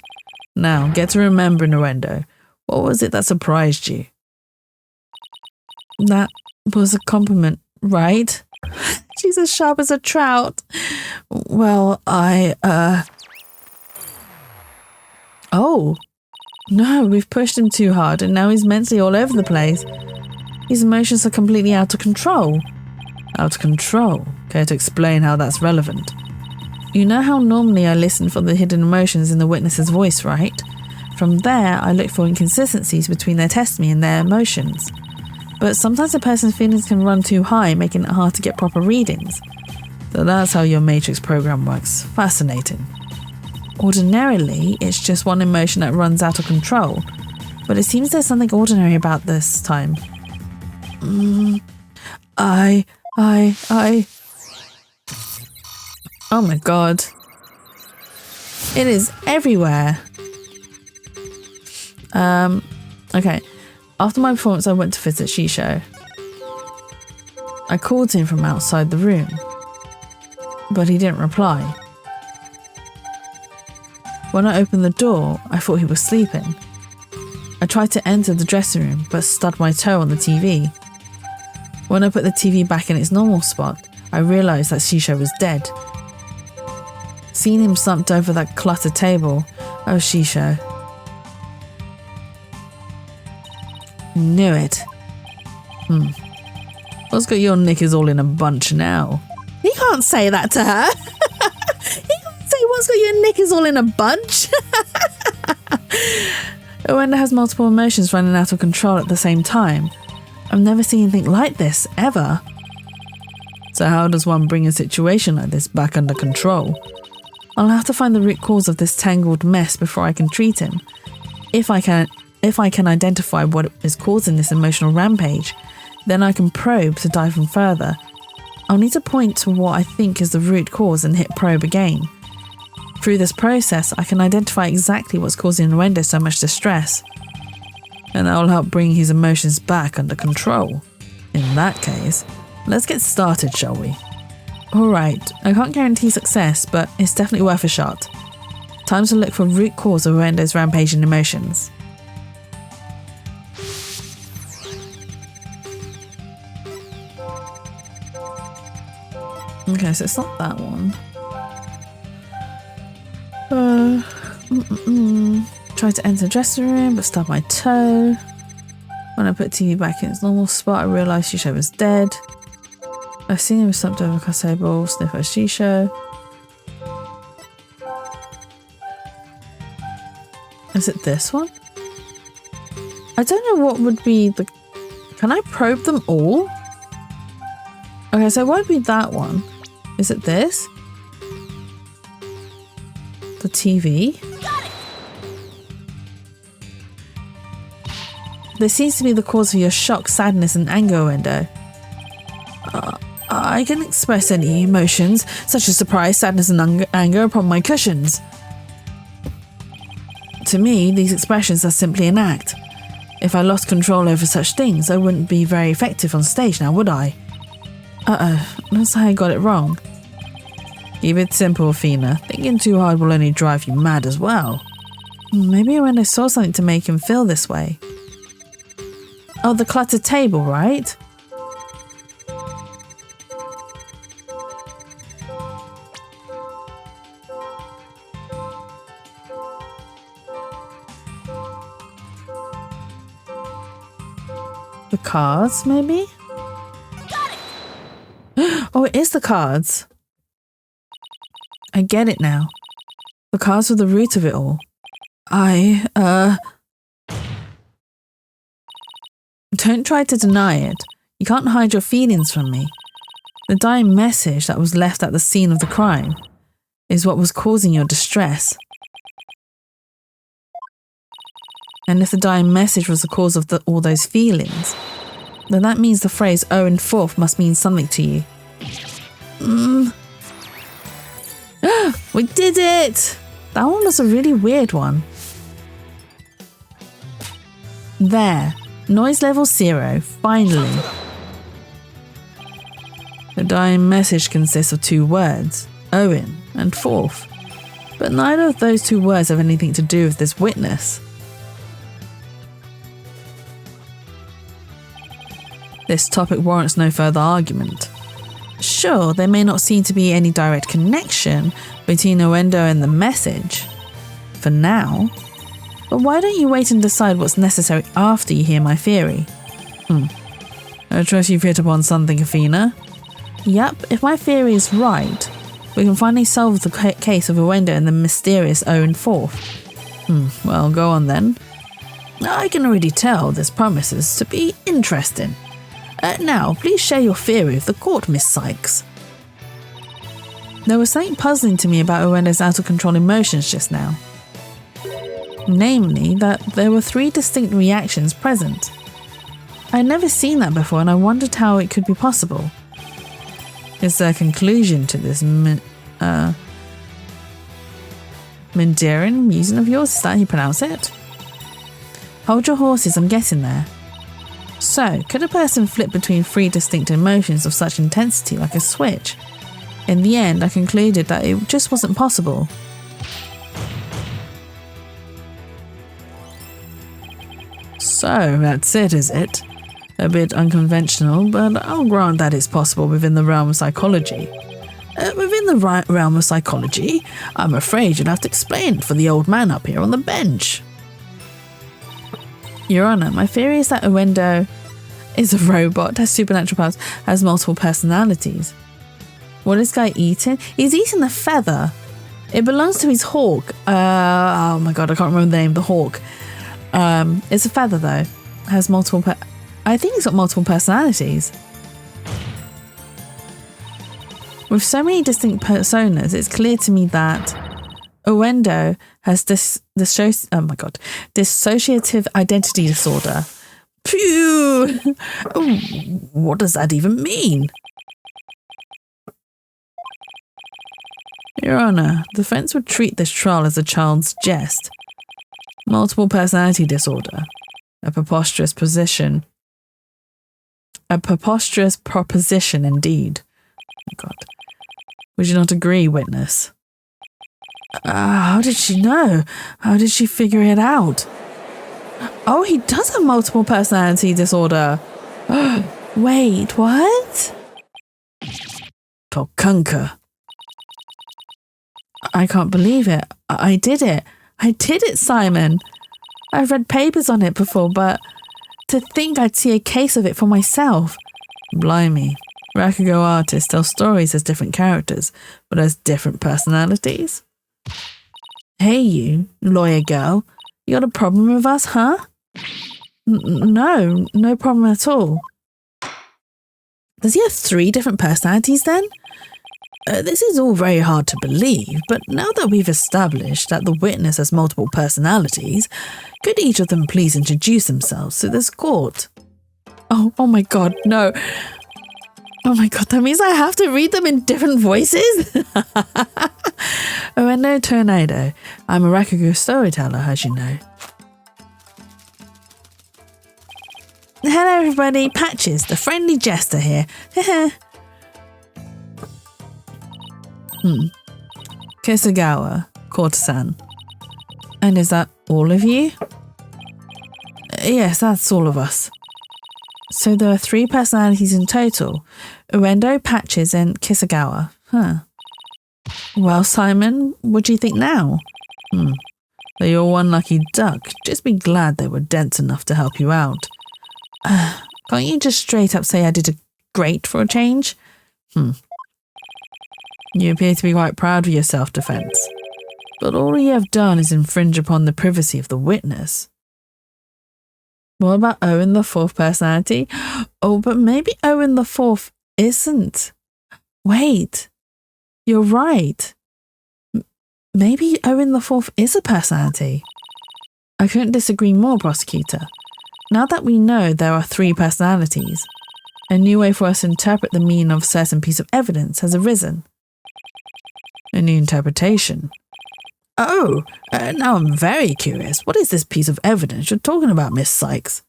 Now, get to remember, Nuendo, what was it that surprised you? That was a compliment, right? She's as sharp as a trout. Well, Oh. No, we've pushed him too hard and now he's mentally all over the place. His emotions are completely out of control. Out of control? Care to explain how that's relevant? You know how normally I listen for the hidden emotions in the witness's voice, right? From there, I look for inconsistencies between their testimony and their emotions. But sometimes a person's feelings can run too high, making it hard to get proper readings. So that's how your Matrix program works. Fascinating. Ordinarily, it's just one emotion that runs out of control. But it seems there's something ordinary about this time. Oh my god. It is everywhere. Okay. After my performance, I went to visit Shisho. I called him from outside the room, but he didn't reply. When I opened the door, I thought he was sleeping. I tried to enter the dressing room, but stubbed my toe on the TV. When I put the TV back in its normal spot, I realised that Shisho was dead. Seeing him slumped over that cluttered table, oh Shisho. Knew it. What's got your knickers all in a bunch now? He can't say that to her. He can't say what's got your knickers all in a bunch. Wanda has multiple emotions running out of control at the same time. I've never seen anything like this, ever. So how does one bring a situation like this back under control? I'll have to find the root cause of this tangled mess before I can treat him. If I can identify what is causing this emotional rampage, then I can probe to dive in further. I'll need to point to what I think is the root cause and hit probe again. Through this process, I can identify exactly what's causing Wendo so much distress, and that will help bring his emotions back under control. In that case, let's get started, shall we? Alright, I can't guarantee success, but it's definitely worth a shot. Time to look for root cause of Wendo's rampaging emotions. Okay, so it's not that one. Tried to enter the dressing room, but stubbed my toe. When I put TV back in its normal spot, I realised Shisho was dead. I've seen him slumped over a table, sniff at Shisho. Is it this one? I don't know what would be the... Can I probe them all? Okay, so it won't be that one. Is it this? The TV? This seems to be the cause of your shock, sadness and anger, Wendo. I can express any emotions, such as surprise, sadness and anger upon my cushions. To me, these expressions are simply an act. If I lost control over such things, I wouldn't be very effective on stage now, would I? Looks like I got it wrong. Keep it simple, Athena. Thinking too hard will only drive you mad as well. Maybe when I saw something to make him feel this way. Oh, the cluttered table, right? The cards, maybe? Oh, it is the cards. I get it now. The cards were the root of it all. Don't try to deny it. You can't hide your feelings from me. The dying message that was left at the scene of the crime is what was causing your distress. And if the dying message was the cause of all those feelings, then that means the phrase Owen Forth must mean something to you. We did it! That one was a really weird one. There. Noise level 0, finally. The dying message consists of 2 words, Owen and Forth. But neither of those 2 words have anything to do with this witness. This topic warrants no further argument. Sure, there may not seem to be any direct connection between Owendo and the message, for now, but why don't you wait and decide what's necessary after you hear my theory? I trust you've hit upon something, Athena. Yep, if my theory is right, we can finally solve the case of Owendo and the mysterious Owen Forth. Well, go on then. I can already tell this promises to be interesting. Now, please share your theory with the court, Miss Sykes. There was something puzzling to me about Owendo's out-of-control emotions just now. Namely, that there were 3 distinct reactions present. I had never seen that before and I wondered how it could be possible. Is there a conclusion to this Mandarin musing of yours? Is that how you pronounce it? Hold your horses, I'm getting there. So, could a person flip between 3 distinct emotions of such intensity like a switch? In the end, I concluded that it just wasn't possible. So, that's it, is it? A bit unconventional, but I'll grant that it's possible within the realm of psychology. Within the realm of psychology, I'm afraid you'll have to explain for the old man up here on the bench. Your Honour, my theory is that Uendo is a robot, has supernatural powers, has multiple personalities. What is this guy eating? He's eating the feather. It belongs to his hawk. Oh my god, I can't remember the name of the hawk. It's a feather though. Has multiple I think he's got multiple personalities. With so many distinct personas, it's clear to me that Uendo has dissociative identity disorder. Phew! What does that even mean? Your Honour, the defence would treat this trial as a child's jest. Multiple personality disorder. A preposterous proposition indeed. Oh God. Would you not agree, witness? How did she know? How did she figure it out? Oh, he does have multiple personality disorder. Wait, what? Tokunka. I can't believe it. I did it. I did it, Simon. I've read papers on it before, but to think I'd see a case of it for myself. Blimey. Rakugo artists tell stories as different characters, but as different personalities. Hey you, lawyer girl. You got a problem with us, huh? No problem at all. Does he have 3 different personalities then? This is all very hard to believe, but now that we've established that the witness has multiple personalities, could each of them please introduce themselves to this court? Oh my god, no. Oh my god, that means I have to read them in different voices? Uendo Tornado. I'm a Rakugo storyteller, as you know. Hello everybody, Patches, the friendly jester here. Kisagawa, courtesan. And is that all of you? Yes, that's all of us. So there are 3 personalities in total. Uendo, Patches and Kisagawa. Well, Simon, what do you think now? So you're one lucky duck. Just be glad they were dense enough to help you out. Can't you just straight up say I did great for a change? You appear to be quite proud of your self-defense. But all you have done is infringe upon the privacy of the witness. What about Owen the 4th personality? Oh, but maybe Owen the 4th isn't. Wait, you're right. Maybe Owen the 4th is a personality. I couldn't disagree more, prosecutor. Now that we know there are 3 personalities, a new way for us to interpret the meaning of a certain piece of evidence has arisen. A new interpretation. Oh, now I'm very curious. What is this piece of evidence you're talking about, Miss Sykes?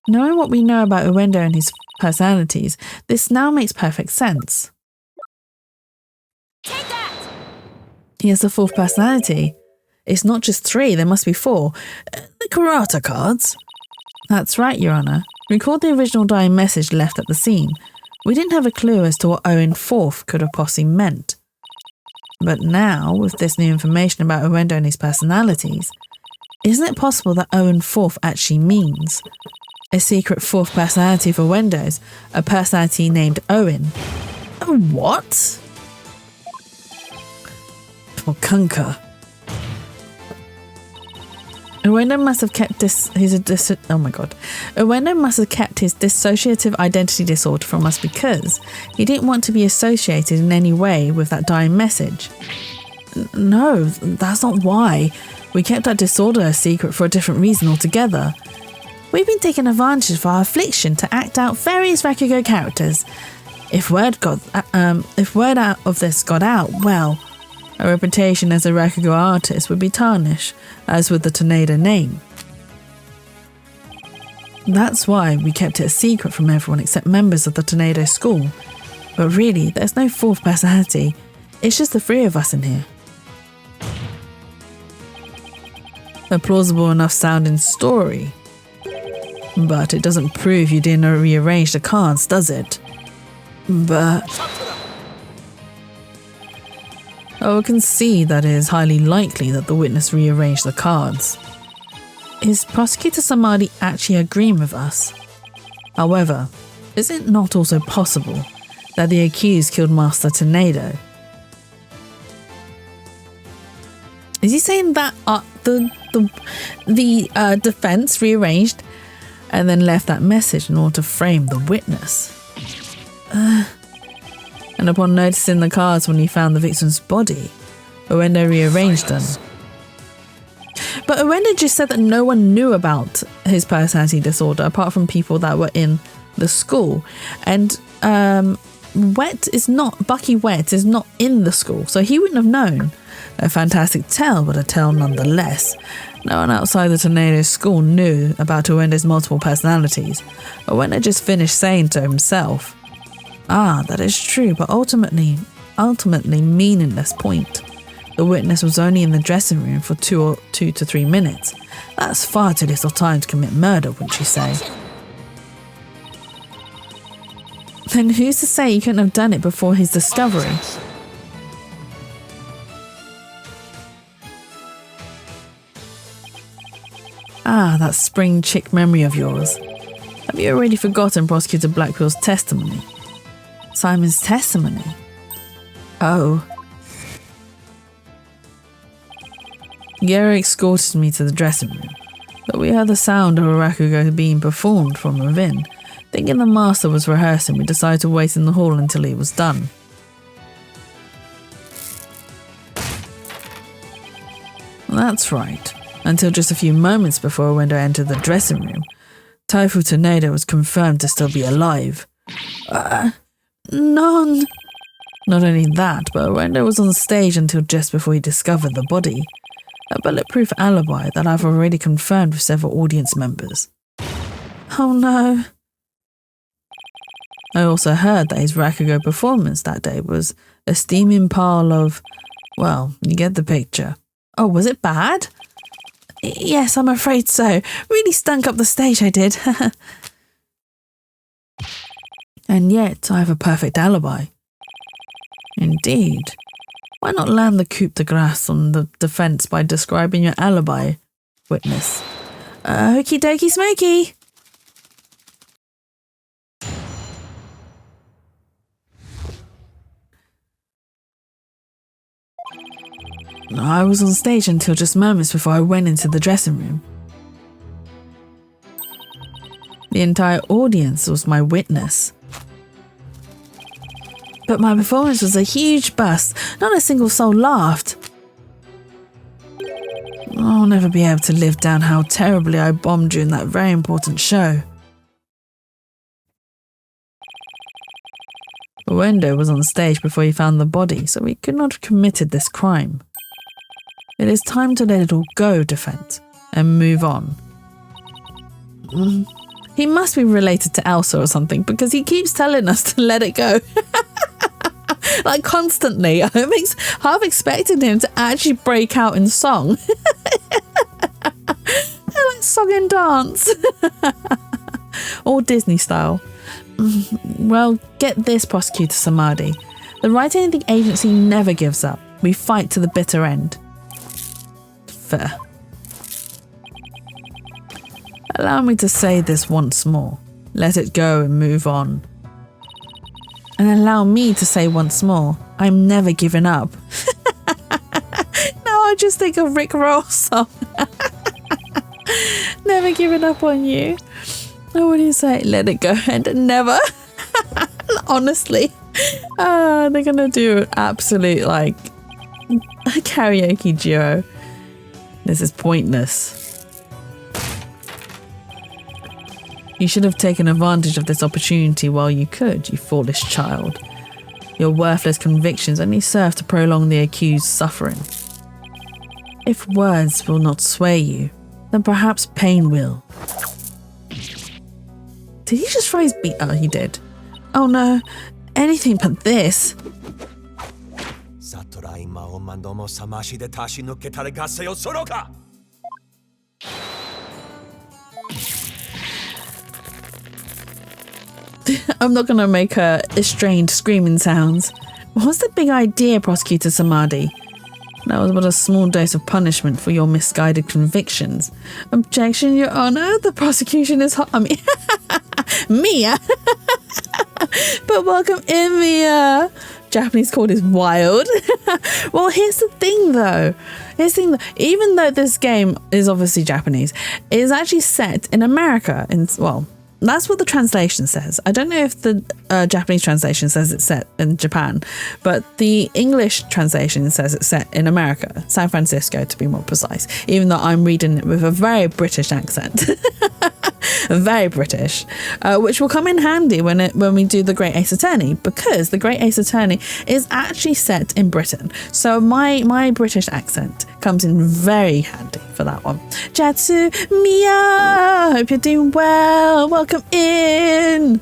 Knowing what we know about Uendo and his personalities, this now makes perfect sense. Take that! He has a 4th personality. It's not just 3, there must be 4. The Kurata cards? That's right, Your Honour. Recall the original dying message left at the scene. We didn't have a clue as to what Owen 4th could have possibly meant. But now, with this new information about Uendo and his personalities, isn't it possible that Owen 4th actually means a secret 4th personality for Uendo's, a personality named Owen? What? Tokunka. Uendo must have kept Uendo must have kept his dissociative identity disorder from us because he didn't want to be associated in any way with that dying message. No, that's not why. We kept that disorder a secret for a different reason altogether. We've been taking advantage of our affliction to act out various Rakugo characters. If word out of this got out, well, our reputation as a Rakugo artist would be tarnished, as with the Tornado name. That's why we kept it a secret from everyone except members of the Tornado school. But really, there's no 4th personality. It's just the 3 of us in here. A plausible enough sounding story. But it doesn't prove you didn't rearrange the cards, does it? But I can see that it is highly likely that the witness rearranged the cards. Is Prosecutor Samadhi actually agreeing with us? However, is it not also possible that the accused killed Master Tornado? Is he saying that the defense rearranged and then left that message in order to frame the witness? And upon noticing the cards when he found the victim's body, Uendo rearranged them. But Uendo just said that no one knew about his personality disorder apart from people that were in the school. And Bucky Wet is not in the school, so he wouldn't have known. A fantastic tale, but a tale nonetheless. No one outside the Tornado school knew about Uendo's multiple personalities. Uendo just finished saying to himself, that is true, but ultimately meaningless point. The witness was only in the dressing room for 2 to 3 minutes. That's far too little time to commit murder, wouldn't you say? Then who's to say he couldn't have done it before his discovery? That spring chick memory of yours. Have you already forgotten Prosecutor Blackwell's testimony? Simon's testimony? Oh. Gary escorted me to the dressing room, but we heard the sound of a rakugo being performed from within. Thinking the master was rehearsing, we decided to wait in the hall until he was done. That's right. Until just a few moments before Uendo entered the dressing room, Tofu Tornado was confirmed to still be alive. None. Not only that, but Uendo was on stage until just before he discovered the body. A bulletproof alibi that I've already confirmed with several audience members. Oh no. I also heard that his rakugo performance that day was a steaming pile of, well, you get the picture. Oh, was it bad? Yes, I'm afraid so. Really stunk up the stage, I did. And yet, I have a perfect alibi. Indeed. Why not land the coup de grace on the defence by describing your alibi, witness? Okie dokie smoky. I was on stage until just moments before I went into the dressing room. The entire audience was my witness. But my performance was a huge bust. Not a single soul laughed. I'll never be able to live down how terribly I bombed during that very important show. Uendo was on stage before he found the body, so he could not have committed this crime. It is time to let it all go, defense, and move on. He must be related to Elsa or something, because he keeps telling us to let it go. Like constantly. I'm half expecting him to actually break out in song. Like song and dance. Or Disney style. Well, get this, Prosecutor Samadhi. The writing agency never gives up. We fight to the bitter end. Fair. Allow me to say this once more. Let it go and move on. And allow me to say once more, I'm never giving up. Now I just think of Rick Ross song. Never giving up on you. What do you say? Let it go and never. Honestly. They're gonna do an absolute like a karaoke duo. This is pointless. You should have taken advantage of this opportunity while you could, you foolish child. Your worthless convictions only serve to prolong the accused's suffering. If words will not sway you, then perhaps pain will. Did he just throw his beat? Oh, he did. Oh no, anything but this. I'm not going to make her estranged screaming sounds. What's the big idea, Prosecutor Samadhi? That was but a small dose of punishment for your misguided convictions. Objection, Your Honor. The prosecution is hot. I mean, Mia. But welcome in, Mia. Japanese court is wild. Well, here's the thing, though. Even though this game is obviously Japanese, it is actually set in America. Well, that's what the translation says. I don't know if the Japanese translation says it's set in Japan, but the English translation says it's set in America, San Francisco to be more precise, even though I'm reading it with a very British accent. Very British, which will come in handy when we do the Great Ace Attorney, because the Great Ace Attorney is actually set in Britain. So my British accent comes in very handy for that one. Jatsu, Mia, hope you're doing well. Welcome in.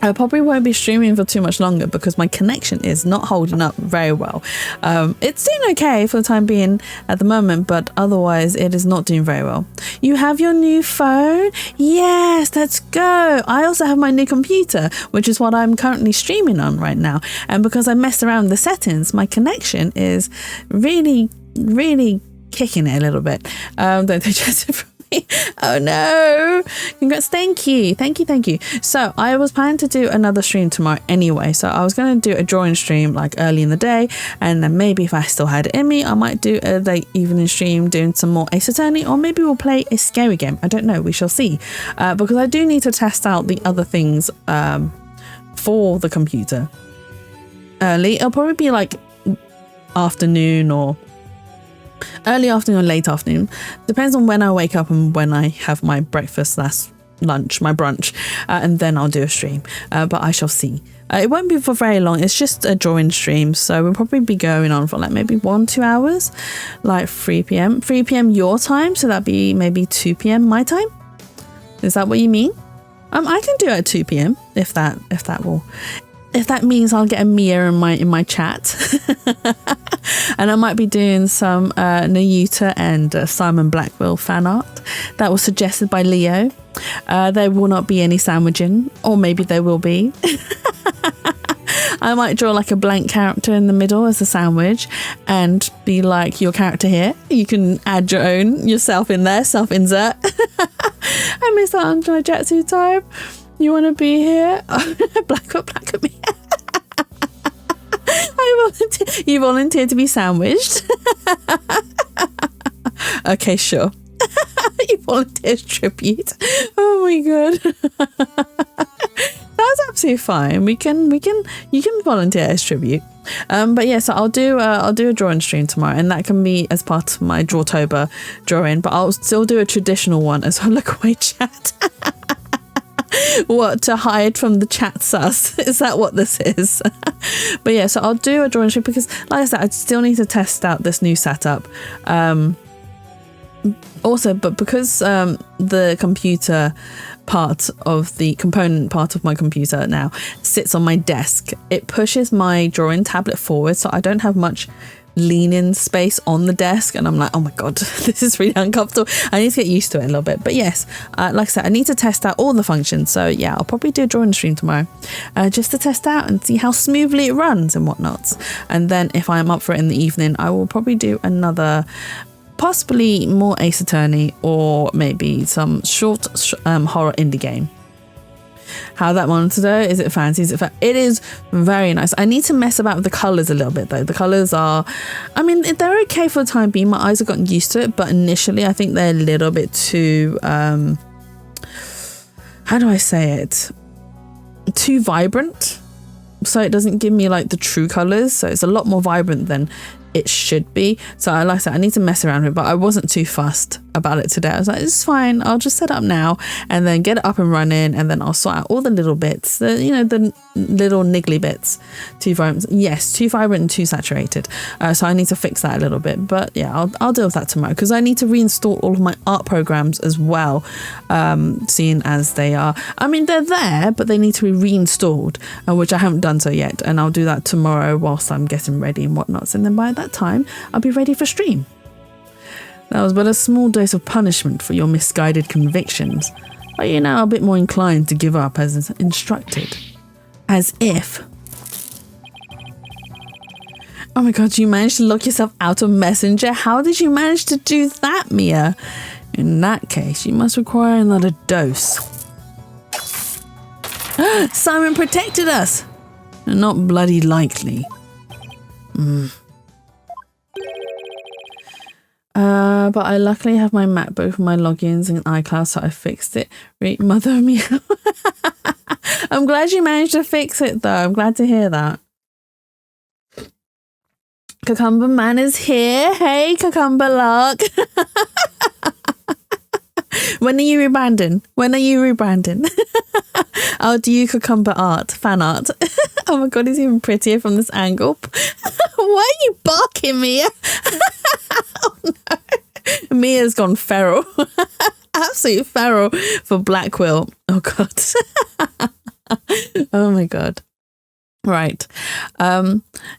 I probably won't be streaming for too much longer because my connection is not holding up very well. It's doing okay for the time being at the moment, but otherwise it is not doing very well. You have your new phone? Yes, let's go. I also have my new computer, which is what I'm currently streaming on right now. And because I messed around with the settings, my connection is really kicking it a little bit. Don't they just from me? Oh no. Congrats. Thank you. So I was planning to do another stream tomorrow anyway. So I was going to do a drawing stream like early in the day, and then maybe if I still had it in me, I might do a late evening stream doing some more Ace Attorney, or maybe we'll play a scary game. I don't know. We shall see. Because I do need to test out the other things for the computer early. It'll probably be like afternoon or early afternoon or late afternoon. Depends on when I wake up and when I have my breakfast / lunch, my brunch, and then I'll do a stream. But I shall see. It won't be for very long. It's just a drawing stream, so we'll probably be going on for like maybe 1-2 hours, like 3 p.m. 3 p.m. your time, so that'd be maybe 2 p.m. my time. Is that what you mean? I can do it at 2 p.m. if that means I'll get a Mia in my chat. And I might be doing some Nayuta and Simon Blackwell fan art that was suggested by Leo. There will not be any sandwiching, or maybe there will be. I might draw like a blank character in the middle as a sandwich and be like, your character here. You can add your own yourself in there, self-insert. I miss that Android Jatsu time. You want to be here? Black at me. You volunteer to be sandwiched. Okay, sure. You volunteer as tribute. Oh my god. That's absolutely fine. You can volunteer as tribute. But yeah, so I'll do a drawing stream tomorrow, and that can be as part of my Drawtober drawing, but I'll still do a traditional one as well. Look away, chat. What, to hide from the chat sus? Is that what this is? But yeah, so I'll do a drawing stream because, like I said, I still need to test out this new setup. Also, but because the computer part of the component part of my computer now sits on my desk, it pushes my drawing tablet forward, so I don't have much lean-in space on the desk, and I'm like, oh my god, this is really uncomfortable. I need to get used to it a little bit. But yes, like I said, I need to test out all the functions. So yeah, I'll probably do a drawing stream tomorrow just to test out and see how smoothly it runs and whatnot. And then if I'm up for it in the evening, I will probably do another, possibly more Ace Attorney, or maybe some short horror indie game. How that one today? Is it fancy? It is very nice. I need to mess about with the colours a little bit though. The colours are, I mean, they're okay for the time being. My eyes have gotten used to it, but initially I think they're a little bit too, how do I say it? Too vibrant. So it doesn't give me like the true colours. So it's a lot more vibrant than it should be. So like I said, I need to mess around with it, but I wasn't too fussed about it today. I was like, it's fine, I'll just set up now and then get it up and running, and then I'll sort out all the little bits, the little niggly bits. Too vibrant, yes, too vibrant and too saturated. So I need to fix that a little bit, but yeah, I'll deal with that tomorrow, because I need to reinstall all of my art programs as well, seeing as they are, I mean, they're there, but they need to be reinstalled, which I haven't done so yet, and I'll do that tomorrow whilst I'm getting ready and whatnot, and then by that time I'll be ready for stream. That was but a small dose of punishment for your misguided convictions. Are you now a bit more inclined to give up as instructed? As if. Oh my god, you managed to lock yourself out of Messenger? How did you manage to do that, Mia? In that case, you must require another dose. Simon protected us! Not bloody likely. But I luckily have my MacBook for my logins and iCloud, so I fixed it. Mother Mia. I'm glad you managed to fix it, though. I'm glad to hear that. Cucumber Man is here. Hey, Cucumber Lark. When are you rebranding? I'll do you Cucumber art, fan art. Oh my god, he's even prettier from this angle. Why are you barking, Mia? Oh no. Mia's gone feral. Absolute feral for Blackquill. Oh god. Oh my god. Right.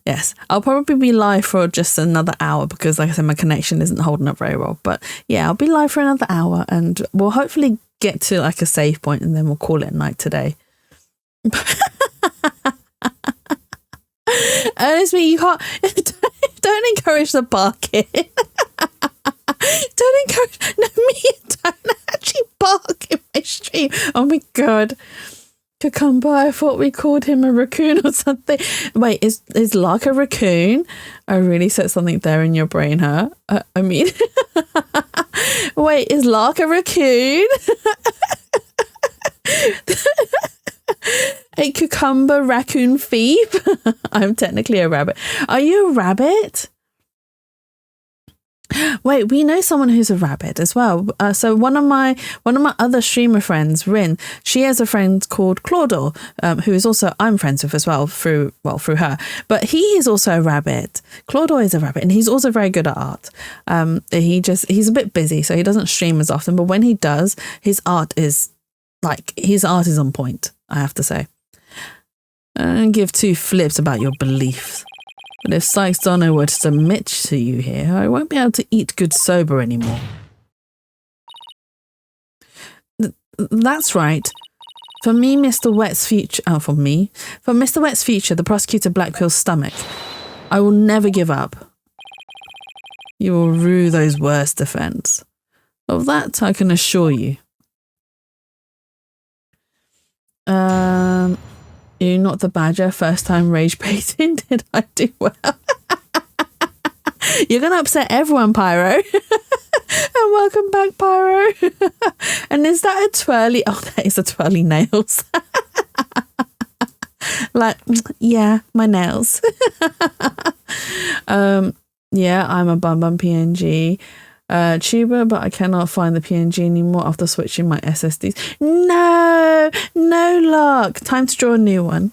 Yes, I'll probably be live for just another hour because, like I said, my connection isn't holding up very well. But yeah, I'll be live for another hour and we'll hopefully get to like a save point and then we'll call it a night today. Honestly, you can't. Don't encourage the barking. Don't encourage. No, Mia, don't actually bark in my stream. Oh my god. Cucumber, I thought we called him a raccoon or something. Wait, is Lark a raccoon? I really said something there in your brain, huh? I mean, wait, is Lark a raccoon? A cucumber raccoon thief? I'm technically a rabbit. Are you a rabbit? Wait, we know someone who's a rabbit as well. So one of my other streamer friends, Rin, she has a friend called Claudor, who is also I'm friends with as well through her. But he is also a rabbit. Claudor is a rabbit, and he's also very good at art. He's a bit busy, so he doesn't stream as often. But when he does, his art is on point, I have to say. I don't give two flips about your beliefs. But if Sykes Donner were to submit to you here, I won't be able to eat good sober anymore. That's right. For Mr. Wet's future, the prosecutor Blackwell's stomach, I will never give up. You will rue those worse defense. Of that I can assure you. You not the badger, first time rage baiting. Did I do well? You're gonna upset everyone, Pyro. And welcome back, Pyro. And is that a twirly? Oh, that is a twirly nails. Like, yeah, my nails. Yeah, I'm a bum PNG tuber, but I cannot find the PNG anymore after switching my SSDs. No luck. Time to draw a new one.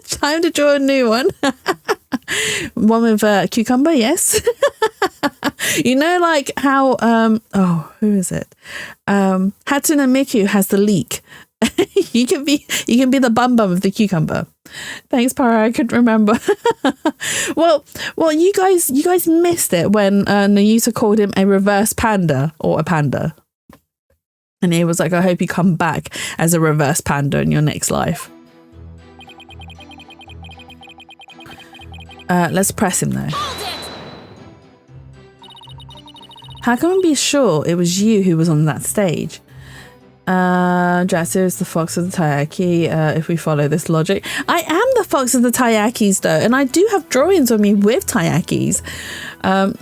Time to draw a new one. One with cucumber, yes. You know, like how who is it? Hatsune Miku has the leak. You can be the bum of the cucumber. Thanks, Para. I couldn't remember. well, you guys missed it when Nayuta called him a reverse panda or a panda, and he was like, "I hope you come back as a reverse panda in your next life." Let's press him though. How can we be sure it was you who was on that stage? Jatsu is the fox of the Taiyaki, if we follow this logic. I am the fox of the Taiyakis though, and I do have drawings of me with Taiyakis.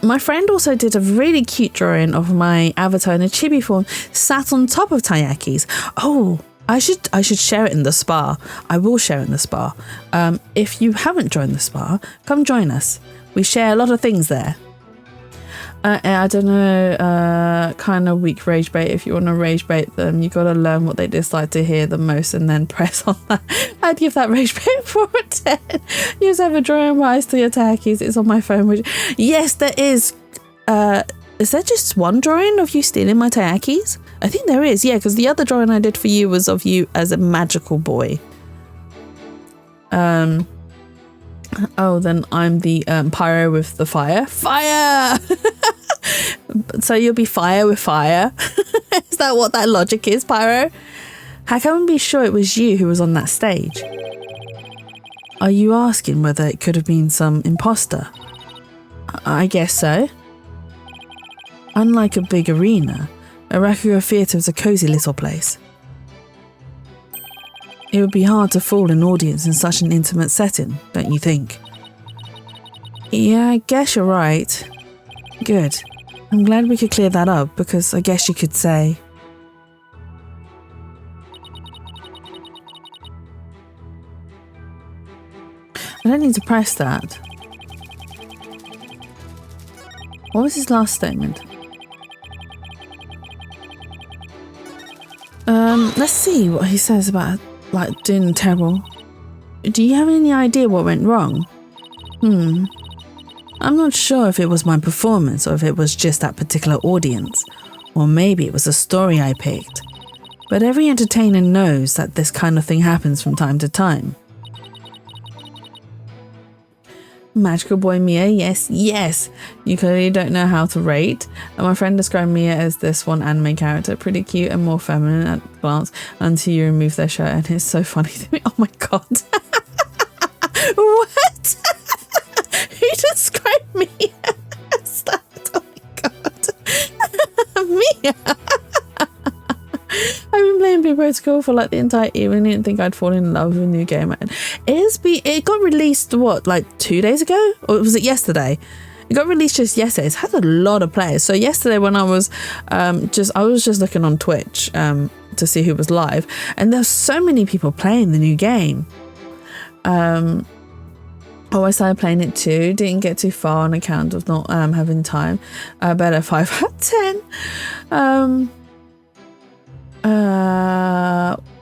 My friend also did a really cute drawing of my avatar in a chibi form sat on top of Taiyakis. Oh, I should share it in the spa. I will share it in the spa. If you haven't joined the spa, come join us. We share a lot of things there. I don't know, kind of weak rage bait. If you want to rage bait them, you got to learn what they dislike to hear the most and then press on that. I'd give that rage bait 4 or 10. Use ever drawing wise to your Taiyakis. It's on my phone. Yes, there is. Is there just one drawing of you stealing my Taiyakis? I think there is, yeah, because the other drawing I did for you was of you as a magical boy. Oh, then I'm the pyro with the fire. Fire! So you'll be fire with fire. Is that what that logic is, Pyro? How can we be sure it was you who was on that stage? Are you asking whether it could have been some imposter? I guess so. Unlike a big arena, a Rakugo Theatre is a cosy little place. It would be hard to fool an audience in such an intimate setting, don't you think? Yeah, I guess you're right. Good. I'm glad we could clear that up, because I guess you could say... I don't need to press that. What was his last statement? Let's see what he says about, like, doing terrible. Do you have any idea what went wrong? I'm not sure if it was my performance or if it was just that particular audience. Or maybe it was a story I picked. But every entertainer knows that this kind of thing happens from time to time. Magical boy Mia, yes. You clearly don't know how to rate. And my friend described Mia as this one anime character, pretty cute and more feminine at a glance until you remove their shirt, and it's so funny to me. Oh my god. What? Who described Mia as that? Oh my god. Mia. I've been playing Blue Protocol for like the entire evening. I didn't think I'd fall in love with a new game. It got released like 2 days ago, or was it yesterday? It got released just yesterday. It's had a lot of players. So yesterday when I was just looking on Twitch to see who was live, and there's so many people playing the new game. I started playing it too. Didn't get too far on account of not having time. Better 5 out of 10.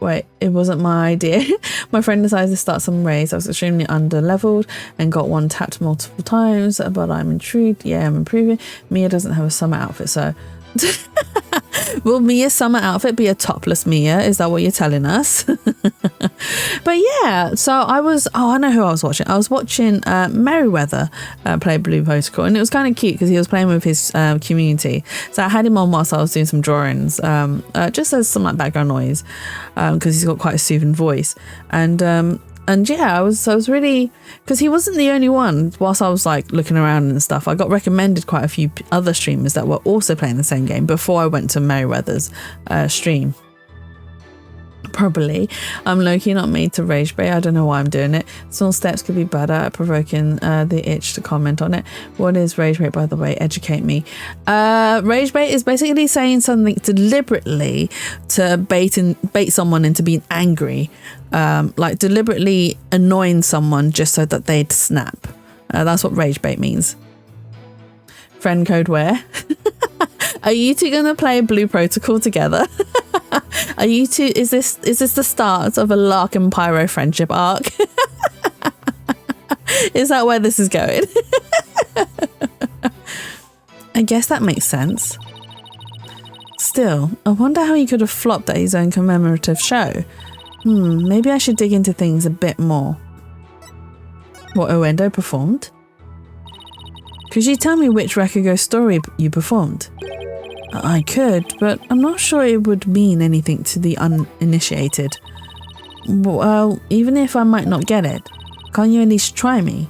Wait, it wasn't my idea. My friend decided to start some raids. I was extremely under leveled and got one tapped multiple times, but I'm intrigued. Yeah, I'm improving. Mia doesn't have a summer outfit, so will Mia's summer outfit be a topless Mia? Is that what you're telling us? But yeah, so I know who I was watching. I was watching Merryweather play Blue Protocol, and it was kind of cute because he was playing with his community. So I had him on whilst I was doing some drawings, just as some like background noise, because he's got quite a soothing voice. And yeah, I was really, because he wasn't the only one. Whilst I was like looking around and stuff, I got recommended quite a few other streamers that were also playing the same game before I went to Merryweather's stream. Probably. I'm low-key not made to rage bait. I don't know why I'm doing it. Small steps could be better at provoking the itch to comment on it. What is rage bait, by the way? Educate me. Rage bait is basically saying something deliberately to bait someone into being angry, like deliberately annoying someone just so that they'd snap. That's what rage bait means. Friend code where? Are you two gonna play Blue Protocol together? Are you two? Is this the start of a Lark and Pyro friendship arc? Is that where this is going? I guess that makes sense. Still, I wonder how he could have flopped at his own commemorative show. Maybe I should dig into things a bit more. What Oendo performed? Could you tell me which Rakugo story you performed? I could, but I'm not sure it would mean anything to the uninitiated. Well, even if I might not get it, can't you at least try me?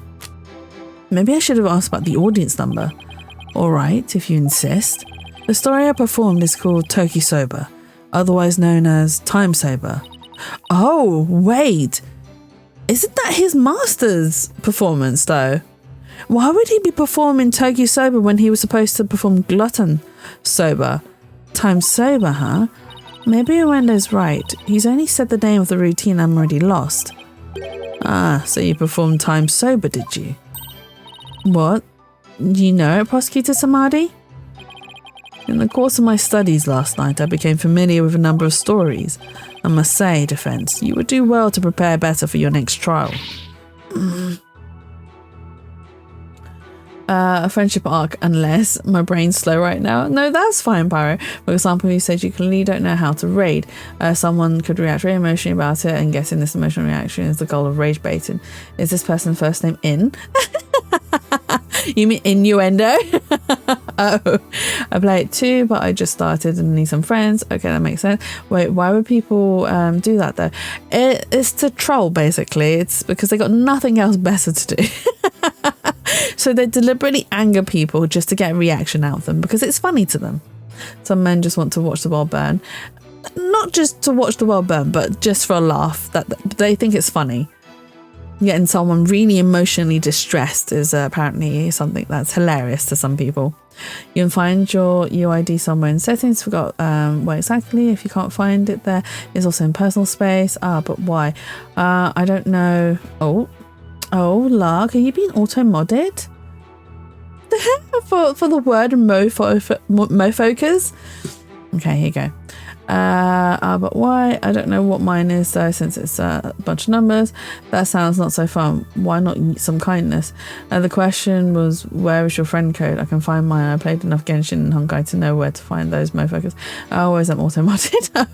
Maybe I should have asked about the audience number. Alright, if you insist. The story I performed is called Tokisoba, otherwise known as Time Sober. Oh, wait! Isn't that his master's performance, though? Why would he be performing Tokisoba when he was supposed to perform Glutton Sober? Time Sober, huh? Maybe Oendo's right. He's only said the name of the routine I'm already lost. Ah, so you performed Time Sober, did you? What? You know it, Prosecutor Samadhi? In the course of my studies last night, I became familiar with a number of stories. I must say, Defense, you would do well to prepare better for your next trial. A friendship arc, unless my brain's slow right now. No, that's fine, Pyro. For example, you said you clearly don't know how to raid. Someone could react very emotionally about it, and guessing this emotional reaction is the goal of rage baiting. Is this person's first name In? You mean Innuendo? Oh, I play it too, but I just started and need some friends. Okay, that makes sense. Wait, why would people do that though? It's to troll, basically. It's because they got nothing else better to do. So they deliberately anger people just to get a reaction out of them because it's funny to them. Some men just want to watch the world burn. Not just to watch the world burn, but just for a laugh. That they think it's funny. Getting someone really emotionally distressed is apparently something that's hilarious to some people. You can find your UID somewhere in settings. Forgot where exactly. If you can't find it there, it's also in personal space. But why? I don't know. Oh, Lark, are you being auto-modded? for the word mofocus? Okay, here you go. But why? I don't know what mine is though, since it's a bunch of numbers. That sounds not so fun. Why not some kindness? The question was, where is your friend code? I can find mine. I played enough Genshin and Honkai to know where to find those mofocus. I always am auto-modded.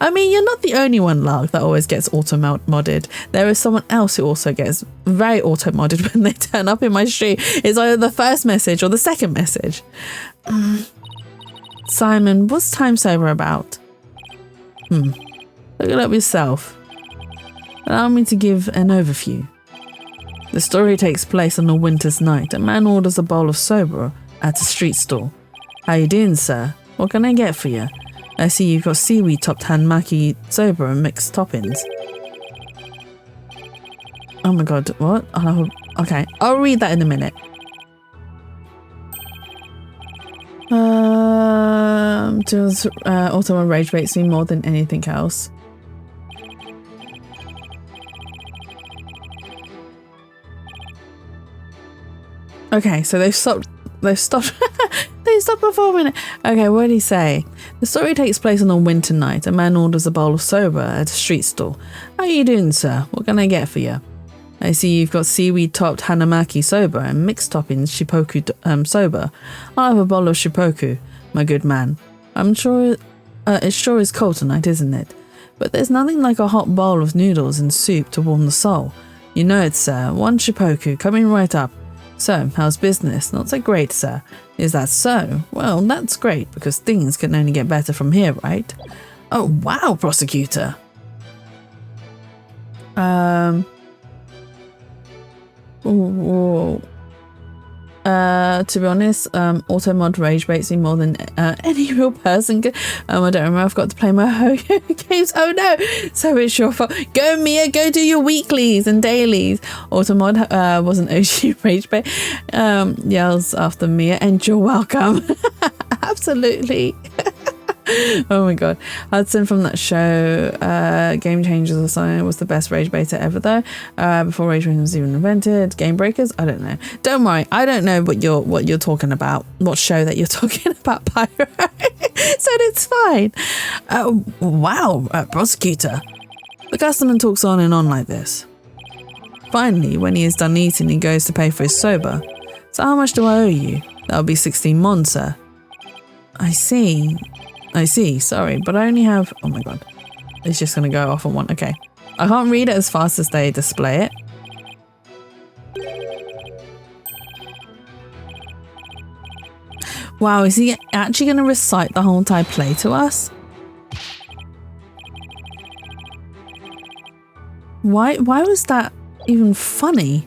I mean, you're not the only one, Lark, that always gets auto-modded. There is someone else who also gets very auto-modded when they turn up in my stream. It's either the first message or the second message. Simon, what's Time Sober about? Look it up yourself. Allow me to give an overview. The story takes place on a winter's night. A man orders a bowl of soba at a street stall. How you doing, sir? What can I get for you? I see you've got seaweed-topped hanmaki soba and mixed toppings. Oh my god, what? Okay, I'll read that in a minute. Autumn rage baits me more than anything else. Okay, so they've stopped they stopped performing it. Okay, what did he say? The story takes place on a winter night. A man orders a bowl of soba at a street stall. How are you doing, sir? What can I get for you? I see you've got seaweed-topped hanamaki soba and mixed toppings shippoku soba. I'll have a bowl of shippoku, my good man. I'm sure it sure is cold tonight, isn't it? But there's nothing like a hot bowl of noodles and soup to warm the soul. You know it, sir. One shippoku coming right up. So, how's business? Not so great, sir. Is that so? Well, that's great, because things can only get better from here, right? Oh, wow, prosecutor. To be honest, auto-mod rage baits me more than any real person could. I don't remember, I forgot to play my Ho-Yo games. Oh no! So it's your fault. Go Mia, go do your weeklies and dailies. Auto-mod was an OG rage bait. Yells after Mia, and you're welcome. Absolutely. Oh my god, Hudson from that show, Game Changers or something, was the best rage baiter ever though. Before rage baiting was even invented. Game Breakers, I don't know. Don't worry, I don't know what you're talking about. What show that you're talking about, Pyro? So it's fine. Wow, prosecutor. The customer talks on and on like this. Finally, when he is done eating, he goes to pay for his soba. So how much do I owe you? That'll be 16 mon, sir. I see, sorry, but I only have... Oh my god. It's just going to go off on one. Okay. I can't read it as fast as they display it. Wow, is he actually going to recite the whole entire play to us? Why was that even funny?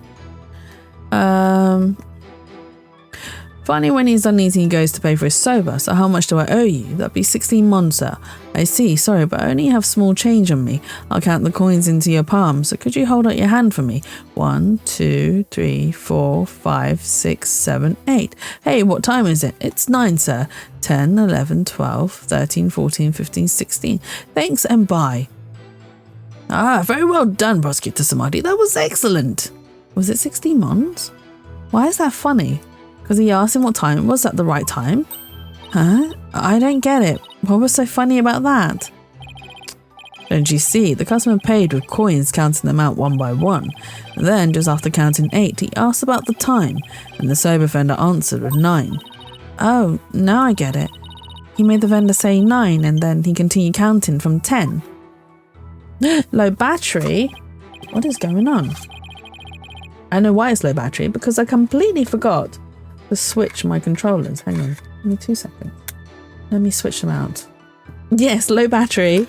Finally, when he's done eating, he goes to pay for his soba. So how much do I owe you? That'd be 16 mon, sir. I see, sorry, but I only have small change on me. I'll count the coins into your palm, so could you hold out your hand for me? 1, 2, 3, 4, 5, 6, 7, 8. Hey, what time is it? It's 9, sir. 10, 11, 12, 13, 14, 15, 16. Thanks and bye. Ah, very well done, Prosecutor Samadhi. That was excellent. Was it 16 mons? Why is that funny? Because he asked him what time it was at the right time? Huh? I don't get it. What was so funny about that? Don't you see? The customer paid with coins, counting them out one by one. Then, just after counting 8, he asked about the time, and the sober vendor answered with 9. Oh, now I get it. He made the vendor say 9, and then he continued counting from 10. Low battery? What is going on? I know why it's low battery, because I completely forgot to switch my controllers. Hang on, give me 2 seconds. Let me switch them out. Yes, low battery.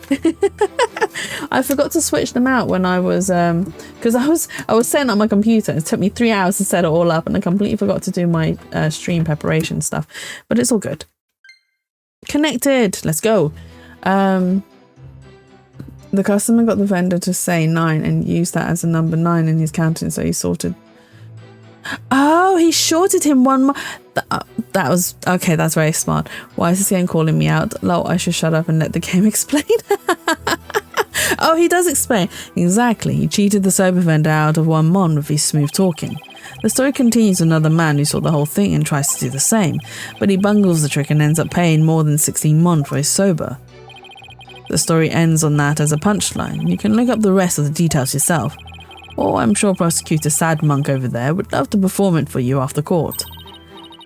I forgot to switch them out when I was because I was setting up my computer. It took me 3 hours to set it all up, and I completely forgot to do my stream preparation stuff. But it's all good. Connected. Let's go. The customer got the vendor to say 9 and used that as a number 9 in his counting, so he sorted. Oh, he shorted him 1 more. That was okay. That's very smart. Why is this game calling me out? Lol, I should shut up and let the game explain. Oh, he does explain. Exactly. He cheated the sober vendor out of 1 mon with his smooth talking. The story continues with another man who saw the whole thing and tries to do the same, but he bungles the trick and ends up paying more than 16 mon for his sober. The story ends on that as a punchline. You can look up the rest of the details yourself. Or I'm sure Prosecutor Sad Monk over there would love to perform it for you after court.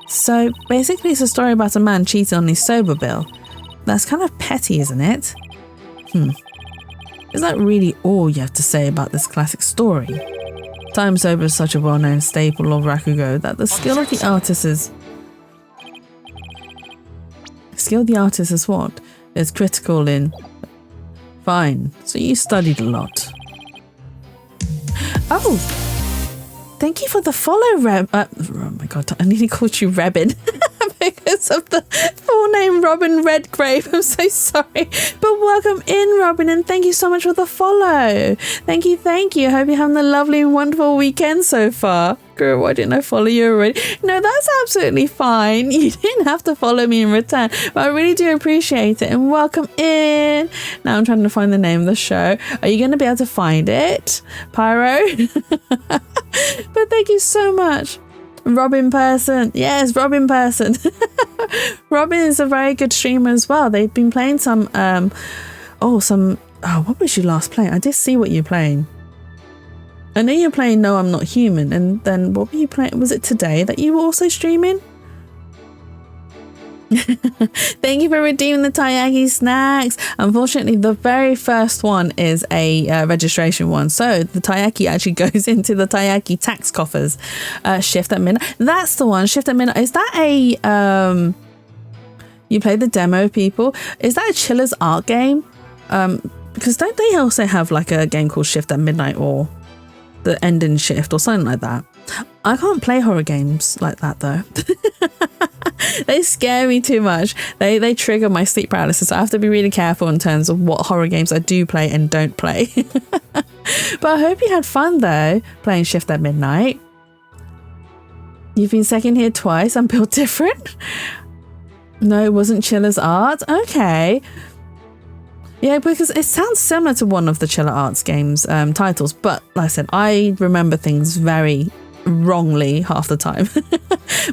So basically it's a story about a man cheating on his sober bill. That's kind of petty, isn't it? Is that really all you have to say about this classic story? Time sober is such a well-known staple of Rakugo that the skill of the artist is... Skill of the artist is what? Is critical in... Fine, so you studied a lot. Oh! Thank you for the follow, Reb. Oh my god, I nearly called you Rebin because of the full name Robin Redgrave. I'm so sorry. But welcome in, Robin, and thank you so much for the follow. Thank you, thank you. I hope you're having a lovely and wonderful weekend so far. Girl, why didn't I follow you already? No, that's absolutely fine. You didn't have to follow me in return, but I really do appreciate it. And welcome in. Now I'm trying to find the name of the show. Are you going to be able to find it, Pyro? But thank you so much. Robin Person. Yes, Robin Person. Robin is a very good streamer as well. They've been playing some, what was you last playing? I did see what you're playing. I know you're playing No, I'm Not Human, and then what were you playing? Was it today that you were also streaming? Thank you for redeeming the taiyaki snacks. Unfortunately, the very first one is a registration one, so the taiyaki actually goes into the taiyaki tax coffers. Shift at Midnight. That's the one. Shift at Midnight. Is that a you play the demo, people? Is that a Chiller's Art game? Because don't they also have like a game called Shift at Midnight or the Ending Shift or something like that? I can't play horror games like that though. They scare me too much. They trigger my sleep paralysis. So I have to be really careful in terms of what horror games I do play and don't play. But I hope you had fun though, playing Shift at Midnight. You've been second here twice. I'm built different. No, it wasn't Chiller's Art. Okay. Yeah, because it sounds similar to one of the Chiller Arts games titles, but like I said, I remember things very wrongly half the time.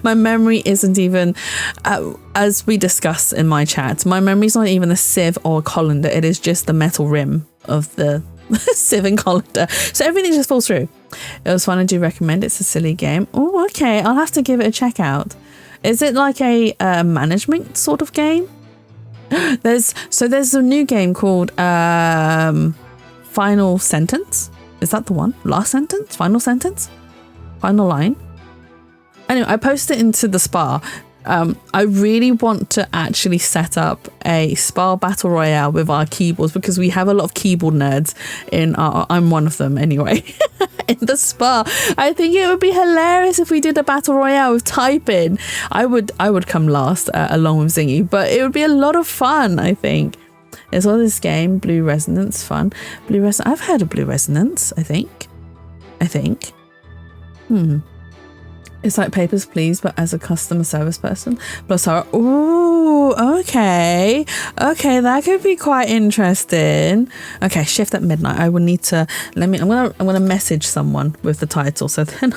My memory isn't even, as we discussed in my chat, my memory's not even a sieve or a colander. It is just the metal rim of the sieve and colander. So everything just falls through. It was fun. I do recommend it. It's a silly game. Oh, okay. I'll have to give it a check out. Is it like a management sort of game? There's a new game called Final Sentence. Is that the one? Last sentence? Final sentence? Final line? Anyway, I posted it into the spa. I really want to actually set up a spa battle royale with our keyboards because we have a lot of keyboard nerds in our, I'm one of them anyway, in the spa. I think it would be hilarious if we did a battle royale with typing. I would come last along with Zingy, but it would be a lot of fun, I think. There's all this game, Blue Resonance, fun. Blue Resonance, I've heard of Blue Resonance, I think. It's like Papers, Please, but as a customer service person. Plus horror. Ooh, okay. Okay, that could be quite interesting. Okay, Shift at Midnight. I will need to I'm gonna message someone with the title so then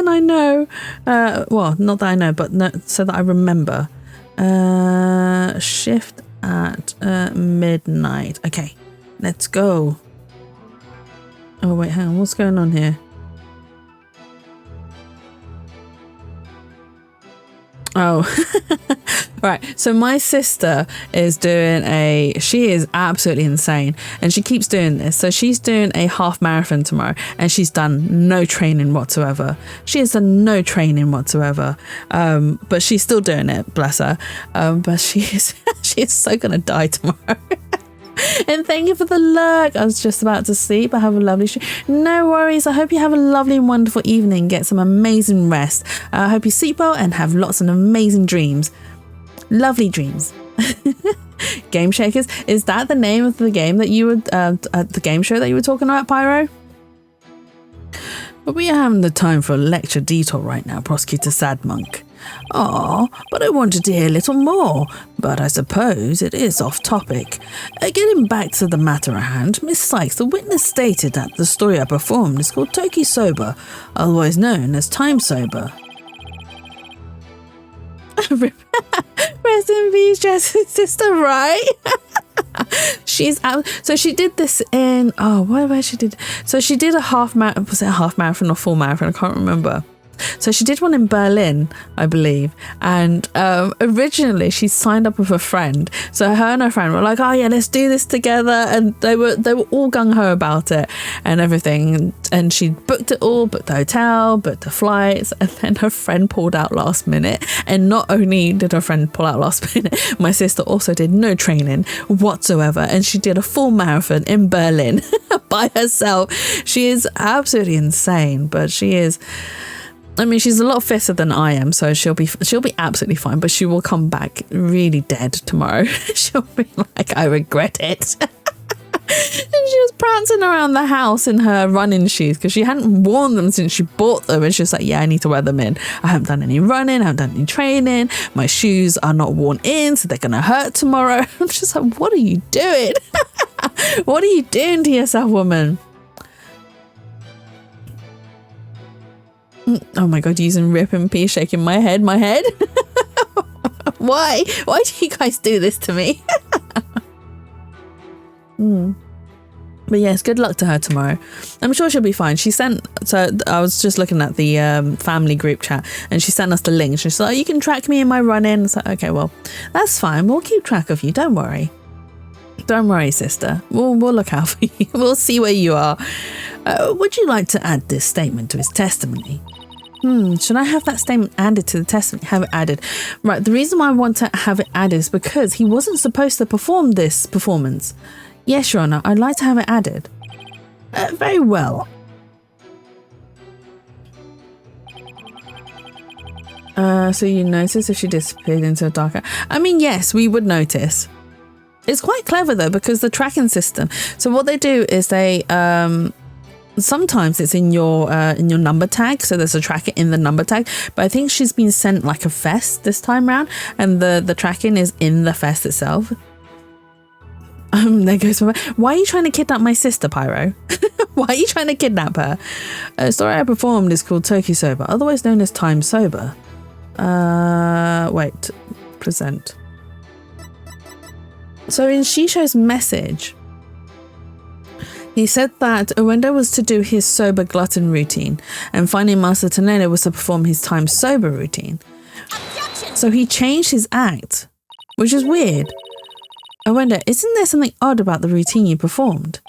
I know. Well, not that I know, but no, so that I remember. Shift at Midnight. Okay, let's go. Oh wait, hang on. What's going on here? Oh, Right, so my sister is she is absolutely insane, and she keeps doing this. So she's doing a half marathon tomorrow, and she's done no training whatsoever. She has done no training whatsoever, but she's still doing it, bless her. But she is so gonna die tomorrow. And thank you for the lurk. I was just about to sleep. I have a lovely stream. No worries. I hope you have a lovely and wonderful evening. Get some amazing rest. I hope you sleep well and have lots of amazing dreams. Lovely dreams. Game Shakers. Is that the name of the game that you were the game show that you were talking about, Pyro? But we are having the time for a lecture detour right now, Prosecutor Sadmonk. Oh, but I wanted to hear a little more, but I suppose it is off topic. Getting back to the matter at hand, Miss Sykes, the witness stated that the story I performed is called Toki Sober, otherwise known as Time Sober. Rest in peace, Jess's sister, right? She's out. So she did this in where she did. So she did a half marathon. Was it a half marathon or full marathon? I can't remember. So she did one in Berlin, I believe, and originally she signed up with a friend. So her and her friend were like, "Oh yeah, let's do this together," and they were all gung ho about it and everything. And she booked it all, booked the hotel, booked the flights, and then her friend pulled out last minute. And not only did her friend pull out last minute, my sister also did no training whatsoever, and she did a full marathon in Berlin by herself. She is absolutely insane, but she is. I mean, she's a lot fitter than I am, so she'll be absolutely fine, but she will come back really dead tomorrow. She'll be like, I regret it. And she was prancing around the house in her running shoes because she hadn't worn them since she bought them, and she was like, yeah, I need to wear them in. I haven't done any running, I haven't done any training, my shoes are not worn in, so they're gonna hurt tomorrow. I'm just like, what are you doing? What are you doing to yourself, woman? Oh my god, using rip and pee, shaking my head. Why do you guys do this to me? But yes, good luck to her tomorrow. I'm sure she'll be fine. So I was just looking at the family group chat, and she sent us the link. She's like, oh, you can track me in my run-in. So okay, well, that's fine, we'll keep track of you, don't worry, sister. We'll look out for you. We'll see where you are. Would you like to add this statement to his testimony? Should I have that statement added to the testimony? Have it added. Right, the reason why I want to have it added is because he wasn't supposed to perform this performance. Yes, Your Honor, I'd like to have it added. Very well. So you notice if she disappeared into a dark... I mean, yes, we would notice. It's quite clever though, because the tracking system. So what they do is they... sometimes it's in your number tag, so there's a tracker in the number tag, but I think she's been sent like a vest this time round, and the tracking is in the vest itself. There goes my... Why are you trying to kidnap my sister, Pyro? Why are you trying to kidnap her? The story I performed is called Toki Sober, otherwise known as Time Sober. Wait, present. So in Shisho's message, he said that Uendo was to do his sober glutton routine, and finding Master Tornado was to perform his time sober routine. Objection! So he changed his act, which is weird. Uendo, isn't there something odd about the routine you performed?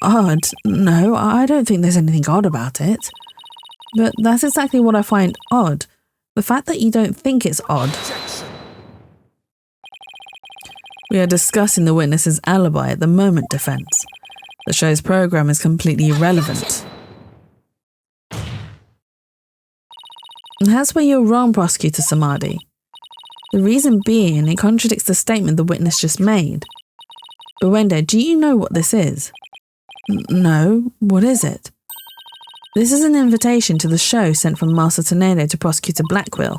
Odd? No, I don't think there's anything odd about it. But that's exactly what I find odd. The fact that you don't think it's odd. Objection. We are discussing the witness's alibi at the moment, defense. The show's program is completely irrelevant. And that's where you're wrong, Prosecutor Samadhi. The reason being, it contradicts the statement the witness just made. Uendo, do you know what this is? No, what is it? This is an invitation to the show sent from Master Tornado to Prosecutor Blackwell.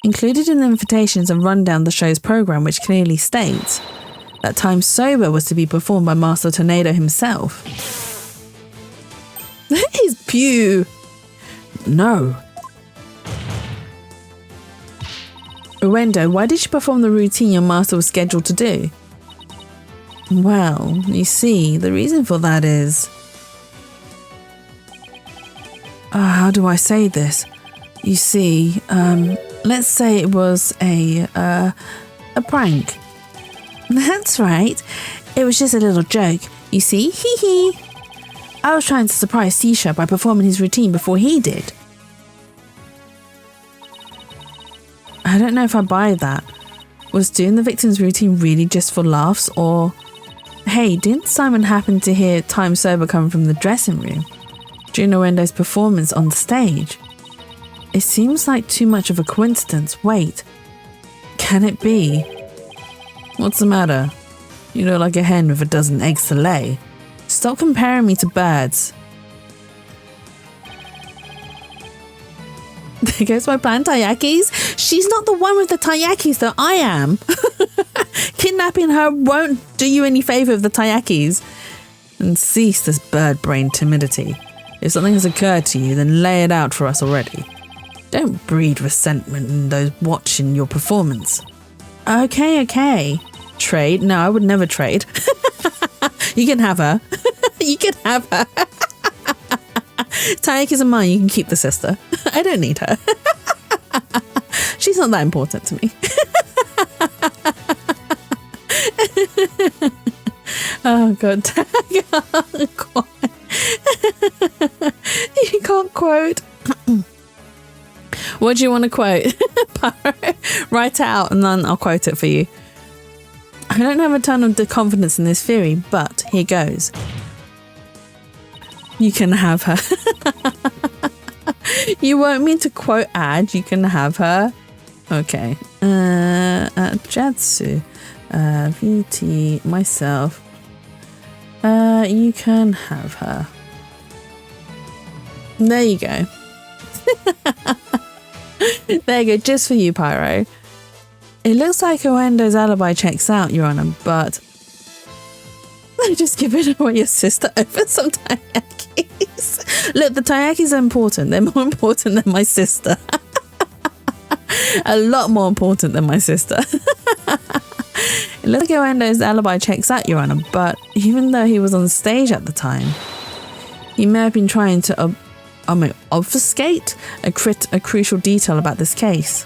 Included in the invitation is a rundown of the show's program, which clearly states that Time Sober was to be performed by Master Tornado himself. He's pew. No. Uendo, why did you perform the routine your master was scheduled to do? Well, you see, the reason for that is... how do I say this? You see, Let's say it was a prank. That's right. It was just a little joke. You see? Hee hee. I was trying to surprise Sisha by performing his routine before he did. I don't know if I buy that. Was doing the victim's routine really just for laughs, or... Hey, didn't Simon happen to hear Time Sober come from the dressing room during Owendo's performance on the stage? It seems like too much of a coincidence. Wait, can it be? What's the matter? You look like a hen with a dozen eggs to lay. Stop comparing me to birds. There goes my planned taiyakis. She's not the one with the taiyakis, though. I am. Kidnapping her won't do you any favour with the taiyakis. And cease this bird brain timidity. If something has occurred to you, then lay it out for us already. Don't breed resentment in those watching your performance. Okay. Trade? No, I would never trade. You can have her. You can have her. Taiyakis are mine. You can keep the sister. I don't need her. She's not that important to me. Oh God. You can't quote. What do you want to quote? Write it out and then I'll quote it for you. I don't have a ton of confidence in this theory, but here goes. You can have her. You want me to quote ad? You can have her. Okay. Jatsu. VT. Myself. You can have her. There you go. There you go, just for you, Pyro. It looks like Owendo's alibi checks out, Your Honor, but I just giving away your sister over some taiyakis. Look, the taiyakis are important. They're more important than my sister. A lot more important than my sister. It looks like Owendo's alibi checks out, Your Honor, but even though he was on stage at the time, he may have been trying to obfuscate a crucial detail about this case.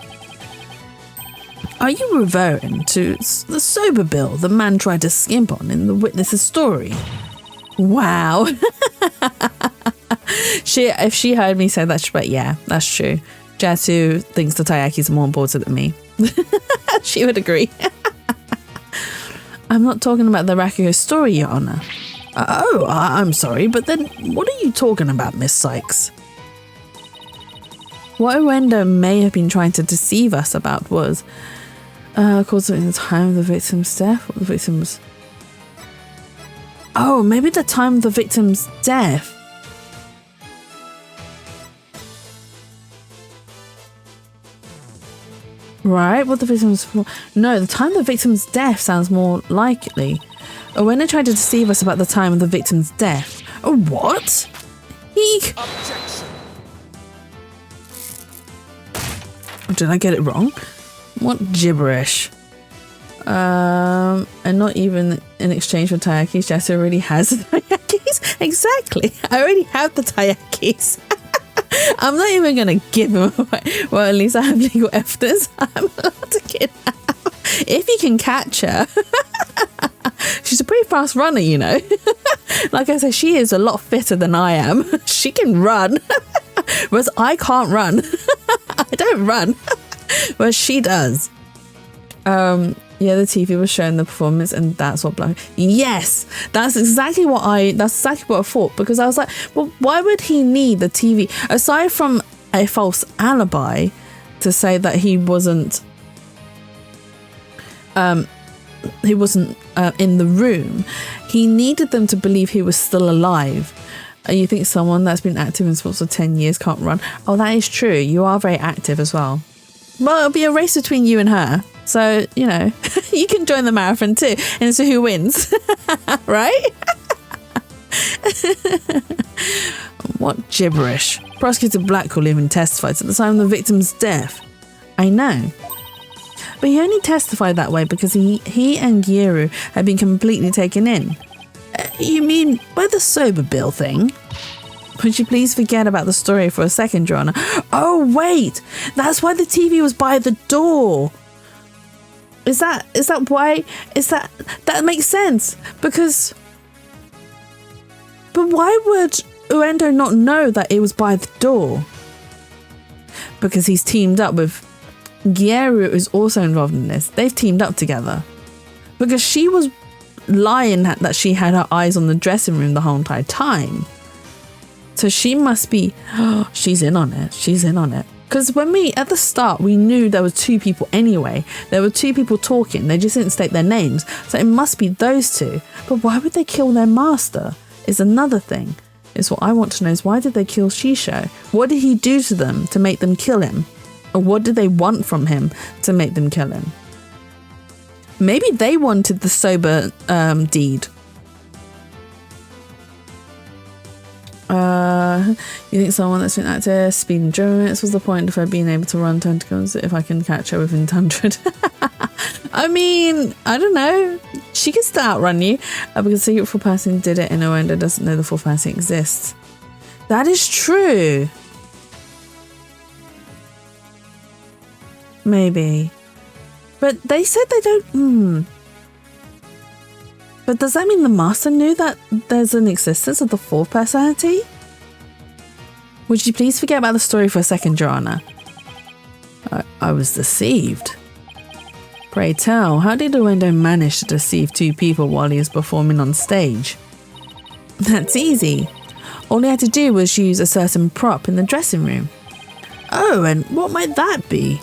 Are you referring to the sober bill the man tried to skimp on in the witness's story? Wow. If she heard me say that, she'd be like, yeah, that's true. Jatsu thinks the taiyakis are more important than me. She would agree. I'm not talking about the Rakugo story, Your Honor. Oh, I'm sorry, but then what are you talking about, Miss Sykes? What Owendo may have been trying to deceive us about was, of course, in the time of the victim's death, or the victim's... Oh, maybe the time of the victim's death. Right, what the victim's... No, the time of the victim's death sounds more likely. Owendo tried to deceive us about the time of the victim's death. Oh, what? Objection. Did I get it wrong? What gibberish? And not even in exchange for taiyakis, Jatsu already has the taiyakis? Exactly. I already have the taiyakis. I'm not even going to give them away. Well, at least I have legal evidence. I'm allowed to kidnap. If you can catch her. She's a pretty fast runner, you know. Like I said, she is a lot fitter than I am. She can run. Whereas I can't run. I don't run. Whereas she does. Yeah, the TV was showing the performance and that's what blew. Yes, that's exactly what I thought, because I was like, well, why would he need the TV aside from a false alibi to say that he wasn't in the room? He needed them to believe he was still alive. You think someone that's been active in sports for 10 years can't run? Oh, that is true. You are very active as well. Well, it'll be a race between you and her. So, you know, you can join the marathon too and see who wins. Right? What gibberish. Prosecutor Blackwell even testified at the time of the victim's death. I know. But he only testified that way because he and Gyeru had been completely taken in. You mean by the sober bill thing? Would you please forget about the story for a second, Your Honor? Oh, wait! That's why the TV was by the door! Is that why? That makes sense, because... But why would Uendo not know that it was by the door? Because he's teamed up with... Gyeru is also involved in this. They've teamed up together. Because she was lying that she had her eyes on the dressing room the whole entire time. So she must be... Oh, she's in on it. She's in on it. Because at the start, we knew there were two people anyway. There were two people talking. They just didn't state their names. So it must be those two. But why would they kill their master? Is another thing. Is what I want to know is, why did they kill Shisho? What did he do to them to make them kill him? Or what did they want from him to make them kill him? Maybe they wanted the sober deed. You think someone that's been active, speed endurance was the point of her being able to run tentacles if I can catch her within 100. I mean, I don't know. She can still outrun you because the secret full person did it and Uendo doesn't know the full person exists. That is true. Maybe. But they said they don't... But does that mean the master knew that there's an existence of the fourth personality? Would you please forget about the story for a second, Your Honor? I was deceived. Pray tell, how did Uendo manage to deceive two people while he was performing on stage? That's easy. All he had to do was use a certain prop in the dressing room. Oh, and what might that be?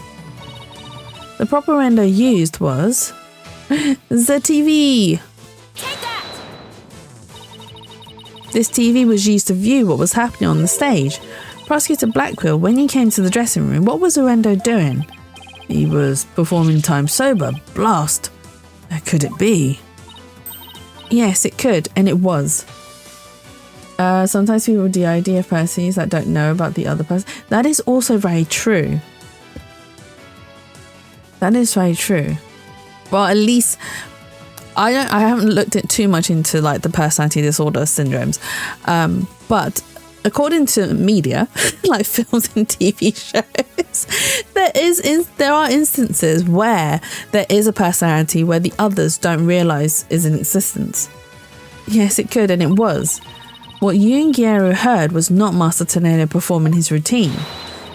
The prop Uendo used was... the TV! Take that! This TV was used to view what was happening on the stage. Prosecutor Blackwell, when he came to the dressing room, what was Uendo doing? He was performing time sober. Blast! Could it be? Yes, it could, and it was. Sometimes people with the idea of persons that don't know about the other person. That is also very true. That is very true. Well, at least... I haven't looked at too much into like the personality disorder syndromes, but according to media, like films and TV shows, there are instances where there is a personality where the others don't realize is in existence. Yes, it could, and it was. What you and Gyeru heard was not Master Tornado performing his routine.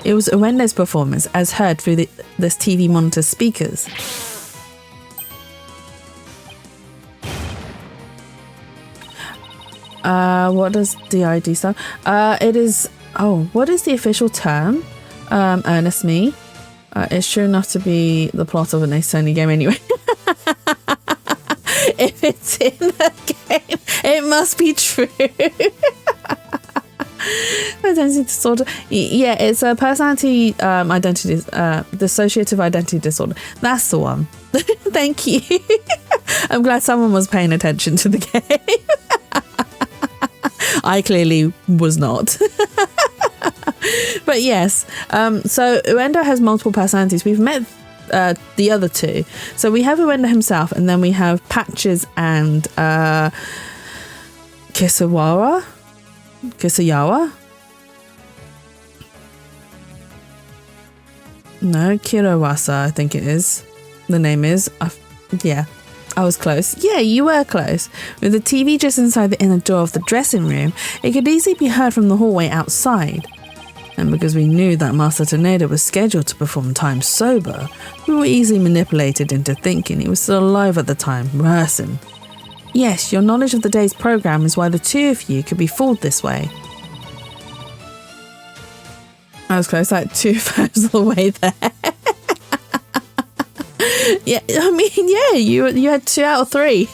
It was Uendo's performance, as heard through this TV monitor speakers. What does DID stand? It is... Oh, what is the official term? Earnest Me. It's true enough to be the plot of an Ace Attorney game anyway. If it's in the game, it must be true. Identity disorder. Yeah, it's a personality identity... dissociative identity disorder. That's the one. Thank you. I'm glad someone was paying attention to the game. I clearly was not. But yes, so Uendo has multiple personalities. We've met the other two. So we have Uendo himself, and then we have Patches and Kisayawa? No, Kirawasa, I think it is. The name is. Yeah. I was close. Yeah, you were close. With the TV just inside the inner door of the dressing room, it could easily be heard from the hallway outside. And because we knew that Master Tornado was scheduled to perform time sober, we were easily manipulated into thinking he was still alive at the time, rehearsing. Yes, your knowledge of the day's program is why the two of you could be fooled this way. I was close, like 2/3 of the way there. Yeah, I mean, yeah, you had 2 out of 3.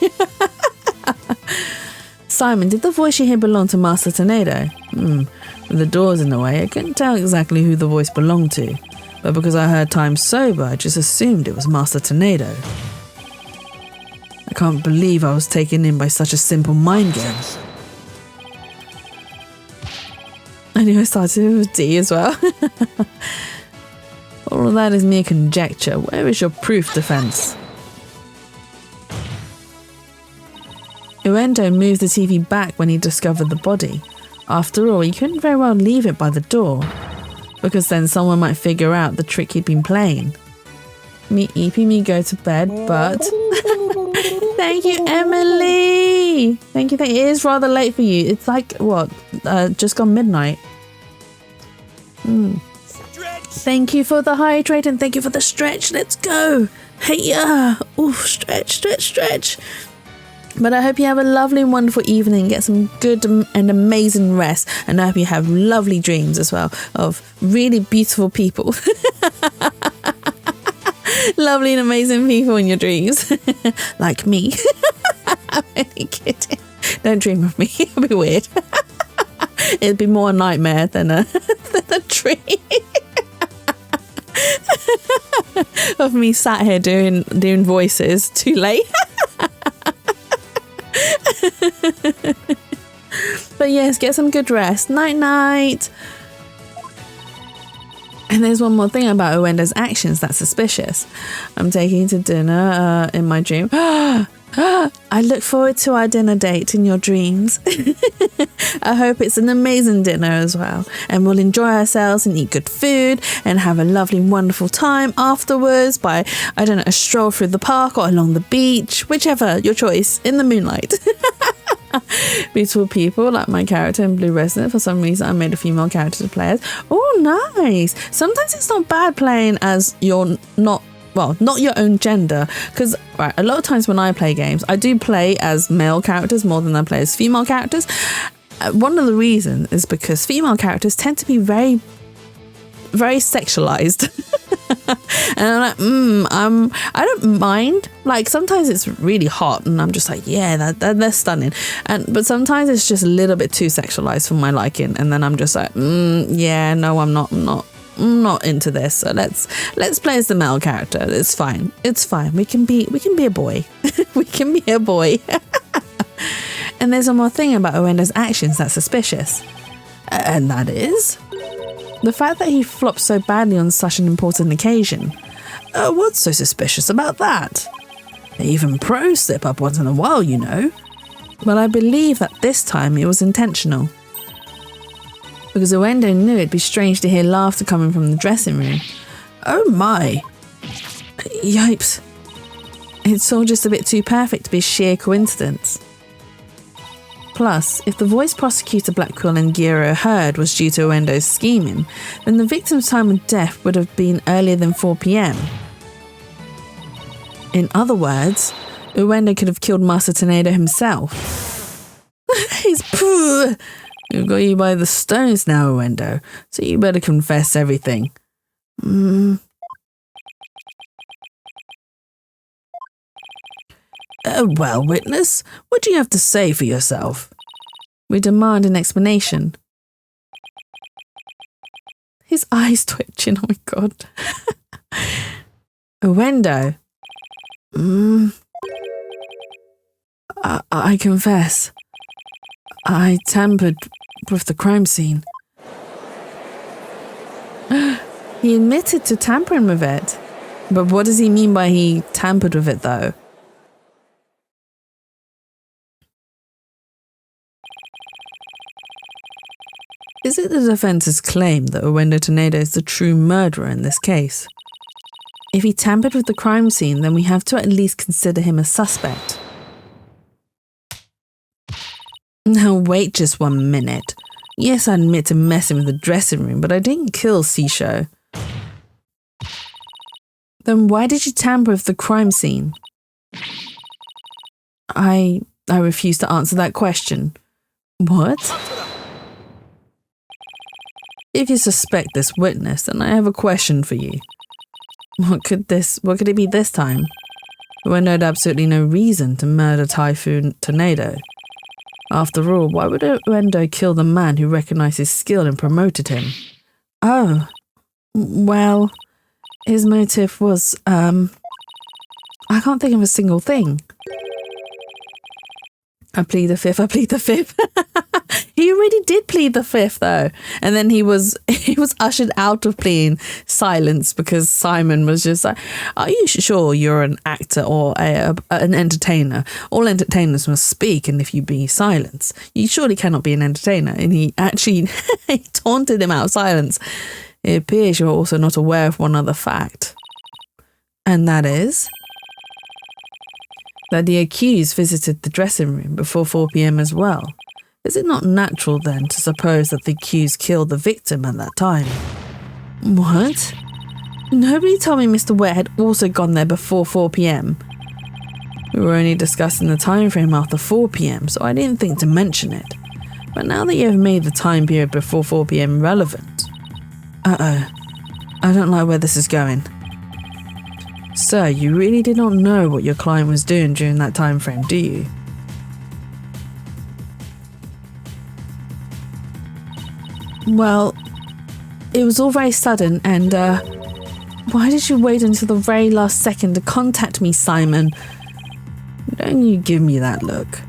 Simon, did the voice you hear belong to Master Tornado? With the doors in the way, I couldn't tell exactly who the voice belonged to, but because I heard time sober, I just assumed it was Master Tornado. I can't believe I was taken in by such a simple mind game. I knew I started with D as well. All of that is mere conjecture. Where is your proof, defense? Uendo moved the TV back when he discovered the body. After all, he couldn't very well leave it by the door, because then someone might figure out the trick he'd been playing. Me eeping me go to bed, but... Thank you, Emily! Thank you. It is rather late for you. It's like, what, just gone midnight. Thank you for the hydrate and thank you for the stretch. Let's go. Hey, oof, stretch. But I hope you have a lovely and wonderful evening. Get some good and amazing rest. And I hope you have lovely dreams as well of really beautiful people. Lovely and amazing people in your dreams. Like me. I'm only kidding. Don't dream of me. It'll be weird. It'd be more a nightmare than a dream. Of me sat here doing voices too late. But yes, get some good rest. Night. And there's one more thing about Owendo's actions that's suspicious. I'm taking you to dinner in my dream. I look forward to our dinner date in your dreams. I hope it's an amazing dinner as well. And we'll enjoy ourselves and eat good food and have a lovely, wonderful time afterwards by, I don't know, a stroll through the park or along the beach, whichever, your choice, in the moonlight. Beautiful people like my character in Blue Resonant. For some reason I made a female character to play as. Oh, nice. Sometimes it's not bad playing as not your own gender, because a lot of times when I play games I do play as male characters more than I play as female characters. One of the reasons is because female characters tend to be very, very sexualized. And I'm like, I don't mind. Like sometimes it's really hot and I'm just like, yeah, they're stunning. But sometimes it's just a little bit too sexualized for my liking, and then I'm just like, yeah, no, I'm not into this. So let's play as the male character. It's fine. We can be a boy. We can be a boy. And there's one more thing about Owendo's actions that's suspicious, and that is the fact that he flopped so badly on such an important occasion. What's so suspicious about that? Even pros slip up once in a while, you know. But I believe that this time it was intentional. Because Owendo knew it'd be strange to hear laughter coming from the dressing room. Oh my. Yipes. It's all just a bit too perfect to be sheer coincidence. Plus, if the voice prosecutor Blackwell and Giro heard was due to Owendo's scheming, then the victim's time of death would have been earlier than 4 p.m. In other words, Owendo could have killed Master Tornado himself. He's pooh. We've got you by the stones now, Owendo, so you better confess everything. Well, witness, what do you have to say for yourself? We demand an explanation. His eyes twitching, oh my god. Owendo. I confess. I tampered with the crime scene. He admitted to tampering with it. But what does he mean by he tampered with it, though? Is it the defence's claim that Owendo Tornado is the true murderer in this case? If he tampered with the crime scene, then we have to at least consider him a suspect. Now wait just 1 minute. Yes, I admit to messing with the dressing room, but I didn't kill Sisho. Then why did you tamper with the crime scene? I refuse to answer that question. What? If you suspect this witness, then I have a question for you. What could it be this time? Owendo had absolutely no reason to murder Typhoon Tornado. After all, why would Owendo kill the man who recognized his skill and promoted him? Oh, well, his motive was, I can't think of a single thing. I plead the fifth. He already did plead the fifth though, and then he was ushered out of pleading silence because Simon was just like, "Are you sure you're an actor or an entertainer? All entertainers must speak, and if you be silent, you surely cannot be an entertainer." And he actually he taunted him out of silence. It appears you're also not aware of one other fact, and that is that the accused visited the dressing room before 4 p.m. as well. Is it not natural then to suppose that the accused killed the victim at that time? What? Nobody told me Mr. Wet had also gone there before 4 p.m. We were only discussing the time frame after 4 p.m, so I didn't think to mention it. But now that you have made the time period before 4 p.m. relevant... I don't like where this is going. Sir, you really did not know what your client was doing during that time frame, do you? Well, it was all very sudden, and why did you wait until the very last second to contact me, Simon? Don't you give me that look.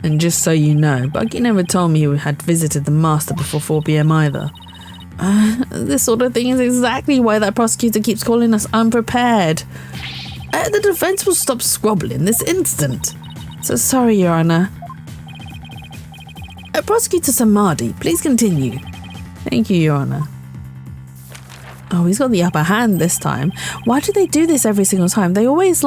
And just so you know, Bucky never told me you had visited the master before 4 p.m. either. This sort of thing is exactly why that prosecutor keeps calling us unprepared. The defense will stop squabbling this instant. So sorry, Your Honor. Prosecutor Samadhi, please continue. Thank you, Your Honor. Oh, he's got the upper hand this time. Why do they do this every single time? They always,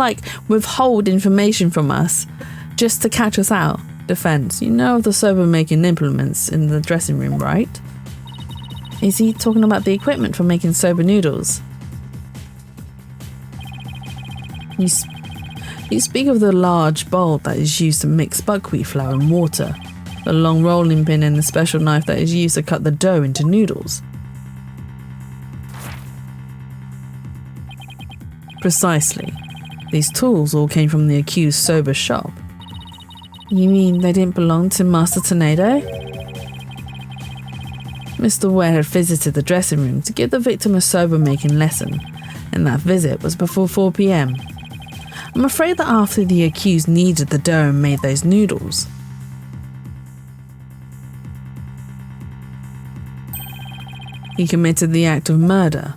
withhold information from us just to catch us out. Defense, you know of the sober-making implements in the dressing room, right? Is he talking about the equipment for making soba noodles? You speak of the large bowl that is used to mix buckwheat flour and water, the long rolling pin and the special knife that is used to cut the dough into noodles. Precisely. These tools all came from the accused sober shop. You mean they didn't belong to Master Tornado? Mr. Ware had visited the dressing room to give the victim a sober-making lesson, and that visit was before 4 p.m. I'm afraid that after the accused kneaded the dough and made those noodles, he committed the act of murder.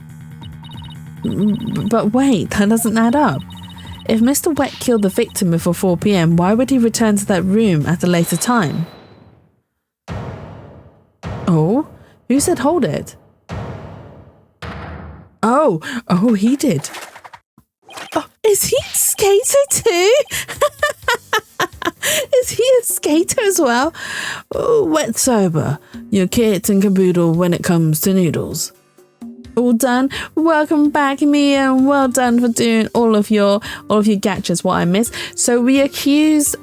But wait, that doesn't add up. If Mr. Wet killed the victim before 4 p.m, why would he return to that room at a later time? Oh? Who said hold it? Oh, he did. Oh, is he a skater too? Is he a skater as well? Oh, Wet sober, your kit and caboodle when it comes to noodles. All done. Welcome back, Mia, and well done for doing all of your gadgets. What I missed. So we accused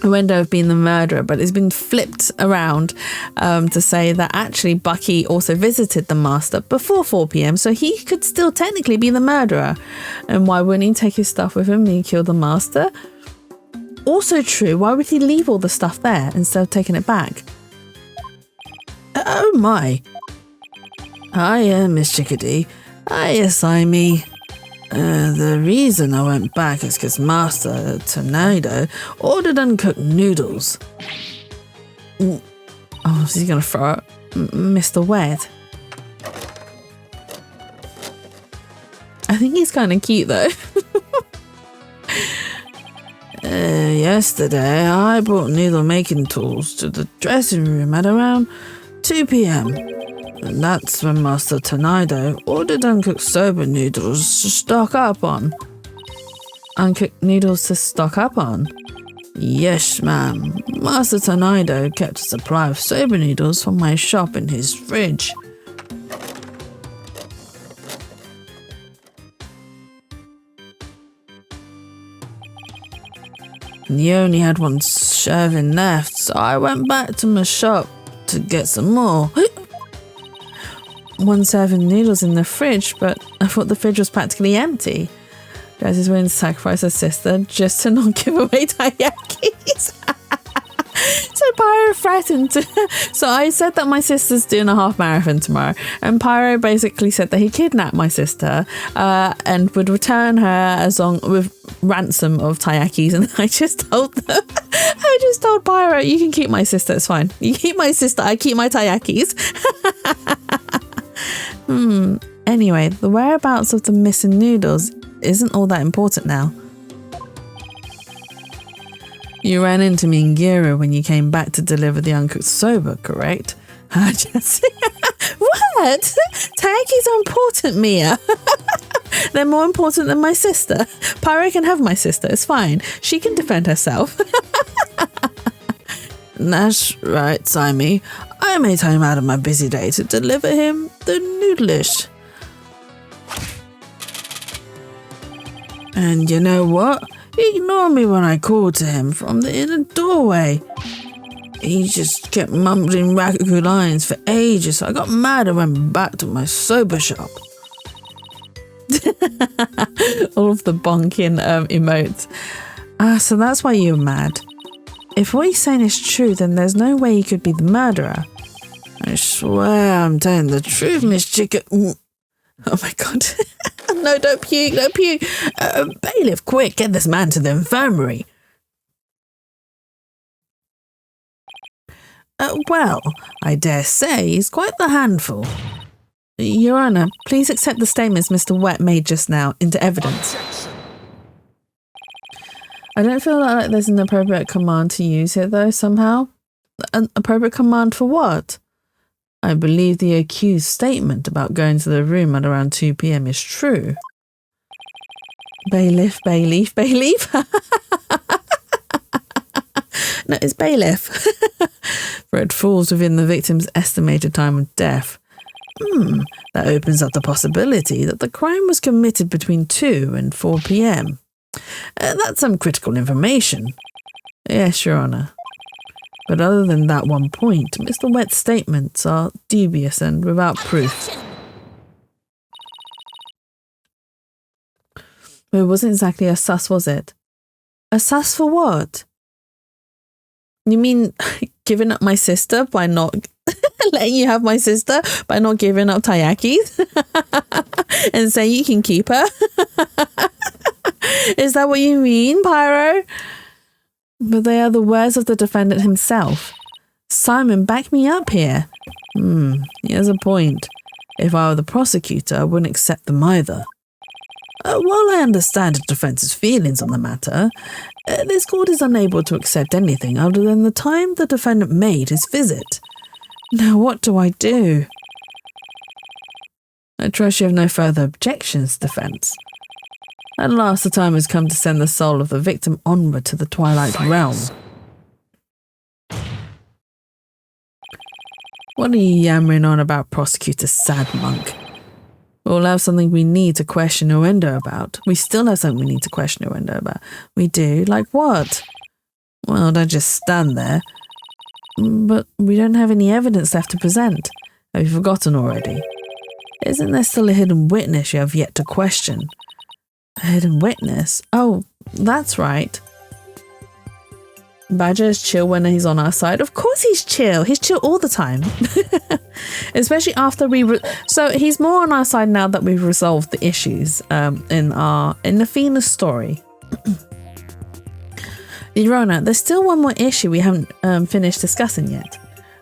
Wendo of being the murderer, but it's been flipped around to say that actually Bucky also visited the master before 4 p.m, so he could still technically be the murderer. And why wouldn't he take his stuff with him and he killed the master? Also true, why would he leave all the stuff there instead of taking it back? Oh my. Hiya, Miss Chickadee. Hiya, Simey. The reason I went back is because Master Tornado ordered uncooked noodles. Oh, is he going to throw it? Mr. Wet? I think he's kind of cute, though. Yesterday, I brought noodle-making tools to the dressing room at around 2 p.m. And that's when Master Tornado ordered uncooked soba noodles to stock up on. Uncooked noodles to stock up on? Yes, ma'am. Master Tornado kept a supply of soba noodles from my shop in his fridge. And he only had one serving left, so I went back to my shop to get some more. One serving noodles in the fridge, but I thought the fridge was practically empty. Jazz is willing to sacrifice her sister just to not give away taiyakis. So Pyro threatened to, so I said that my sister's doing a half marathon tomorrow, and Pyro basically said that he kidnapped my sister and would return her as long with ransom of taiyakis. And I just told Pyro, you can keep my sister, it's fine. You keep my sister, I keep my taiyakis. Anyway, the whereabouts of the missing noodles isn't all that important now. You ran into me in Gira when you came back to deliver the uncooked soba, correct? Just what? Taiyakis are important, Mia. They're more important than my sister. Pyro can have my sister, it's fine. She can defend herself. That's right, Simey. I made time out of my busy day to deliver him the noodlish. And you know what? He ignored me when I called to him from the inner doorway. He just kept mumbling Rakuku lines for ages, so I got mad and went back to my soba shop. All of the bonking emotes. So that's why you're mad. If what he's saying is true, then there's no way he could be the murderer. I swear I'm telling the truth, Miss Chicken. Oh my god. No, don't puke, don't puke. Bailiff, quick, get this man to the infirmary. Well, I dare say he's quite the handful. Your Honour, please accept the statements Mr. Wet made just now into evidence. I don't feel like there's an appropriate command to use here, though, somehow. An appropriate command for what? I believe the accused's statement about going to the room at around 2 p.m. is true. Bailiff, bailiff, bailiff. No, it's bailiff. For it falls within the victim's estimated time of death. That opens up the possibility that the crime was committed between 2 and 4 p.m. That's some critical information. Yes, Your Honour. But other than that one point, Mr. Wet's statements are dubious and without proof. It wasn't exactly a sus, was it? A sus for what? You mean giving up my sister by not letting you have my sister, by not giving up taiyakis and saying you can keep her? Is that what you mean, Pyro? But they are the words of the defendant himself. Simon, back me up here. He has a point. If I were the prosecutor, I wouldn't accept them either. While I understand the defence's feelings on the matter, this court is unable to accept anything other than the time the defendant made his visit. Now what do I do? I trust you have no further objections, defense. At last the time has come to send the soul of the victim onward to the Twilight Realm. What are you yammering on about, Prosecutor Sad Monk? We'll have something we need to question Uendo about. We still have something we need to question Uendo about. We do? Like what? Well, don't just stand there. But we don't have any evidence left to present. Have you forgotten already? Isn't there still a hidden witness you have yet to question? A hidden witness? Oh, that's right. Badger is chill when he's on our side. Of course he's chill. He's chill all the time. Especially after so he's more on our side now that we've resolved the issues in the Fina story. Irona, there's still one more issue we haven't finished discussing yet.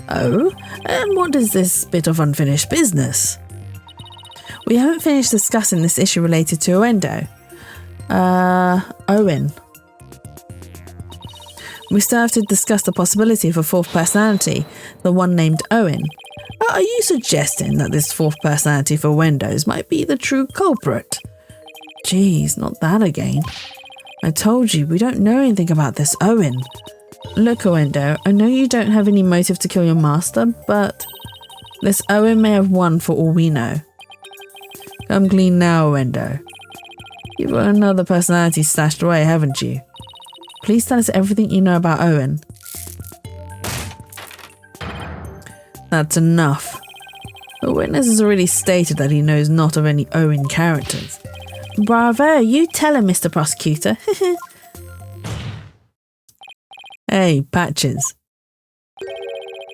Oh, and what is this bit of unfinished business? We haven't finished discussing this issue related to Uendo. Owen. We still have to discuss the possibility of a fourth personality, the one named Owen. Are you suggesting that this fourth personality for Wendo's might be the true culprit? Geez, not that again. I told you, we don't know anything about this Owen. Look, Owendo, I know you don't have any motive to kill your master, but this Owen may have won for all we know. Come clean now, Owendo. You've got another personality stashed away, haven't you? Please tell us everything you know about Owen. That's enough. The witness has already stated that he knows not of any Owen characters. Bravo, you tell him, Mr. Prosecutor. Hey, Patches,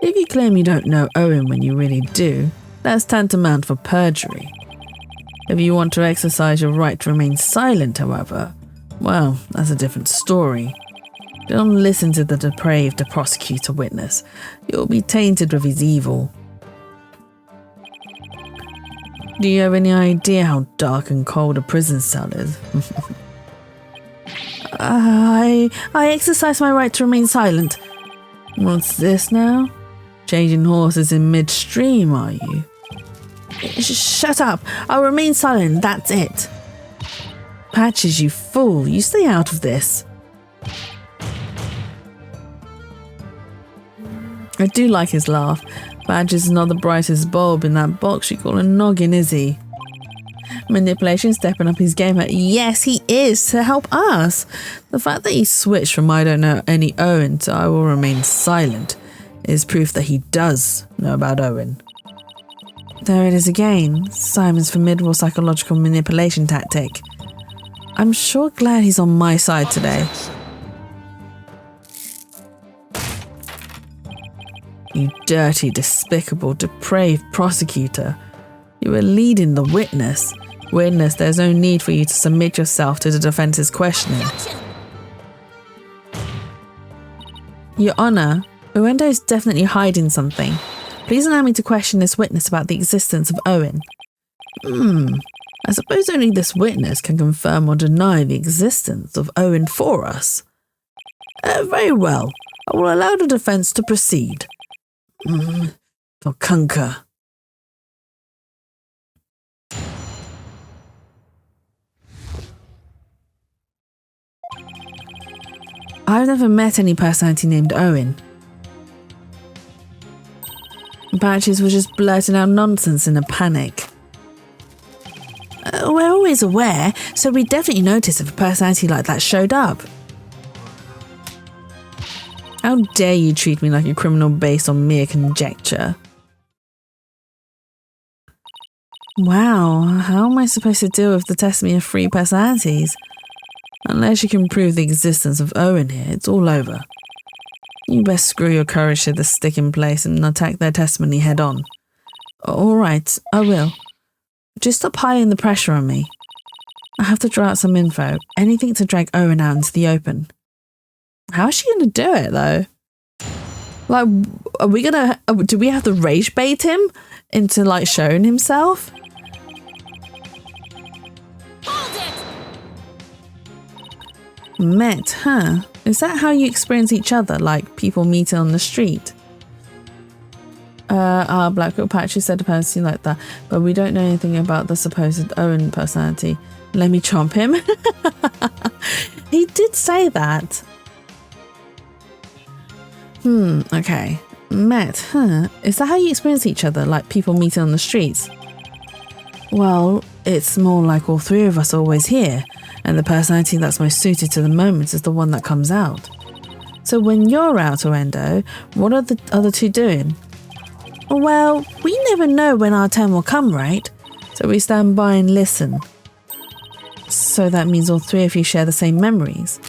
If you claim you don't know Owen when you really do, that's tantamount for perjury. If you want to exercise your right to remain silent, however, well, that's a different story. Don't listen to the depraved prosecutor witness. You'll be tainted with his evil. Do you have any idea how dark and cold a prison cell is? I exercise my right to remain silent. What's this now? Changing horses in midstream, are you? Shut up! I'll remain silent, that's it. Patches, you fool, you stay out of this. I do like his laugh. Patches is not the brightest bulb in that box you call a noggin, is he? Manipulation stepping up his game. Yes, he is, to help us. The fact that he switched from I don't know any Owen to I will remain silent is proof that he does know about Owen. There it is again, Simon's formidable psychological manipulation tactic. I'm sure glad he's on my side today. You dirty, despicable, depraved prosecutor. You were leading the witness. Witness, there's no need for you to submit yourself to the defense's questioning. Your Honour, Uendo is definitely hiding something. Please allow me to question this witness about the existence of Owen. I suppose only this witness can confirm or deny the existence of Owen for us. Very well. I will allow the defence to proceed. For Kunka. I've never met any personality named Owen. Patches was just blurting out nonsense in a panic. We're always aware, so we definitely notice if a personality like that showed up. How dare you treat me like a criminal based on mere conjecture? Wow, how am I supposed to deal with the testimony of 3 personalities? Unless you can prove the existence of Owen here, it's all over. You best screw your courage to the stick in place and attack their testimony head on. Alright, I will. Just stop piling the pressure on me. I have to draw out some info, anything to drag Owen out into the open. How is she going to do it, though? Like, are we gonna... do we have to rage bait him into, like, showing himself? Met, huh? Is that how you experience each other, like people meeting on the street? Our Blackrock Patches said a personality like that, but we don't know anything about the supposed Owen personality. Let me chomp him. He did say that. Okay. Met, huh? Is that how you experience each other, like people meeting on the streets? Well, it's more like all 3 of us are always here, and the personality that's most suited to the moment is the one that comes out. So when you're out, Uendo, what are the other 2 doing? Well, we never know when our turn will come, right? So we stand by and listen. So that means all 3 of you share the same memories.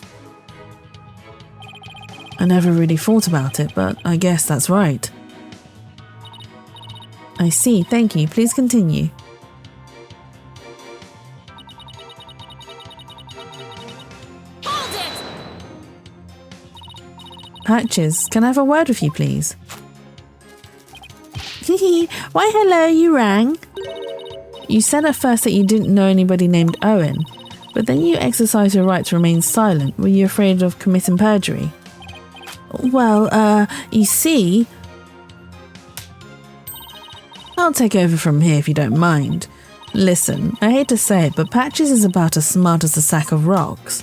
I never really thought about it, but I guess that's right. I see, thank you. Please continue. Patches, can I have a word with you, please? Why hello, you rang? You said at first that you didn't know anybody named Owen, but then you exercised your right to remain silent. Were you afraid of committing perjury? Well, you see... I'll take over from here if you don't mind. Listen, I hate to say it, but Patches is about as smart as a sack of rocks.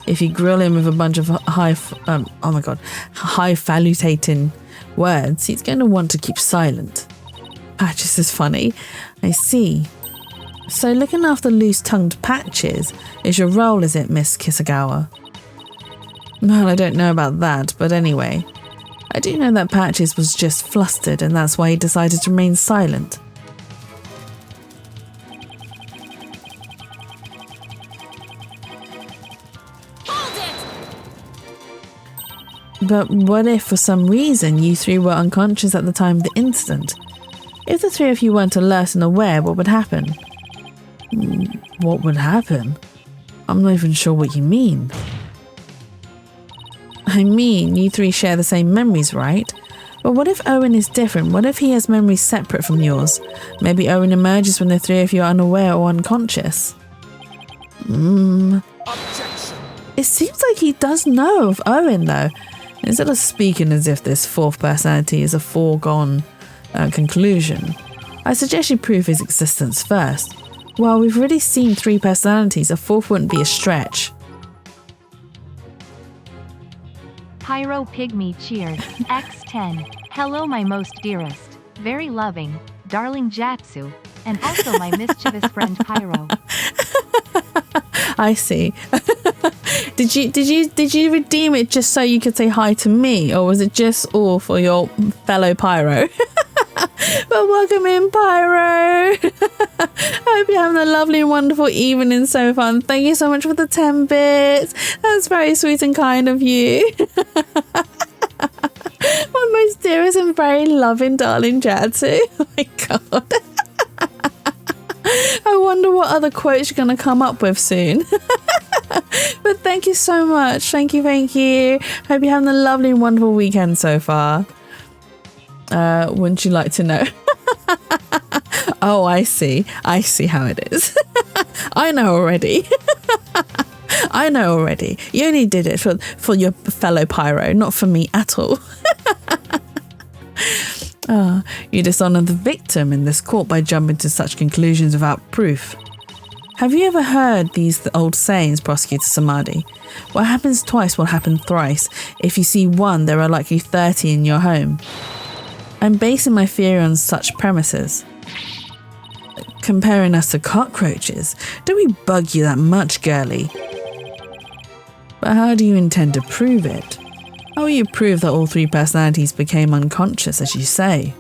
If you grill him with a bunch of high-falutating words, he's going to want to keep silent. Patches is funny. I see. So looking after loose-tongued Patches is your role, is it, Miss Kisagawa? Well, I don't know about that, but anyway. I do know that Patches was just flustered, and that's why he decided to remain silent. But what if for some reason you three were unconscious at the time of the incident? If the three of you weren't alert and aware, what would happen? What would happen? I'm not even sure what you mean. I mean, you three share the same memories, right? But what if Owen is different? What if he has memories separate from yours? Maybe Owen emerges when the three of you are unaware or unconscious. Objection. It seems like he does know of Owen, though. Instead of speaking as if this fourth personality is a foregone conclusion, I suggest you prove his existence first. Well, we've already seen 3 personalities, a fourth wouldn't be a stretch. Pyro Pygmy cheers. X10. Hello, my most dearest, very loving, darling Jatsu, and also my mischievous friend Pyro. I see. Did you redeem it just so you could say hi to me, or was it just all for your fellow Pyro? But welcome in, Pyro. I hope you're having a lovely and wonderful evening so far. And thank you so much for the 10 bits. That's very sweet and kind of you. My most dearest and very loving darling Jatsu. Oh my god. I wonder what other quotes you're going to come up with soon. But thank you so much. Thank you. Hope you're having a lovely and wonderful weekend so far. Wouldn't you like to know? Oh, I see how it is. I know already. You only did it for your fellow Pyro, not for me at all. You dishonor the victim in this court by jumping to such conclusions without proof. Have you ever heard these old sayings, Prosecutor Samadhi? What happens twice will happen thrice. If you see one, there are likely 30 in your home. I'm basing my theory on such premises. Comparing us to cockroaches, don't we bug you that much, girlie? But how do you intend to prove it? How will you prove that all 3 personalities became unconscious, as you say?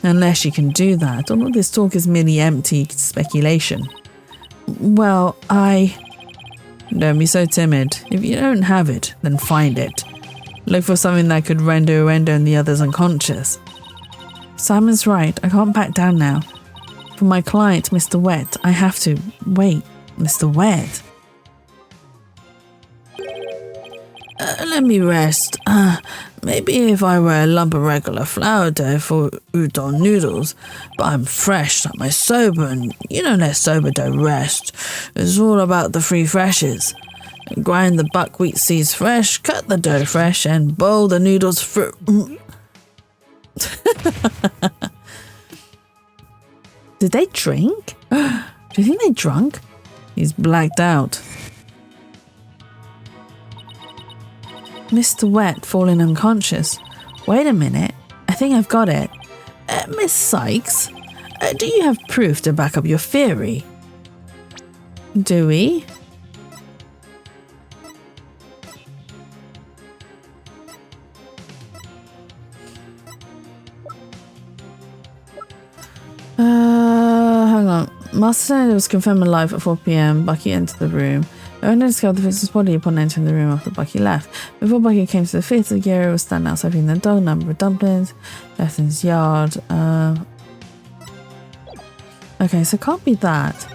Unless you can do that, all of this talk is merely empty speculation. Well, Don't be so timid. If you don't have it, then find it. Look for something that could render Uendo and the others unconscious. Simon's right, I can't back down now. For my client, Mr. Wet, I have to... Wait, Mr. Wet? Let me rest. Maybe if I were a lump of regular flour dough for udon noodles, but I'm fresh like my soba, and you don't let soba dough rest. It's all about the 3 freshes. Grind the buckwheat seeds fresh, cut the dough fresh, and boil the noodles through. Did they drink? Do you think they drunk? He's blacked out. Mr. Wet falling unconscious. Wait a minute, I think I've got it. Miss Sykes, do you have proof to back up your theory? Do we? Hang on. Master was confirmed alive at 4 p.m. Bucky entered the room. Owen discovered the victim's body upon entering the room after Bucky left. Before Bucky came to the theatre, Gary was standing outside feeding the dog a number of dumplings left in his yard. Okay, so it can't be that.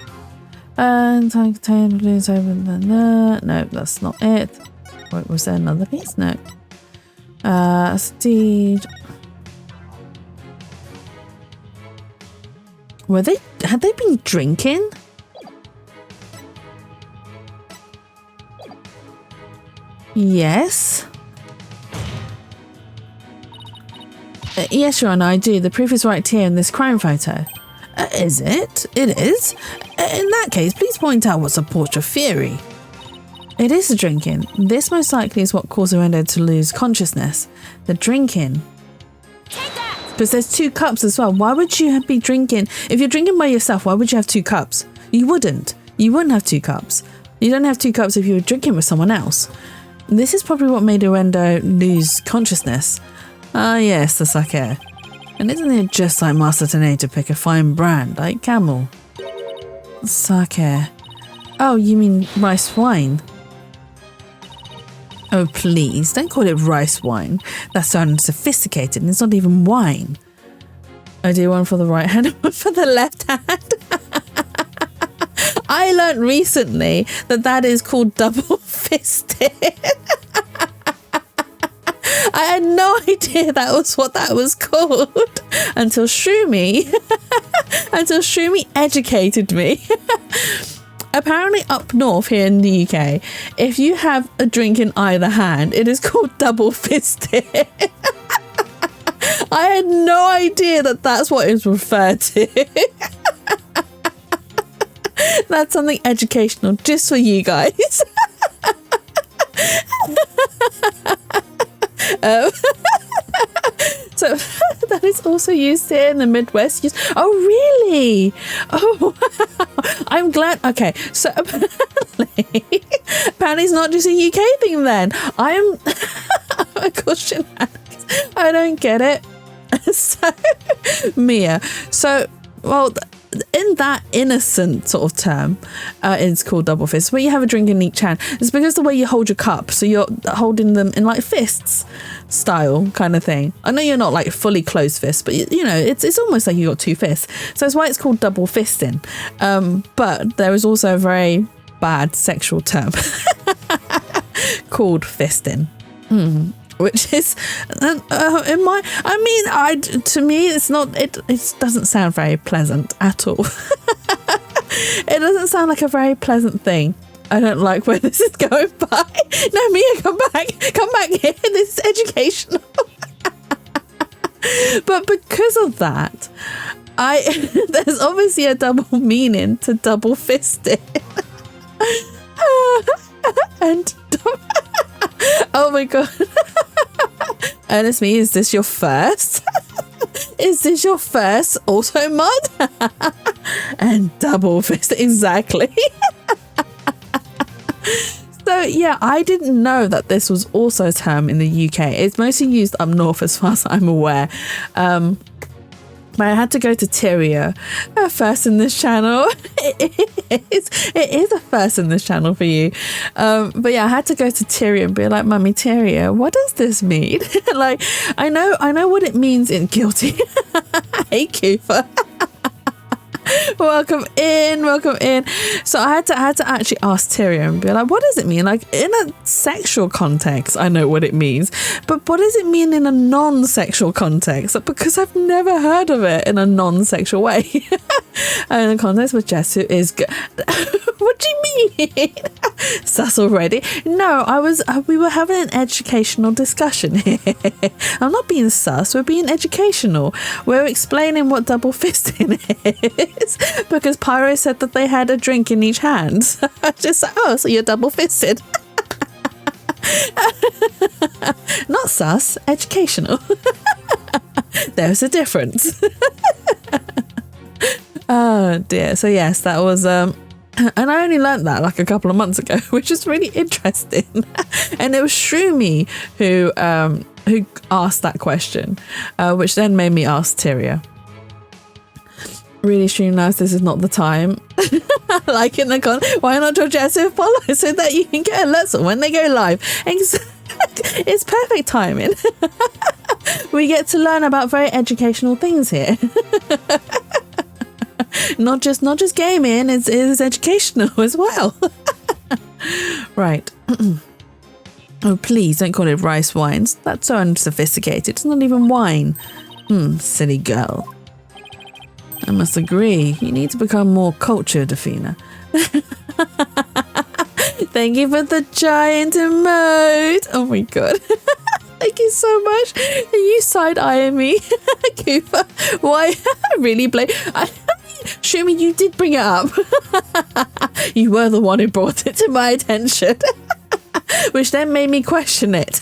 And I contained balloons open. No, that's not it. Wait, was there another piece? No. Steed. Had they been drinking? Yes. Yes, Your Honor, I do. The proof is right here in this crime photo. Is it? It is? In that case, please point out what supports your theory. It is the drinking. This most likely is what caused Uendo to lose consciousness. The drinking. Because there's 2 cups as well. Why would you be drinking? If you're drinking by yourself, why would you have 2 cups? You wouldn't. You wouldn't have 2 cups. You don't have 2 cups if you were drinking with someone else. This is probably what made Uendo lose consciousness. Ah yes, the sake. And isn't it just like Master Tene to pick a fine brand, like Camel? Sake. Oh, you mean rice wine? Oh, please, don't call it rice wine. That's so unsophisticated and it's not even wine. I do one for the right hand and one for the left hand. I learned recently that is called double fisted. I had no idea that was what that was called until Shroomy educated me. Apparently up north here in the UK, if you have a drink in either hand, it is called double fisted. I had no idea that that's what it's referred to. That's something educational just for you guys. So that is also used here in the Midwest. Oh, really? Oh, wow. I'm glad. Okay, so apparently it's not just a UK thing then. I'm a caution. I don't get it. So, Mia. So, well, in that innocent sort of term, it's called double fist, where you have a drink in each hand. It's because the way you hold your cup, so you're holding them in like fists style kind of thing. I know you're not like fully closed fists, but you know, it's almost like you got two fists. So that's why it's called double fisting. But there is also a very bad sexual term called fisting. Which is to me it's not, it doesn't sound very pleasant at all. It doesn't sound like a very pleasant thing. I don't like where this is going by. No, Mia, come back here. This is educational. But because of that, there's obviously a double meaning to double fisted. And oh my god. Ernest Me, is this your first? Is this your first auto mod? And double fist, exactly. So yeah, I didn't know that this was also a term in the UK. It's mostly used up north as far as I'm aware. But I had to go to Tyria first in this channel. It is a first in this channel for you. But yeah, I had to go to Tyria and be like, Mummy Tyria, what does this mean? Like, I know what it means in guilty. Hey, Cooper. Welcome in. So I had to actually ask Tyria and be like, what does it mean? Like, in a sexual context, I know what it means, but what does it mean in a non-sexual context? Because I've never heard of it in a non-sexual way. And the context with Jess, who is good. What do you mean? Sus already? No, we were having an educational discussion here. I'm not being sus, we're being educational. We're explaining what double fisting is. Because Pyro said that they had a drink in each hand. So I just like, oh, so you're double fisted. Not sus, educational. There's a difference. Oh dear. So yes, that was and I only learned that like a couple of months ago, which is really interesting. And it was Shroomy who asked that question, which then made me ask Tyria. Really, Streamlabs, this is not the time. Like in the why not your Jesse follow so that you can get alerts when they go live? It's perfect timing. We get to learn about very educational things here. Not just gaming, it's educational as well. Right. Oh, please don't call it rice wines. That's so unsophisticated. It's not even wine. Silly girl. I must agree. You need to become more cultured, Afina. Thank you for the giant emote. Oh my god. Thank you so much. You side-eyeing me, Cooper. Why? Really, Blake? Shumi, you did bring it up. You were the one who brought it to my attention, which then made me question it.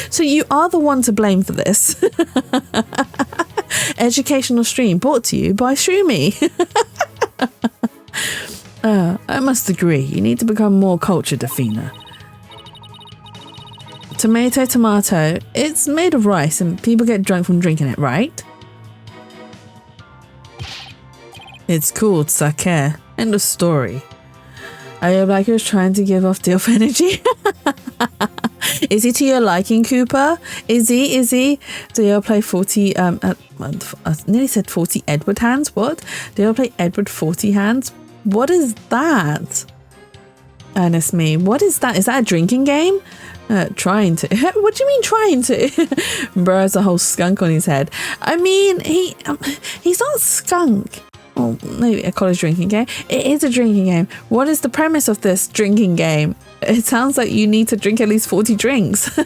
So you are the one to blame for this. Educational stream brought to you by Shroomy. I must agree. You need to become more cultured, Afina. Tomato. It's made of rice and people get drunk from drinking it, right? It's called sake. End of story. I feel like he was trying to give off DILF energy. Is he to your liking, Cooper? Is he? Do you play 40, I nearly said 40 Edward hands. What? Do you play Edward 40 hands? What is that? Ernest me. What is that? Is that a drinking game? Trying to. What do you mean trying to? Bro has a whole skunk on his head. I mean, he's not a skunk. Oh, maybe a college drinking game. It is a drinking game. What is the premise of this drinking game? It sounds like you need to drink at least 40 drinks.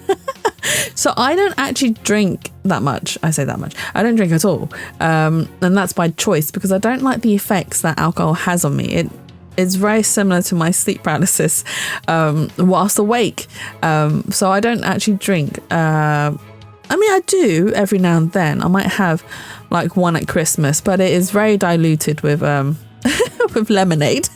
So I don't actually drink that much. I say that much. I don't drink at all. And that's by choice because I don't like the effects that alcohol has on me. It's very similar to my sleep paralysis whilst awake. So I don't actually drink. I mean, I do every now and then. I might have like one at Christmas, but it is very diluted with with lemonade.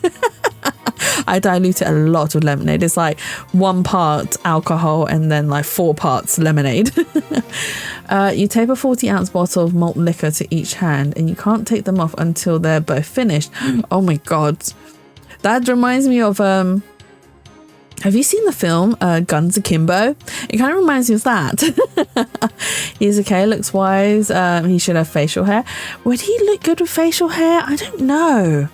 I dilute it a lot with lemonade. It's like 1 part alcohol and then like 4 parts lemonade. You tape a 40-ounce bottle of malt liquor to each hand and you can't take them off until they're both finished. Oh my God. That reminds me of... have you seen the film Guns Akimbo? It kind of reminds me of that. He's okay, looks wise. He should have facial hair. Would he look good with facial hair? I don't know.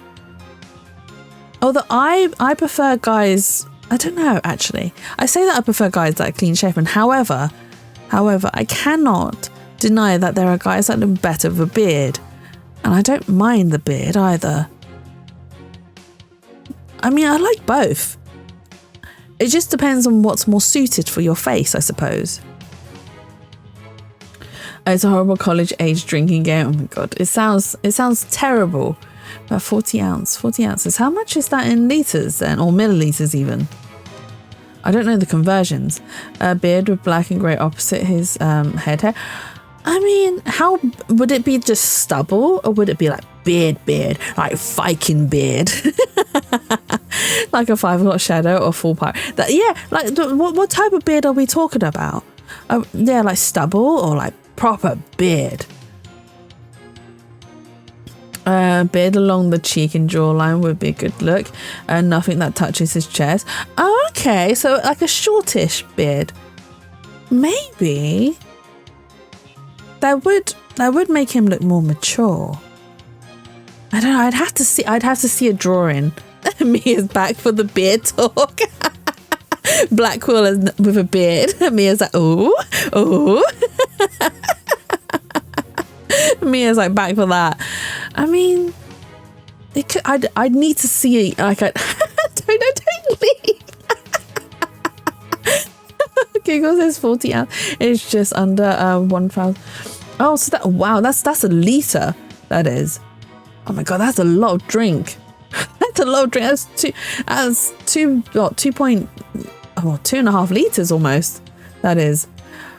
Although I prefer guys, I don't know actually. I say that I prefer guys that are clean shaven. However, I cannot deny that there are guys that look better with a beard. And I don't mind the beard either. I mean, I like both. It just depends on what's more suited for your face, I suppose. It's a horrible college age drinking game. Oh my God, it sounds terrible. About 40 ounces. How much is that in litres then? Or millilitres even? I don't know the conversions. A beard with black and grey opposite his head hair. I mean, how would it be just stubble? Or would it be like beard? Like Viking beard? Like a 5 o'clock shadow or full pipe? What type of beard are we talking about? Yeah, like stubble or like proper beard? Beard along the cheek and jawline would be a good look. Nothing that touches his chest. Oh, okay, so like a shortish beard. Maybe that would make him look more mature. I don't know. I'd have to see a drawing. Mia's back for the beard talk. Blackwell with a beard. Mia's like, ooh. Mia's like back for that. I mean, it could, I'd need to see like a don't leave. Giggles is 40 ounce. It's just under 1,000. Oh, so that's a litre. That is. Oh my God, that's a lot of drink. That's a lot of drink. That's 2.5 litres almost. That is.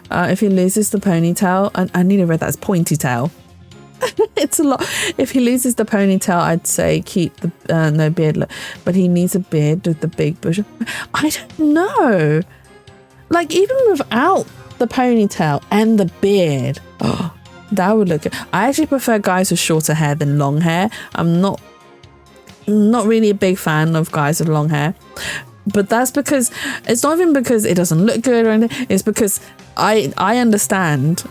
If he loses the ponytail, I need to read that as pointy tail. It's a lot. If he loses the ponytail, I'd say keep the no beard look. But he needs a beard with the big bush. I don't know. Like even without the ponytail and the beard, that would look good. I actually prefer guys with shorter hair than long hair. I'm not really a big fan of guys with long hair. But that's because it's not even because it doesn't look good or anything. It's because I understand,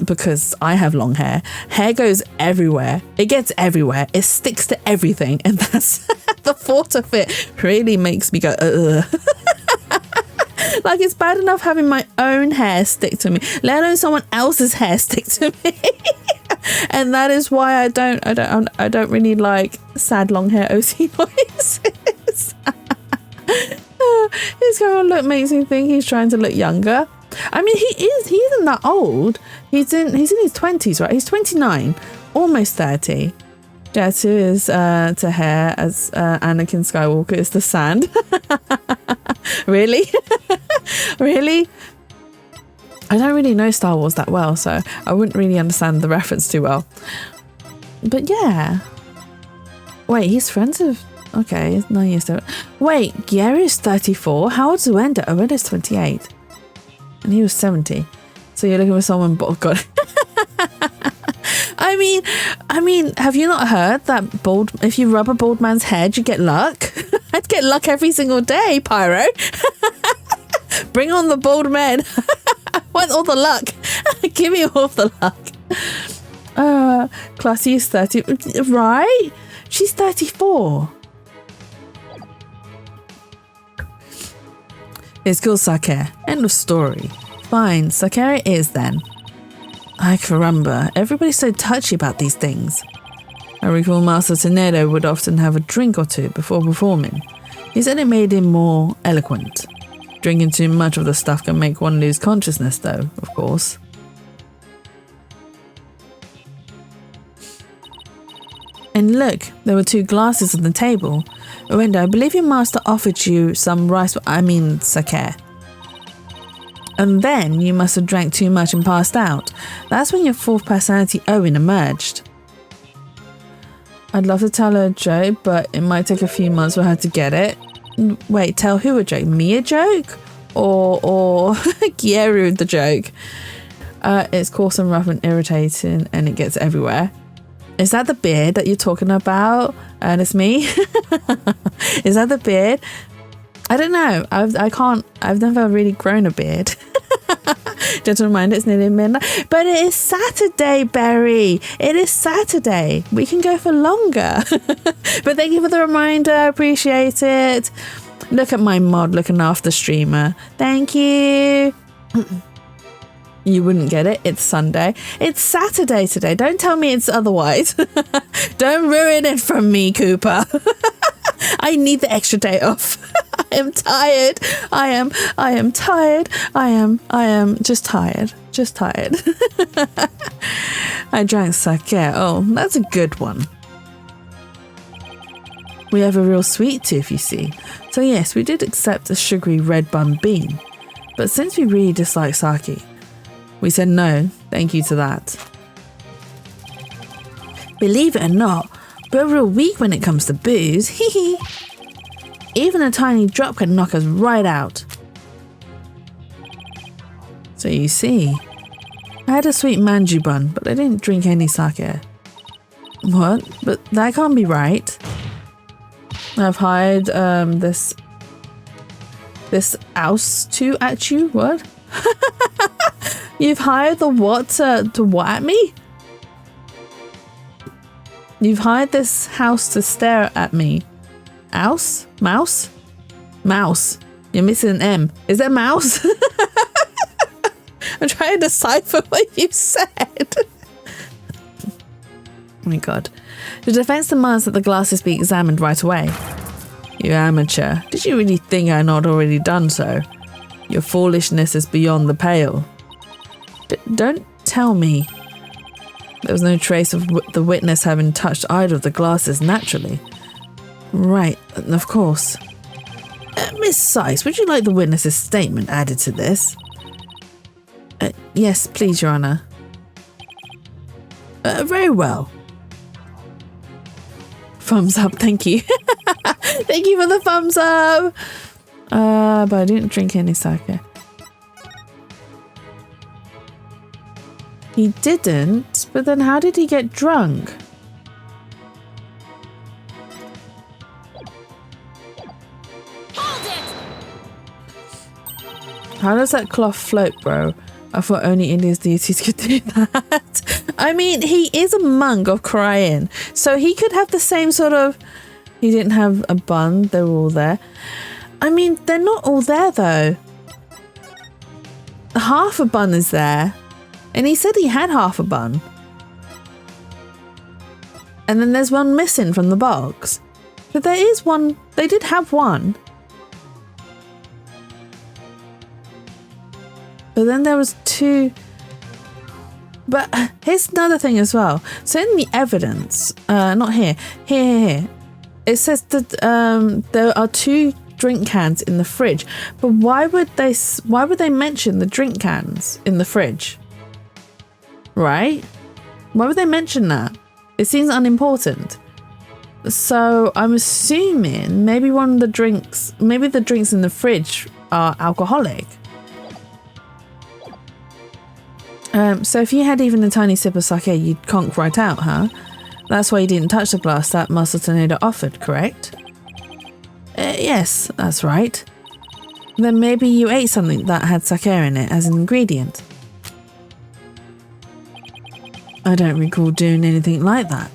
because I have long hair. Hair goes everywhere. It gets everywhere. It sticks to everything. And that's the thought of it really makes me go, ugh. Like it's bad enough having my own hair stick to me, let alone someone else's hair stick to me. And that is why I don't really like sad long hair OC noises. His current look makes me think he's trying to look younger. I mean, he isn't that old. He's in his 20s, right? He's 29, almost 30. Jetsu is to hair as Anakin Skywalker is to sand. Really? Really? I don't really know Star Wars that well, so I wouldn't really understand the reference too well. But yeah. Wait, he's friends with... Okay, he's 9 years old. Wait, Gary's 34? How old's Uenda? Uenda's 28. And he was 70. So you're looking for someone... Oh, God. I mean, have you not heard that if you rub a bald man's head, you get luck? I'd get luck every single day, Pyro. Bring on the bald men. I want all the luck. Give me all the luck. Classy is 30. Right? She's 34. It's called sake. End of story. Fine, sake it is then. Ay caramba, everybody's so touchy about these things. I recall Master Tornado would often have a drink or two before performing. He said it made him more eloquent. Drinking too much of the stuff can make one lose consciousness though, of course. And look, there were 2 glasses on the table. Oendo, I believe your master offered you some sake. And then you must have drank too much and passed out. That's when your 4th personality Owen emerged. I'd love to tell her a joke, but it might take a few months for her to get it. Wait, tell who a joke? Me a joke? Or Gieru the joke? It's coarse and rough and irritating and it gets everywhere. Is that the beard that you're talking about? It's me? Is that the beard? I don't know. I've never really grown a beard. Just a reminder, it's nearly midnight. But it is Saturday, Berry. It is Saturday. We can go for longer. But thank you for the reminder. I appreciate it. Look at my mod looking after streamer. Thank you. You wouldn't get it. It's Sunday. It's Saturday today. Don't tell me it's otherwise. Don't ruin it from me, Cooper. I need the extra day off. I am tired. I am tired. I am just tired. Just tired. I drank sake. Oh, that's a good one. We have a real sweet tooth, you see. So yes, we did accept a sugary red bun bean. But since we really dislike sake, we said no, thank you to that. Believe it or not, we're real weak when it comes to booze. Hee. Even a tiny drop can knock us right out. So you see, I had a sweet manju bun, but I didn't drink any sake. What? But that can't be right. I've hired this ouse to at you. What? You've hired the what to what at me? You've hired this house to stare at me. Ouse? Mouse? Mouse. You're missing an M. Is that mouse? I'm trying to decipher what you said. Oh my god. The defense demands that the glasses be examined right away. You amateur. Did you really think I had not already done so? Your foolishness is beyond the pale. Don't tell me. There was no trace of the witness having touched either of the glasses naturally. Right, of course. Miss Sykes, would you like the witness's statement added to this? Yes, please, Your Honour. Very well. Thumbs up, thank you. Thank you for the thumbs up. But I didn't drink any sake. He didn't, but then how did he get drunk? Hold it! How does that cloth float, bro? I thought only India's deities could do that. I mean, he is a monk of crying, so he could have the same sort of... He didn't have a bun, they were all there. I mean, they're not all there though. Half a bun is there. And he said he had half a bun. And then there's one missing from the box. But there is one. They did have one. But then there was two. But here's another thing as well. So in the evidence, not here. Here. It says that there are 2 drink cans in the fridge. But why would they mention the drink cans in the fridge? Right? Why would they mention that? It seems unimportant. So I'm assuming maybe one of the drinks, maybe the drinks in the fridge are alcoholic. So if you had even a tiny sip of sake, you'd conk right out, huh? That's why you didn't touch the glass that Master Tornado offered, correct? Yes, that's right. Then maybe you ate something that had sake in it as an ingredient. I don't recall doing anything like that.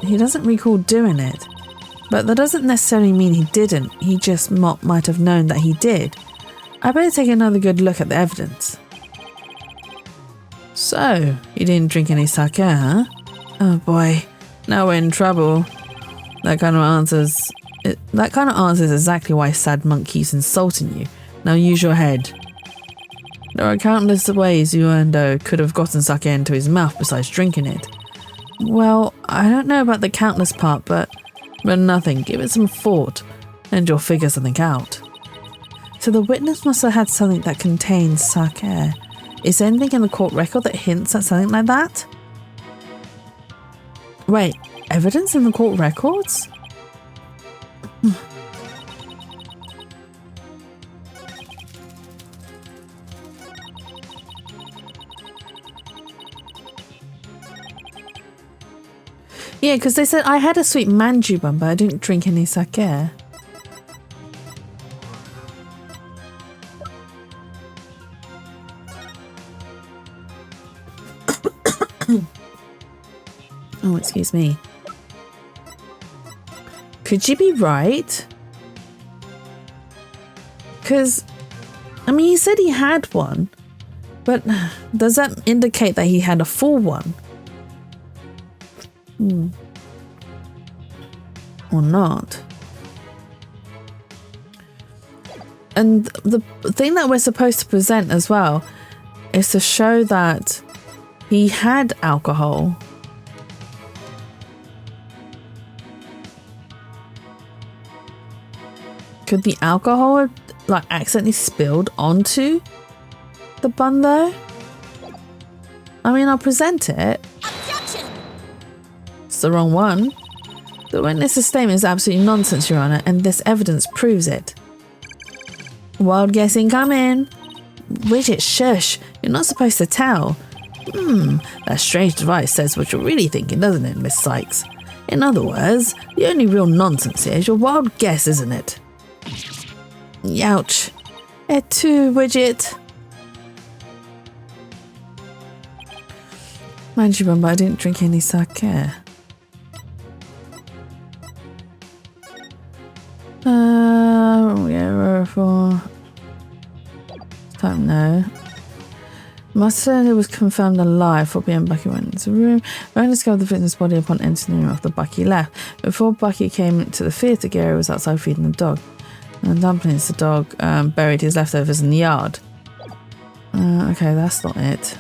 He doesn't recall doing it. But that doesn't necessarily mean he didn't. He just might have known that he did. I better take another good look at the evidence. So, you didn't drink any sake, huh? Oh boy, now we're in trouble. That kind of answers exactly why Sad Monk keeps insulting you. Now use your head. There are countless ways Uendo could have gotten sake into his mouth besides drinking it. Well, I don't know about the countless part, but nothing. Give it some thought, and you'll figure something out. So the witness must have had something that contains sake. Is there anything in the court record that hints at something like that? Wait, evidence in the court records? Yeah, because they said I had a sweet manju bun, but I didn't drink any sake. Oh, excuse me. Could you be right? Because, I mean, he said he had one, but does that indicate that he had a full one? Or not? And the thing that we're supposed to present as well is to show that he had alcohol. Could the alcohol have, like, accidentally spilled onto the bun though? I mean, I'll present it. Objection! It's the wrong one. The witness's statement is absolutely nonsense, Your Honour, and this evidence proves it. Wild guessing coming. Widget, shush. You're not supposed to tell. That strange device says what you're really thinking, doesn't it, Miss Sykes? In other words, the only real nonsense here is your wild guess, isn't it? Youch. Et tu, Widget. Mind you, remember, I didn't drink any sake. Yeah, for time no. Must say it was confirmed alive for being Bucky went into the room. Ryan discovered the victim's body upon entering the room after Bucky left. Before Bucky came to the theatre, Gary was outside feeding the dog. And Dumplings, the dog, buried his leftovers in the yard. Okay, that's not it.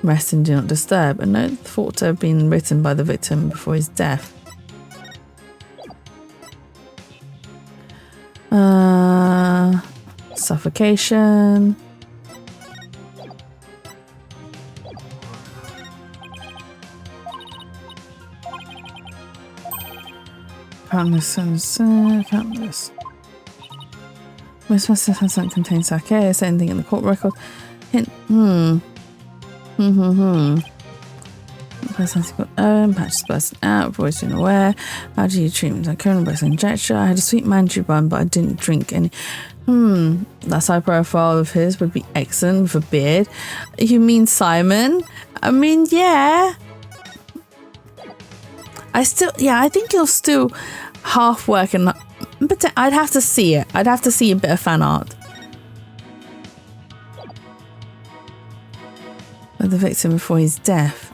Rest and do not disturb. A note thought to have been written by the victim before his death. Suffocation. Countless. Most must have something contain sake. Is there anything in the court record? Hint. Person's got patches bursting out, voice being aware. How do you treat me? Like coronavirus injection. I had a sweet manju bun, but I didn't drink any. That side profile of his would be excellent with a beard. You mean Simon? I mean, yeah. I think he'll still half work and, but I'd have to see it. I'd have to see a bit of fan art. Of the victim before his death.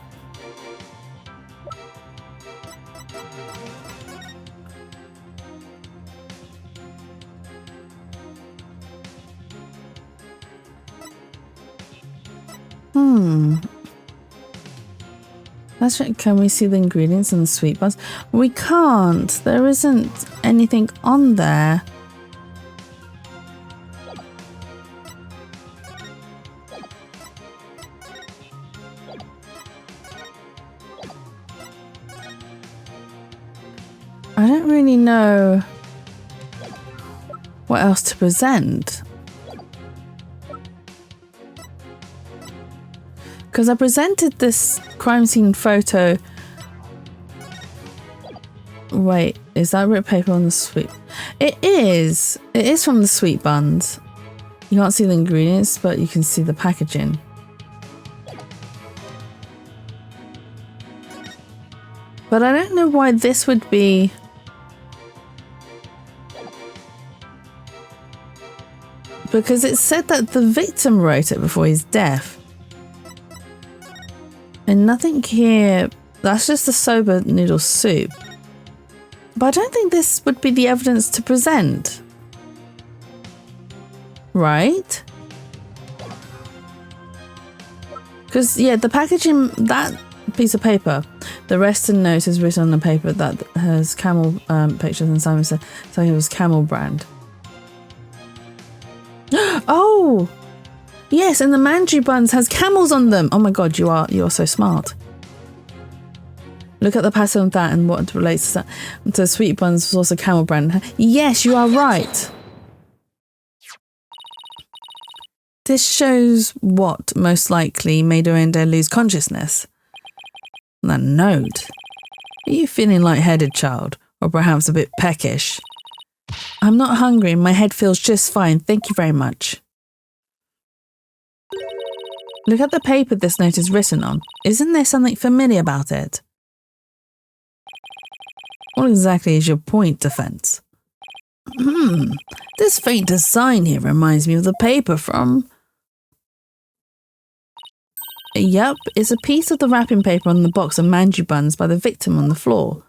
Can we see the ingredients in the sweet buns? We can't. There isn't anything on there. I don't really know what else to present. Because I presented this crime scene photo Wait, is that ripped paper on the sweet? It is. It is from the sweet buns. You can't see the ingredients, but you can see the packaging. But I don't know why this would be... Because it said that the victim wrote it before his death. And nothing here... That's just a soba noodle soup. But I don't think this would be the evidence to present. Right? Because, yeah, the packaging, that piece of paper, the rest of the note is written on the paper that has camel pictures, and Simon said so it was camel brand. Oh! Yes, and the manju buns has camels on them. Oh my god, you're so smart. Look at the pattern of that and what it relates to that. So sweet buns was also camel brand. Yes, you are right. This shows what most likely made Orenda lose consciousness. That note. Are you feeling lightheaded, child? Or perhaps a bit peckish? I'm not hungry. My head feels just fine. Thank you very much. Look at the paper this note is written on. Isn't there something familiar about it? What exactly is your point, Defense? This faint design here reminds me of the paper from... Yup, it's a piece of the wrapping paper on the box of manju buns by the victim on the floor.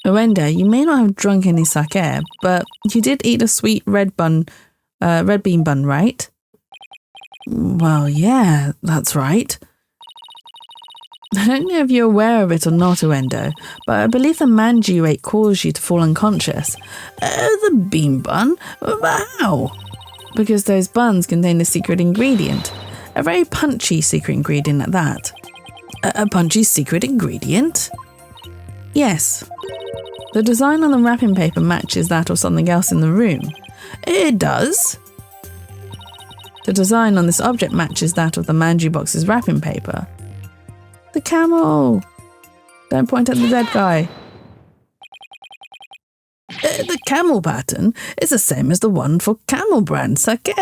Orenda, you may not have drunk any sake, but you did eat a sweet red bean bun, right? Well, yeah, that's right. I don't know if you're aware of it or not, Orenda, but I believe the manju you ate caused you to fall unconscious. The bean bun? But how? Because those buns contain a secret ingredient. A very punchy secret ingredient at that. A punchy secret ingredient? Yes. The design on the wrapping paper matches that of something else in the room. It does. The design on this object matches that of the manju box's wrapping paper. The camel! Don't point at the dead guy. The camel pattern is the same as the one for camel brand sake.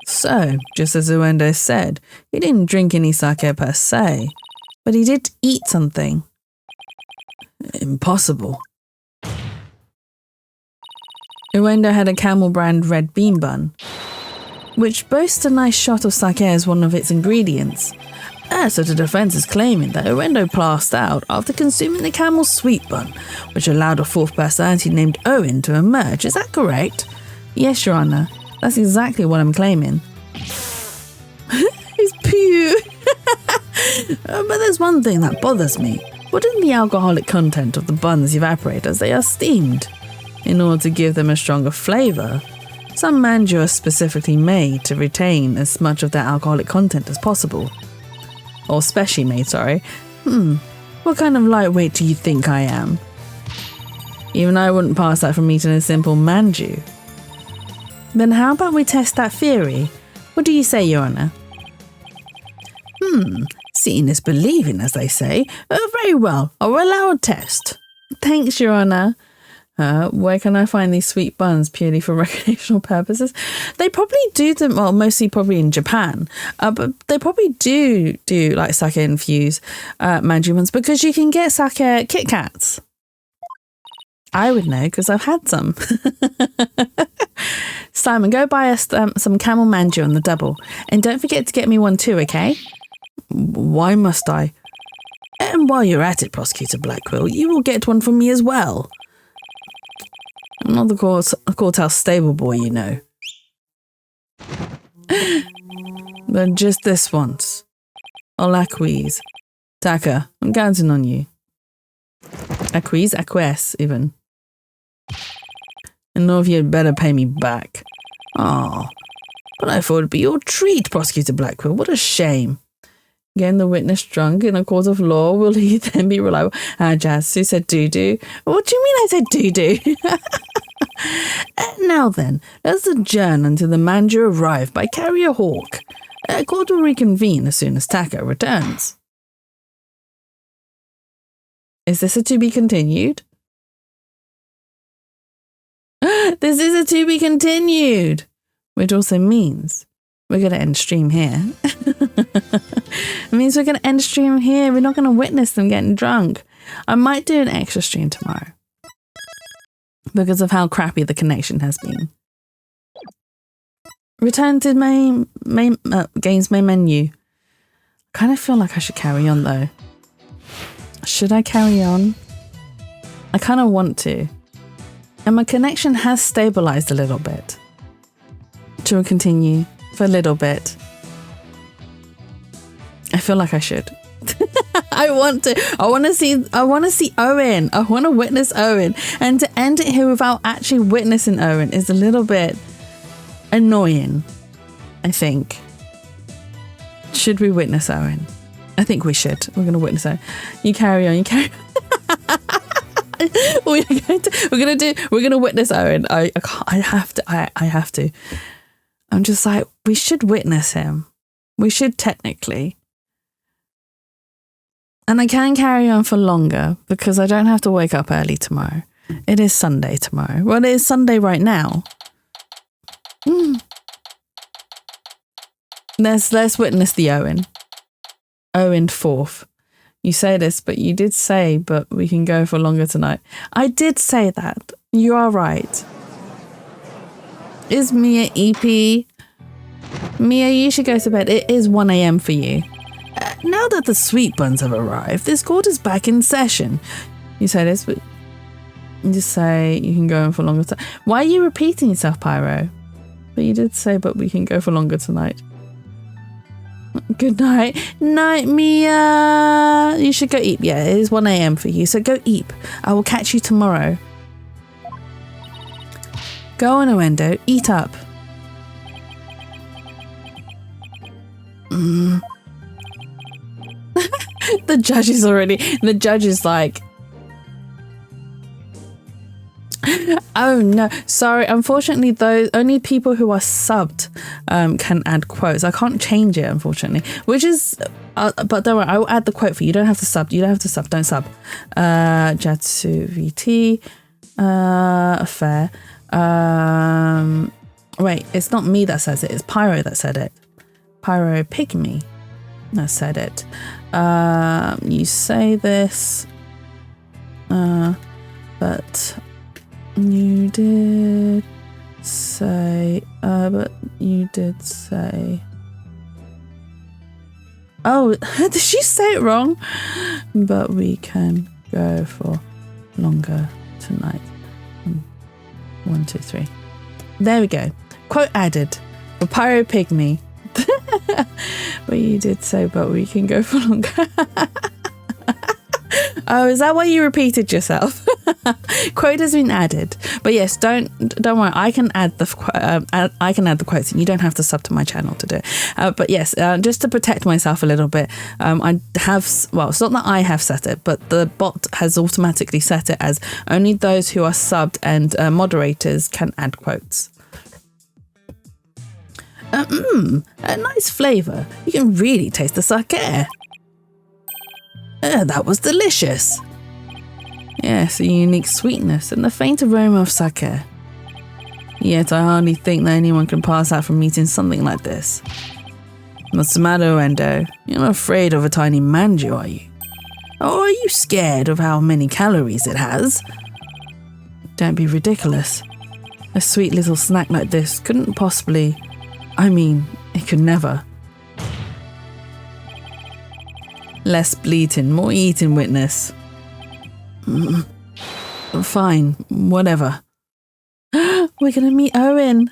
So, just as Orenda said, he didn't drink any sake per se, but he did eat something. Impossible. Orenda had a camel brand red bean bun, which boasts a nice shot of sake as one of its ingredients. So the defense is claiming that Orenda passed out after consuming the camel sweet bun, which allowed a fourth personality named Owen to emerge. Is that correct? Yes, Your Honor. That's exactly what I'm claiming. He's pew. But there's one thing that bothers me. Wouldn't the alcoholic content of the buns evaporate as they are steamed? In order to give them a stronger flavour, some manju are specifically made to retain as much of their alcoholic content as possible. Or specially made, sorry. What kind of lightweight do you think I am? Even I wouldn't pass that from eating a simple manju. Then how about we test that theory? What do you say, Your Honour? Seeing is believing, as they say. Very well, I'll allow a test. Thanks, Your Honour. Where can I find these sweet buns purely for recreational purposes? They probably do them, well, mostly probably in Japan, but they probably do like sake infused manju buns, because you can get sake Kit Kats. I would know because I've had some. Simon, go buy us some camel manju on the double, and don't forget to get me one too, okay? Why must I? And while you're at it, Prosecutor Blackwell, you will get one from me as well. I'm not the courthouse stable boy, you know. But just this once. I'll acquiesce. Taka, I'm counting on you. Acquiesce, even. And know if you'd better pay me back. Ah, but I thought it'd be your treat, Prosecutor Blackwell. What a shame. Getting the witness drunk in a court of law, will he then be reliable? Jazz, who said doo-doo? What do you mean I said doo-doo? Now then, let's adjourn until the manager arrive by Carrier Hawk. Court will reconvene as soon as Taco returns. Is this a to be continued? This is a to be continued, which also means we're going to end stream here. It means we're going to end stream here. We're not going to witness them getting drunk. I might do an extra stream tomorrow because of how crappy the connection has been. Return to games main menu. Kind of feel like I should carry on though. Should I carry on? I kind of want to. And my connection has stabilized a little bit. Should we continue for a little bit? I feel like I should. I want to. I want to see Owen. I want to witness Owen. And to end it here without actually witnessing Owen is a little bit annoying, I think. Should we witness Owen? I think we should. We're going to witness Owen. You carry on. You carry on. We're going to witness Owen. I have to. I have to. I'm just like, we should witness him. We should technically. And I can carry on for longer because I don't have to wake up early tomorrow. It is Sunday tomorrow. Well, it is Sunday right now. Let's witness the Owen. Owen 4th. You say this, but you did say, but we can go for longer tonight. I did say that. You are right. Is Mia EP? Mia, you should go to bed. It is 1 a.m. for you. Now that the sweet buns have arrived, this court is back in session. You say this, but you just say you can go on for longer time. Why are you repeating yourself, Pyro? But you did say, but we can go for longer tonight. Good night. Night, Mia. You should go eat. Yeah, it is 1 a.m. for you, so go eat. I will catch you tomorrow. Go on, Owendo. Eat up. The judge is like, oh no, sorry, unfortunately those only people who are subbed can add quotes. I can't change it, unfortunately, which is but don't worry, I will add the quote for you. You don't have to sub. Don't sub. Jatsu VT fair. Wait, it's not me that says it, it's Pyro that said it. Pyro Pygmy that said it. You say this, but you did say, oh, did she say it wrong? But we can go for longer tonight. 1, 2, 3. There we go. Quote added for Pyro Pygmy. But you did say, but we can go for longer. Oh, is that why you repeated yourself? Quote has been added, but yes, don't worry. I can add the quotes, and you don't have to sub to my channel to do it. But yes, just to protect myself a little bit, I have. Well, it's not that I have set it, but the bot has automatically set it as only those who are subbed and moderators can add quotes. A nice flavour. You can really taste the sake. That was delicious. Yes, a unique sweetness and the faint aroma of sake. Yet I hardly think that anyone can pass out from eating something like this. What's the matter, Endo? You're not afraid of a tiny manju, are you? Or are you scared of how many calories it has? Don't be ridiculous. A sweet little snack like this couldn't possibly... I mean, it could never. Less bleating, more eating, witness. Fine, whatever. We're gonna meet Owen.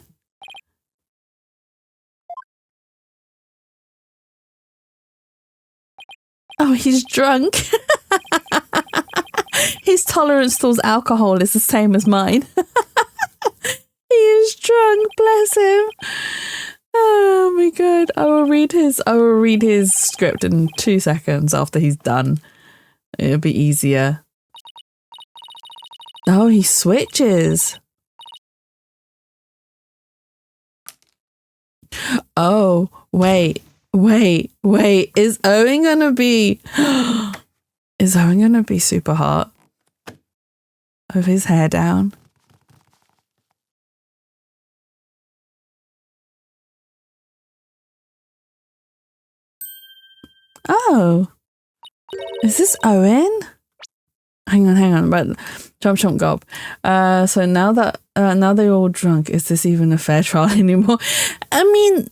Oh, he's drunk. His tolerance towards alcohol is the same as mine. He is drunk, bless him. Oh my god. I will read his script in 2 seconds after he's done. It'll be easier. Oh, he switches. Oh, wait. Is Owen gonna be... Is Owen gonna be super hot? With his hair down? Oh. Is this Owen? Hang on, but chomp gulp. So now that now they're all drunk, is this even a fair trial anymore? I mean,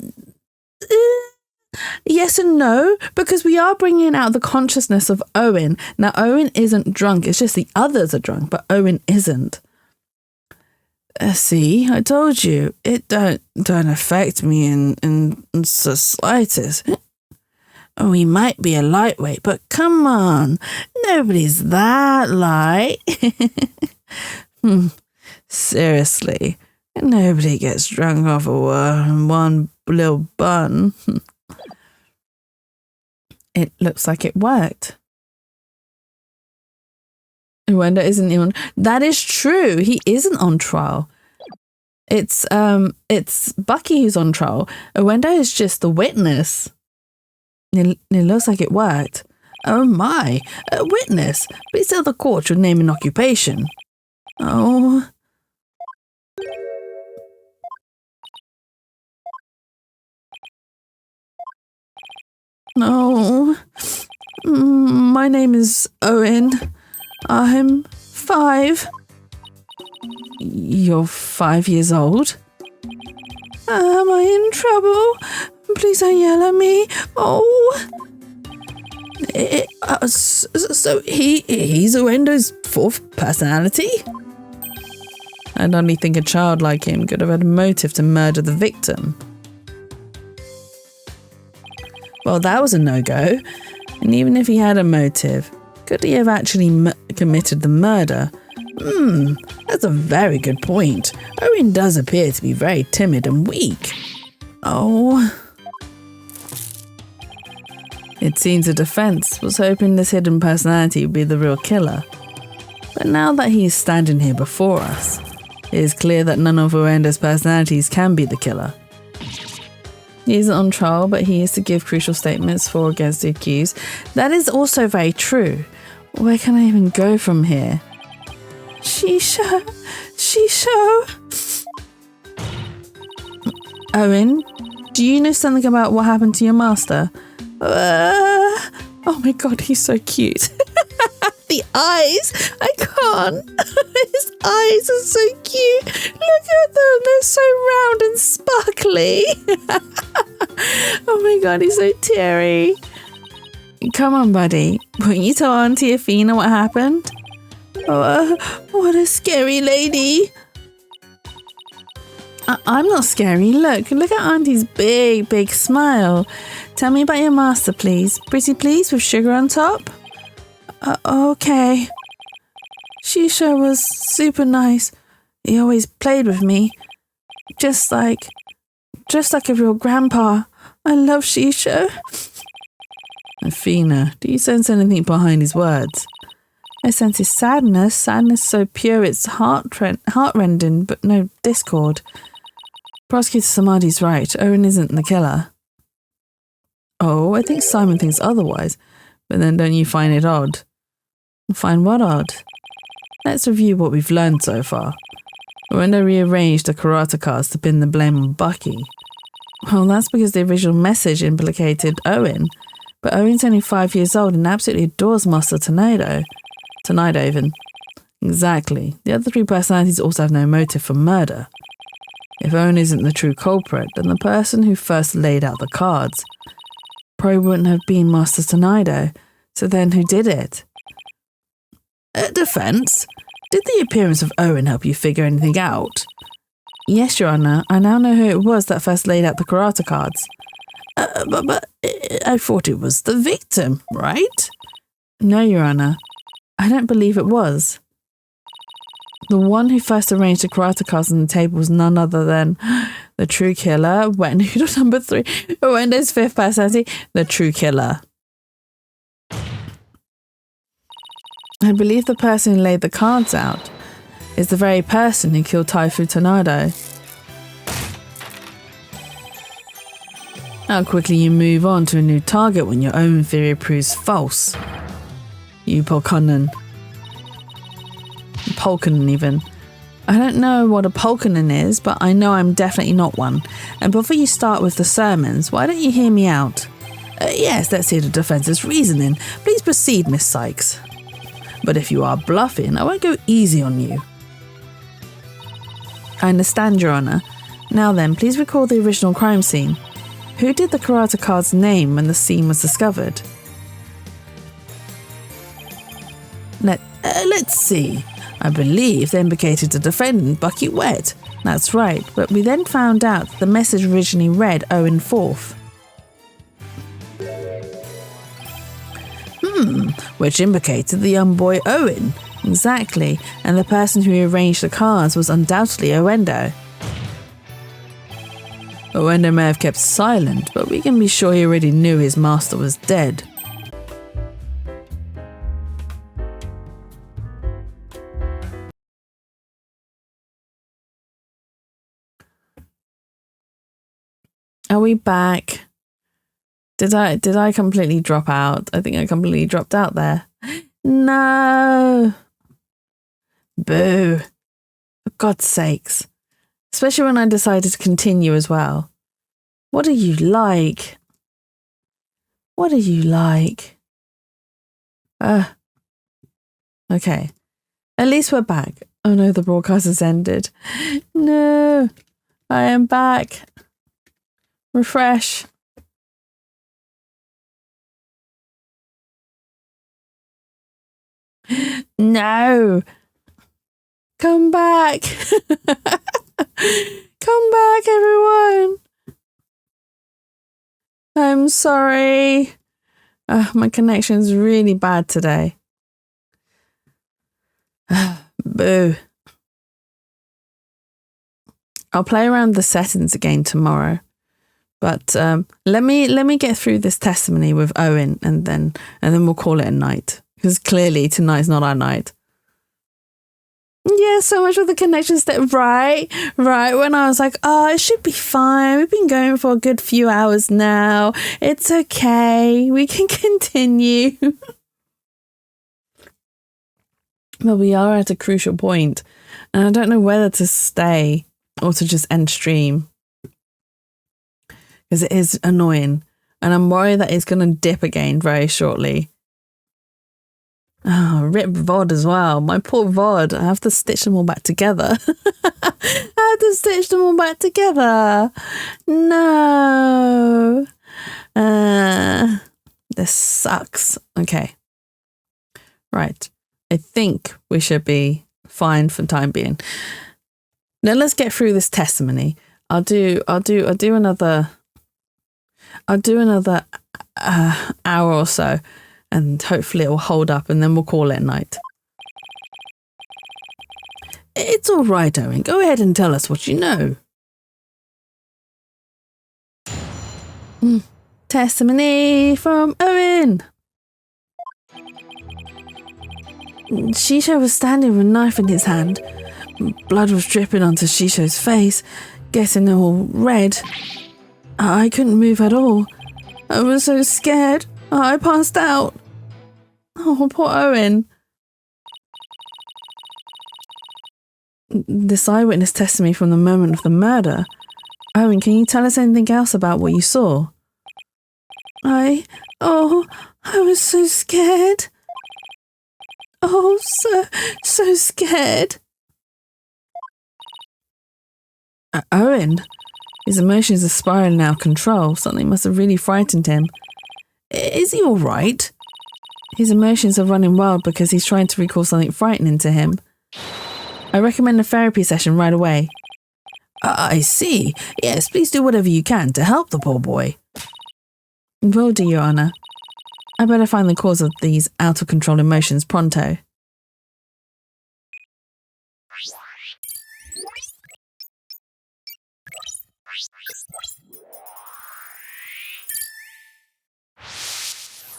yes and no, because we are bringing out the consciousness of Owen. Now Owen isn't drunk; it's just the others are drunk, but Owen isn't. See, I told you it don't affect me in the slightest. We might be a lightweight, but come on, nobody's that light. Seriously, nobody gets drunk off of one little bun. It looks like it worked. Wenda isn't even. That is true. He isn't on trial. It's Bucky who's on trial. Wenda is just the witness. It looks like it worked. Oh my, a witness. Please tell the court your name and occupation. Oh. No. My name is Owen. I'm 5. You're 5 years old? Am I in trouble? Please don't yell at me. Oh. So he's Owendo's 4th personality? I'd only think a child like him could have had a motive to murder the victim. Well, that was a no-go. And even if he had a motive, could he have actually committed the murder? That's a very good point. Owen does appear to be very timid and weak. Oh. It seems the defense was hoping this hidden personality would be the real killer. But now that he is standing here before us, it is clear that none of Owendo's personalities can be the killer. He isn't on trial, but he is to give crucial statements for or against the accused. That is also very true. Where can I even go from here? Shisho. Owen, do you know something about what happened to your master? Oh my god, he's so cute. The eyes, I can't. His eyes are so cute. Look at them, they're so round and sparkly. Oh my god, he's so teary. Come on, buddy. Won't you tell Auntie Athena what happened? Oh, what a scary lady. I'm not scary. Look at Auntie's big smile. Tell me about your master, please. Pretty please with sugar on top? Okay. Shisho was super nice. He always played with me. Just like a real grandpa. I love Shisho. Athena, do you sense anything behind his words? I sense his sadness. Sadness so pure it's heart-rending, but no discord. Prosecutor Samadhi's right. Owen isn't the killer. Oh, I think Simon thinks otherwise. But then don't you find it odd? Find what odd? Let's review what we've learned so far. Wenda rearranged the karate cards to pin the blame on Bucky. Well, that's because the original message implicated Owen. But Owen's only 5 years old and absolutely adores Master Tornado. Tornado even. Exactly. The other 3 personalities also have no motive for murder. If Owen isn't the true culprit, then the person who first laid out the cards probably wouldn't have been Master Tornado. So then who did it? Defense? Did the appearance of Owen help you figure anything out? Yes, Your Honor. I now know who it was that first laid out the karate cards. But I thought it was the victim, right? No, Your Honor. I don't believe it was. The one who first arranged the karate cards on the table was none other than the true killer, wet noodle number 3, Wendo's 5th personality, the true killer. I believe the person who laid the cards out is the very person who killed Typhoon Tornado. How quickly you move on to a new target when your own theory proves false. You Polkonen. Polkonen even. I don't know what a Polkonen is, but I know I'm definitely not one. And before you start with the sermons, why don't you hear me out? Yes, let's hear the defense's reasoning. Please proceed, Miss Sykes. But if you are bluffing, I won't go easy on you. I understand, Your Honour. Now then, please recall the original crime scene. Who did the karate card's name when the scene was discovered? Let's see. I believe they implicated the defendant, Bucky Wet. That's right, but we then found out that the message originally read Owen Forth. Which implicated the young boy Owen. Exactly, and the person who arranged the cards was undoubtedly Owendo. Owendo may have kept silent, but we can be sure he already knew his master was dead. Are we back? Did I completely drop out? I think I completely dropped out there. No. Boo. For God's sakes. Especially when I decided to continue as well. What are you like? What are you like? Okay. At least we're back. Oh no, the broadcast has ended. No. I am back. Refresh. No. Come back. Come back, everyone. I'm sorry. My connection's really bad today. Boo. I'll play around the settings again tomorrow. But let me get through this testimony with Owen and then we'll call it a night. Because clearly tonight's not our night. Yeah, so much for the connection step. Right. When I was like, oh, it should be fine. We've been going for a good few hours now. It's okay. We can continue. But we are at a crucial point. And I don't know whether to stay or to just end stream. Because it is annoying. And I'm worried that it's going to dip again very shortly. Oh, rip VOD as well. My poor VOD. I have to stitch them all back together. No. This sucks. Okay. Right. I think we should be fine for the time being. Now let's get through this testimony. I'll do another hour or so. And hopefully it will hold up and then we'll call it a night. It's all right, Owen. Go ahead and tell us what you know. Testimony from Owen. Shisho was standing with a knife in his hand. Blood was dripping onto Shisho's face, getting all red. I couldn't move at all. I was so scared. I passed out. Oh, poor Owen. This eyewitness testimony from the moment of the murder. Owen, can you tell us anything else about what you saw? I was so scared. Oh, so scared. Owen, his emotions are spiraling out of control. Something must have really frightened him. Is he all right? His emotions are running wild because he's trying to recall something frightening to him. I recommend a therapy session right away. I see. Yes, please do whatever you can to help the poor boy. Will do, Your Honour. I better find the cause of these out-of-control emotions pronto.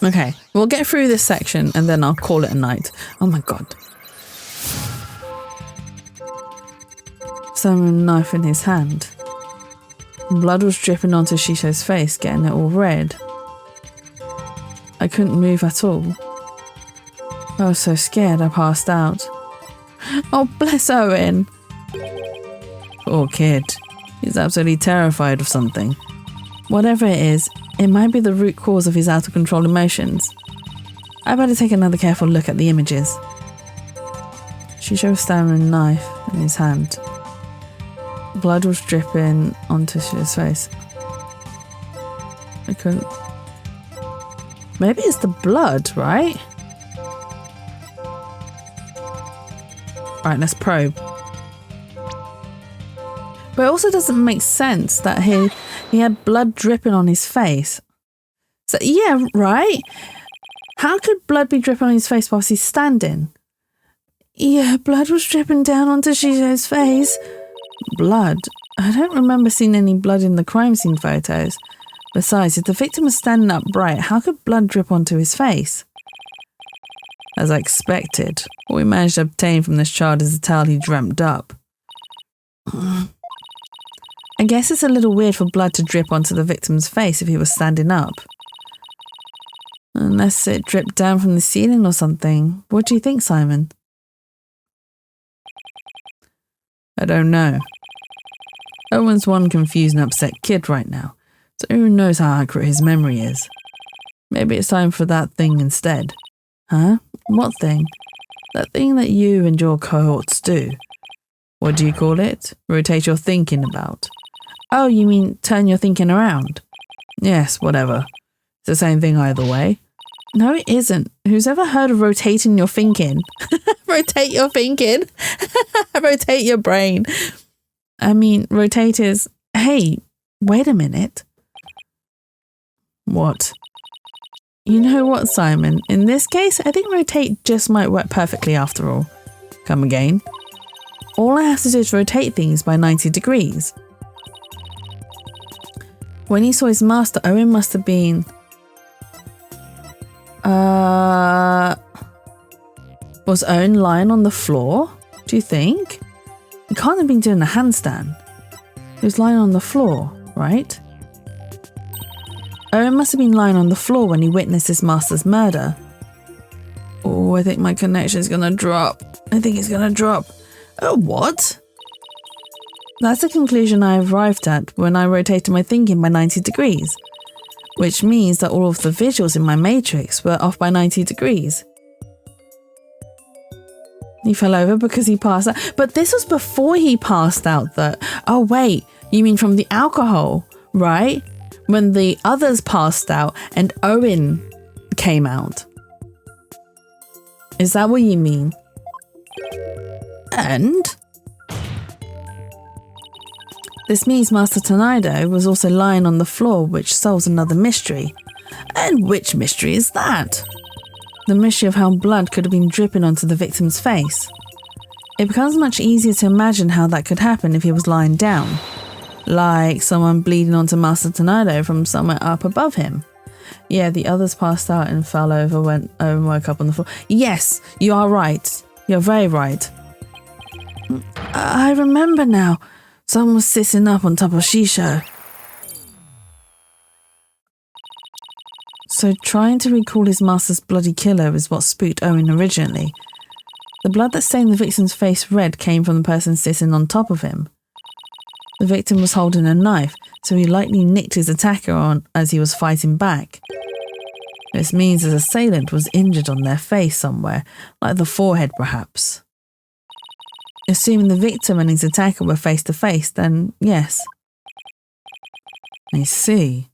Okay, we'll get through this section and then I'll call it a night. Oh my god. Someone with a knife in his hand. Blood was dripping onto Shisho's face, getting it all red. I couldn't move at all. I was so scared I passed out. Oh, bless Owen. Poor kid. He's absolutely terrified of something. Whatever it is, it might be the root cause of his out of control emotions. I better take another careful look at the images. Shisho was staring at a knife in his hand. Blood was dripping onto Shisho's face. I couldn't. Maybe it's the blood, right? Right, let's probe. But it also doesn't make sense that he had blood dripping on his face. So yeah, right? How could blood be dripping on his face whilst he's standing? Yeah, blood was dripping down onto Shisho's face. Blood? I don't remember seeing any blood in the crime scene photos. Besides, if the victim was standing upright, how could blood drip onto his face? As I expected, what we managed to obtain from this child is a towel he dreamt up. I guess it's a little weird for blood to drip onto the victim's face if he was standing up. Unless it dripped down from the ceiling or something. What do you think, Simon? I don't know. Owen's one confused and upset kid right now, so who knows how accurate his memory is. Maybe it's time for that thing instead. Huh? What thing? That thing that you and your cohorts do. What do you call it? Rotate your thinking about. Oh, you mean turn your thinking around? Yes, whatever. It's the same thing either way. No, it isn't. Who's ever heard of rotating your thinking? Rotate your thinking? Rotate your brain. I mean, rotate is... Hey, wait a minute. What? You know what, Simon? In this case, I think rotate just might work perfectly after all. Come again. All I have to do is rotate things by 90 degrees. When he saw his master, Owen must have been... Was Owen lying on the floor? Do you think? He can't have been doing a handstand. He was lying on the floor, right? Owen must have been lying on the floor when he witnessed his master's murder. Oh, I think my connection's gonna drop. I think it's gonna drop. Oh, what? That's the conclusion I arrived at when I rotated my thinking by 90 degrees. Which means that all of the visuals in my matrix were off by 90 degrees. He fell over because he passed out. But this was before he passed out though. Oh wait, you mean from the alcohol, right? When the others passed out and Owen came out. Is that what you mean? And? This means Master Tornado was also lying on the floor, which solves another mystery. And which mystery is that? The mystery of how blood could have been dripping onto the victim's face. It becomes much easier to imagine how that could happen if he was lying down. Like someone bleeding onto Master Tornado from somewhere up above him. Yeah, the others passed out and fell over when Owen woke up on the floor. Yes, you are right. You're very right. I remember now. Someone was sitting up on top of Shisho. So trying to recall his master's bloody killer is what spooked Owen originally. The blood that stained the victim's face red came from the person sitting on top of him. The victim was holding a knife, so he likely nicked his attacker on as he was fighting back. This means his assailant was injured on their face somewhere, like the forehead perhaps. Assuming the victim and his attacker were face to face, then yes. I see.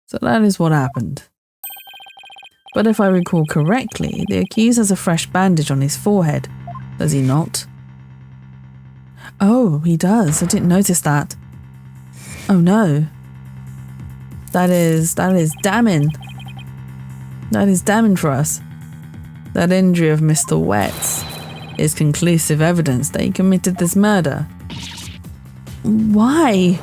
So that is what happened. But if I recall correctly, the accused has a fresh bandage on his forehead, does he not? Oh, he does. I didn't notice that. Oh no. That is damning. That is damning for us. That injury of Mr. Wetz is conclusive evidence that he committed this murder. Why?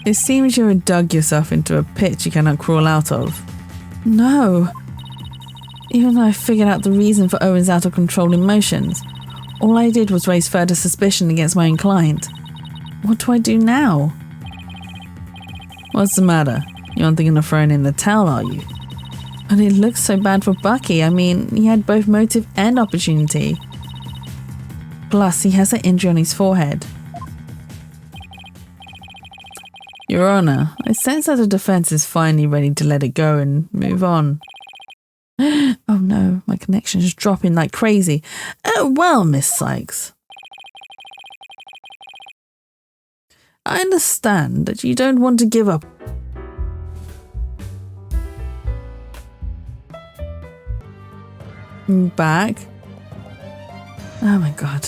It seems you have dug yourself into a pit you cannot crawl out of. No. Even though I figured out the reason for Owen's out of control emotions, all I did was raise further suspicion against my own client. What do I do now? What's the matter? You aren't thinking of throwing in the towel, are you? But it looks so bad for Bucky. I mean, he had both motive and opportunity. Plus, he has an injury on his forehead. Your Honor, I sense that the defense is finally ready to let it go and move on. Oh no, my connection is dropping like crazy. Well, Miss Sykes. I understand that you don't want to give up. Back? Oh my god.